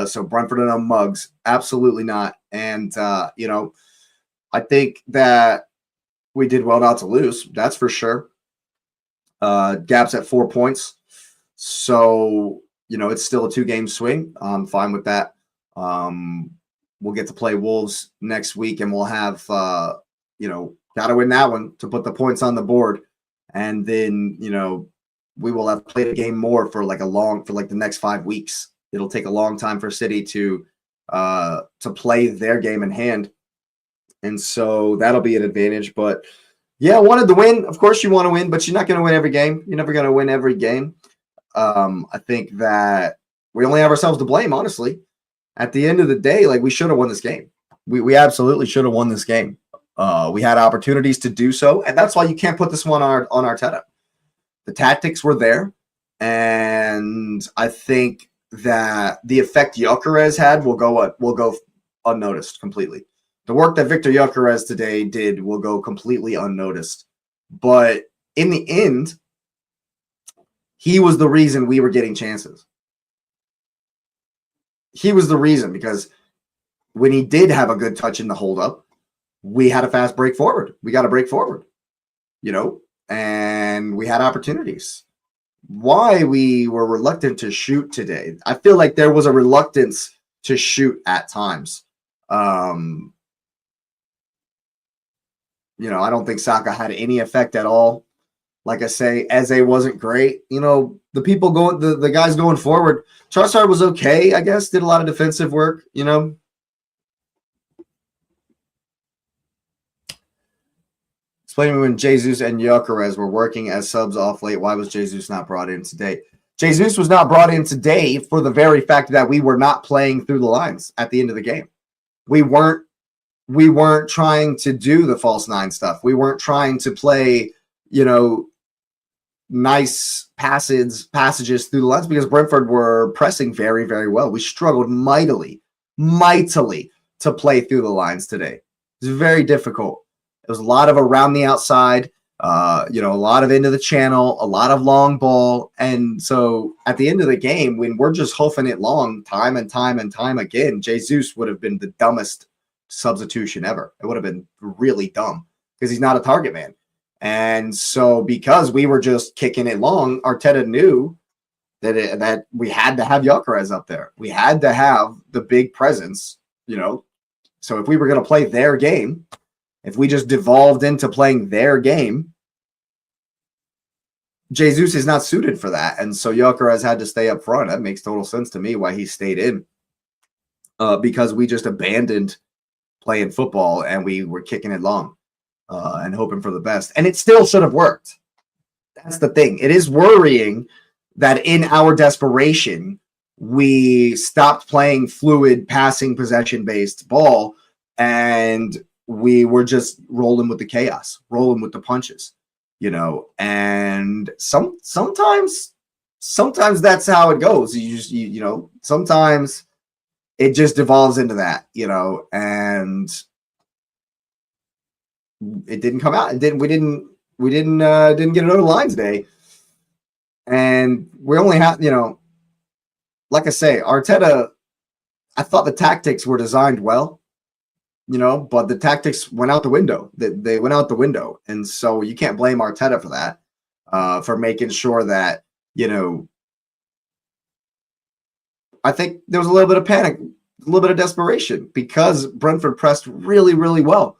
So Brentford and mugs, absolutely not. And, I think that we did well not to lose. That's for sure. Gap's at 4 points. So, it's still a 2-game swing. I'm fine with that. We'll get to play Wolves next week, and we'll have, got to win that one to put the points on the board. And then, we will have played a game more for the next 5 weeks. It'll take a long time for City to play their game in hand. And so that'll be an advantage. But yeah, I wanted to win. Of course you want to win, but you're not going to win every game. You're never going to win every game. I think that we only have ourselves to blame, honestly. At the end of the day, we should have won this game. We absolutely should have won this game. We had opportunities to do so, and that's why you can't put this one on Arteta. The tactics were there, and I think that the effect Gyökeres had will go unnoticed completely. The work that Victor Gyökeres today did will go completely unnoticed. But in the end, he was the reason we were getting chances. He was the reason, because when he did have a good touch in the hold-up, we had a fast break forward. We got to break forward, and we had opportunities. Why we were reluctant to shoot today, I feel like there was a reluctance to shoot at times. I don't think Saka had any effect at all. Like I say, Eze wasn't great. The people going, the guys going forward, Trossard was okay, I guess, did a lot of defensive work, Explain to me, when Jesus and Gyökeres were working as subs off late, why was Jesus not brought in today? Jesus was not brought in today for the very fact that we were not playing through the lines at the end of the game. We weren't trying to do the false nine stuff. We weren't trying to play, nice passages through the lines, because Brentford were pressing very, very well. We struggled mightily to play through the lines today. It was very difficult. It was a lot of around the outside, a lot of into the channel, a lot of long ball. And so at the end of the game, when we're just hoofing it long time and time and time again, Jesus would have been the dumbest substitution ever. It would have been really dumb, because he's not a target man. And so because we were just kicking it long, Arteta knew that we had to have Gyökeres up there. We had to have the big presence, So if we were going to play their game, if we just devolved into playing their game, Jesus is not suited for that. And so Gyökeres had to stay up front. That makes total sense to me why he stayed in, because we just abandoned playing football and we were kicking it long and hoping for the best. And it still should have worked. That's the thing. It is worrying that in our desperation, we stopped playing fluid, passing, possession-based ball, and we were just rolling with the chaos, rolling with the punches, and sometimes that's how it goes. Sometimes it just devolves into that, and it didn't come out. We didn't get it over the line today. And we only have, like I say, Arteta, I thought the tactics were designed well, but the tactics went out the window. They went out the window. And so you can't blame Arteta for that, for making sure that, I think there was a little bit of panic, a little bit of desperation because Brentford pressed really, really well.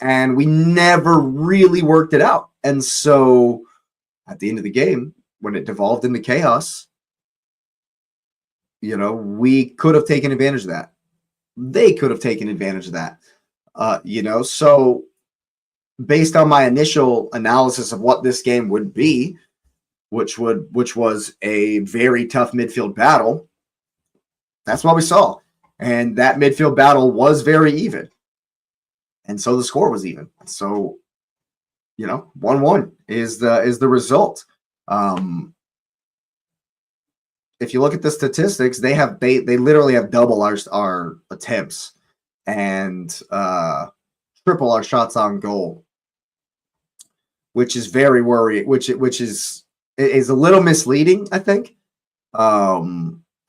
And we never really worked it out. And so at the end of the game, when it devolved into chaos, we could have taken advantage of that. They could have taken advantage of that. So based on my initial analysis of what this game would be, which was a very tough midfield battle, that's what we saw. And that midfield battle was very even. And so the score was even. So, 1-1 is the result. If you look at the statistics, they literally have double our attempts and triple our shots on goal, which is very worrying. Which is a little misleading, I think.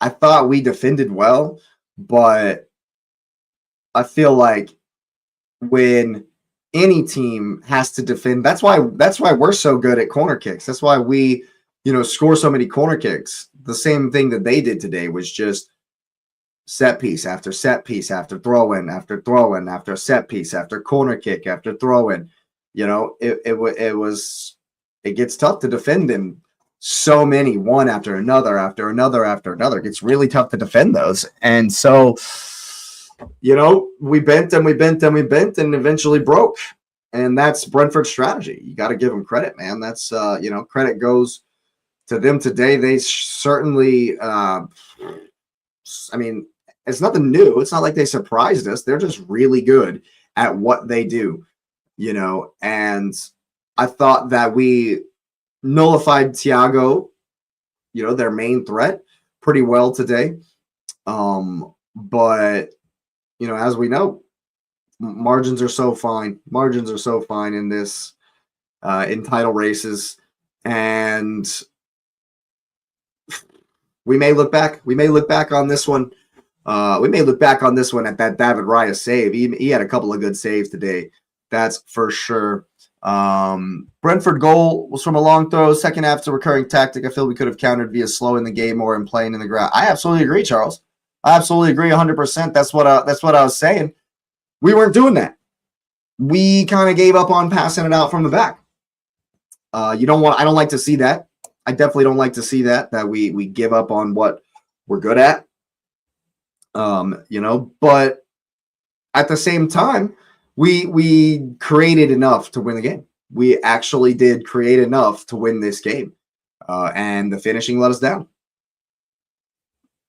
I thought we defended well, but I feel like when any team has to defend, that's why we're so good at corner kicks. That's why we, score so many corner kicks. The same thing that they did today was just set piece after set piece after throw in after throw in after set piece after corner kick after throw in. It gets tough to defend them. So many, one after another after another after another. It gets really tough to defend those. And so, we bent and we bent and we bent and eventually broke. And that's Brentford's strategy. You got to give them credit, man. That's, credit goes to them today. They certainly, it's nothing new. It's not like they surprised us. They're just really good at what they do, and I thought that we nullified Thiago, their main threat, pretty well today. But, as we know, margins are so fine. Margins are so fine in this, in title races. And we may look back. We may look back on this one. We may look back on this one at that David Raya save. He had a couple of good saves today. That's for sure. Brentford goal was from a long throw. Second half, it's a recurring tactic. I feel we could have countered via slowing the game more and playing in the ground. I absolutely agree, Charles. I absolutely agree 100%. That's what I was saying. We weren't doing that. We kind of gave up on passing it out from the back. I don't like to see that. I definitely don't like to see that we give up on what we're good at. But at the same time, we created enough to win the game. We actually did create enough to win this game. And the finishing let us down.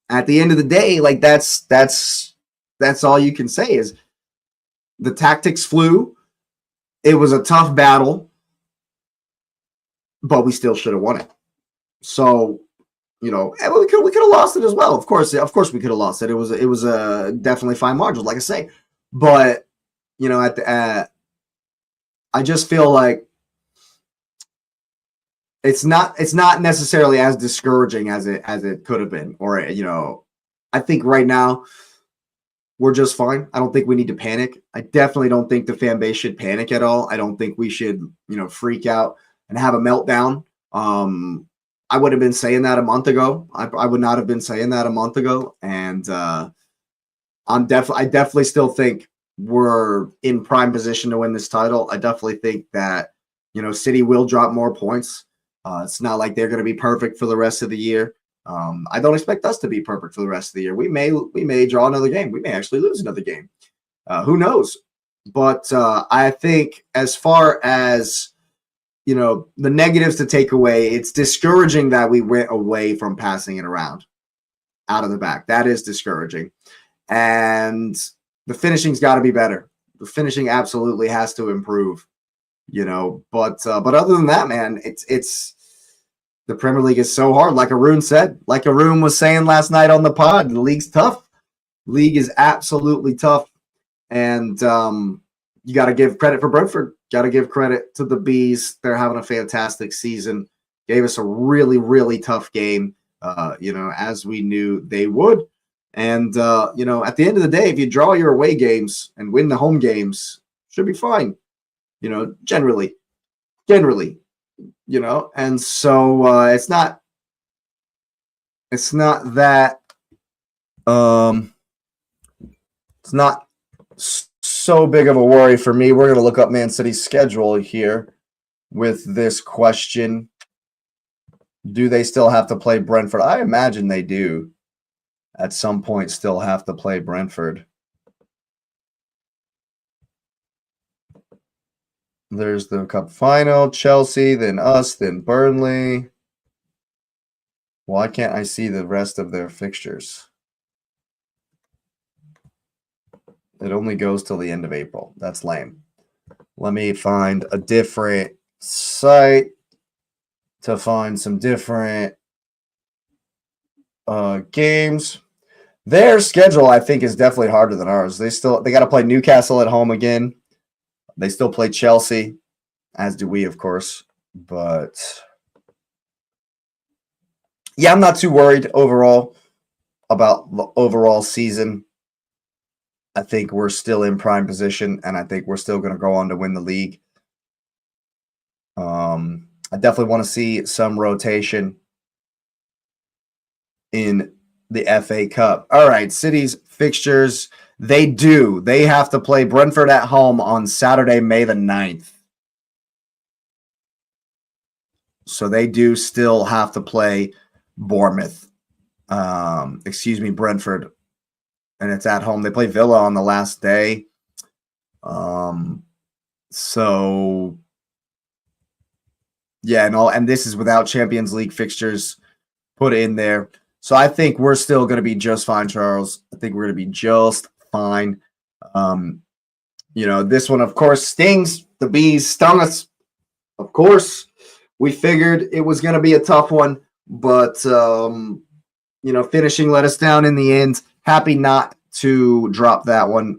At the end of the day, like that's all you can say is the tactics flew. It was a tough battle, but we still should have won it. So, we could have lost it as well. Of course, we could have lost it. It was a definitely fine margin, like I say. But I just feel like it's not necessarily as discouraging as it could have been. Or I think right now we're just fine. I don't think we need to panic. I definitely don't think the fan base should panic at all. I don't think we should freak out and have a meltdown. I would have been saying that a month ago. I would not have been saying that a month ago. And I definitely still think we're in prime position to win this title. I definitely think that, City will drop more points. It's not like they're going to be perfect for the rest of the year. I don't expect us to be perfect for the rest of the year. We may draw another game. We may actually lose another game. Who knows? But I think as far as, the negatives to take away, it's discouraging that we went away from passing it around out of the back. That is discouraging. And the finishing's got to be better. The finishing absolutely has to improve, but other than that, man, it's the Premier League is so hard. Like Arun said, like Arun was saying last night on the pod, the league's tough. League is absolutely tough. And you got to give credit for Brentford. Got to give credit to the Bees. They're having a fantastic season. Gave us a really, really tough game. as we knew they would. And, at the end of the day, if you draw your away games and win the home games, should be fine, generally, and so it's not that, it's not so big of a worry for me. We're going to look up Man City's schedule here with this question. Do they still have to play Brentford? I imagine they do at some point still have to play Brentford. There's the cup final, Chelsea, then us, then Burnley. Why can't I see the rest of their fixtures? It only goes till the end of April. That's lame. Let me find a different site to find some different games. Their schedule, I think, is definitely harder than ours. They got to play Newcastle at home again. They still play Chelsea, as do we, of course. But yeah, I'm not too worried overall about the overall season. I think we're still in prime position, and I think we're still going to go on to win the league. I definitely want to see some rotation in the FA Cup. All right, City's fixtures. They have to play Brentford at home on Saturday, May the 9th. So they do still have to play Brentford. And it's at home. They play Villa on the last day. So yeah, and this is without Champions League fixtures put in there. So I think we're still going to be just fine, Charles. I think we're going to be just fine. This one, of course, stings. The bees stung us. Of course, we figured it was going to be a tough one, but finishing let us down in the end. Happy not to drop that one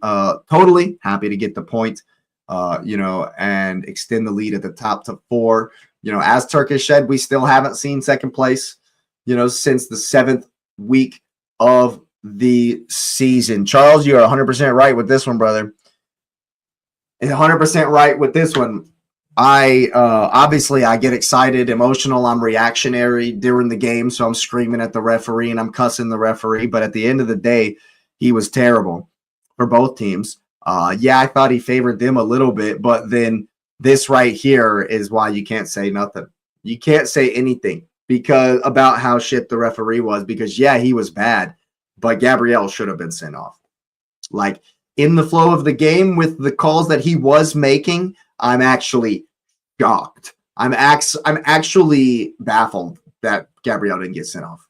totally. Happy to get the point, and extend the lead at the top to 4. As Turkish said, we still haven't seen second place, since the 7th week of the season. Charles, you are 100% right with this one, brother. 100% right with this one. Obviously I get excited, emotional. I'm reactionary during the game, so I'm screaming at the referee and I'm cussing the referee. But at the end of the day, he was terrible for both teams. I thought he favored them a little bit, but then this right here is why you can't say nothing. You can't say anything about how shit the referee was, because he was bad, but Gabriel should have been sent off. Like, in the flow of the game with the calls that he was making, I'm actually shocked. I'm actually baffled that Gabriel didn't get sent off.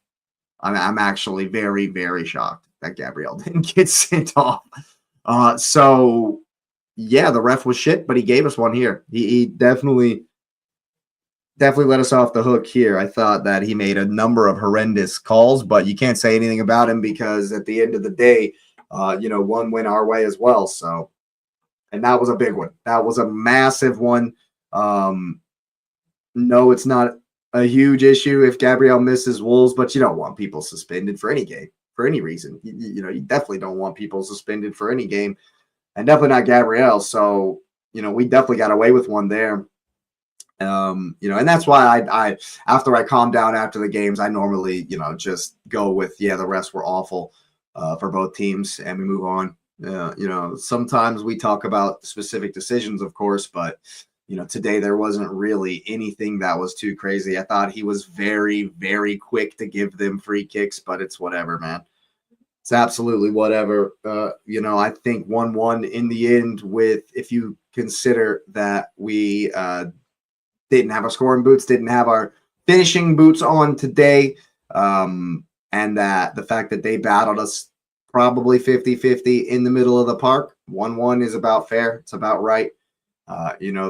I'm actually very, very shocked that Gabriel didn't get sent off. The ref was shit, but he gave us one here. He definitely let us off the hook here. I thought that he made a number of horrendous calls, but you can't say anything about him because at the end of the day, one went our way as well. So, and that was a big one. That was a massive one. No, it's not a huge issue if Gabriel misses Wolves, but you don't want people suspended for any game, for any reason. You definitely don't want people suspended for any game, and definitely not Gabriel. So, we definitely got away with one there. And that's why I after I calm down after the games, I normally, just go with, the refs were awful for both teams, and we move on. Sometimes we talk about specific decisions, of course, but today there wasn't really anything that was too crazy. I thought he was very, very quick to give them free kicks, but it's whatever, man. It's absolutely whatever. I think 1-1 in the end, with, if you consider that we didn't have our scoring boots, didn't have our finishing boots on today, and that the fact that they battled us probably 50-50 in the middle of the park. 1-1 is about fair. It's about right.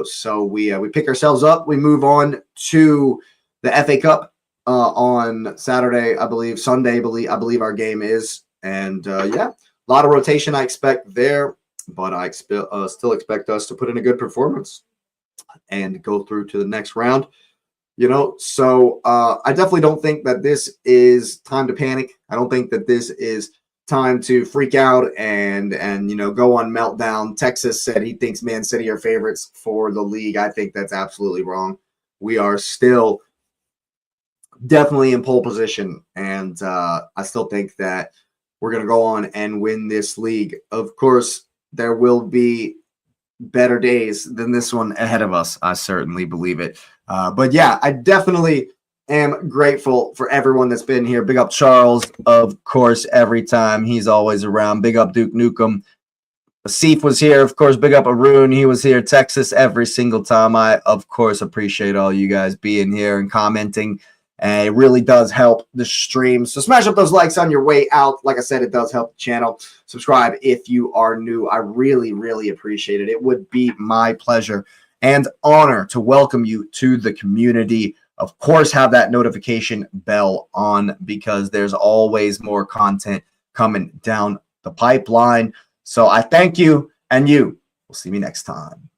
So we pick ourselves up. We move on to the FA Cup on Saturday, Sunday, I believe our game is. And a lot of rotation I expect there, but I still expect us to put in a good performance and go through to the next round. You know, so I definitely don't think that this is time to panic. I don't think that this is time to freak out and go on meltdown. Texas said he thinks Man City are favorites for the league. I think that's absolutely wrong. We are still definitely in pole position, and I still think that we're going to go on and win this league. Of course, there will be better days than this one ahead of us. I certainly believe it. But yeah, I definitely am grateful for everyone that's been here. Big up Charles, of course, every time. He's always around. Big up Duke Nukem. Asif was here, of course. Big up Arun. He was here. Texas every single time. I, of course, appreciate all you guys being here and commenting. And it really does help the stream. So smash up those likes on your way out. Like I said, it does help the channel. Subscribe if you are new. I really, really appreciate it. It would be my pleasure and honor to welcome you to the community. Of course, have that notification bell on because there's always more content coming down the pipeline. So I thank you, and you will see me next time.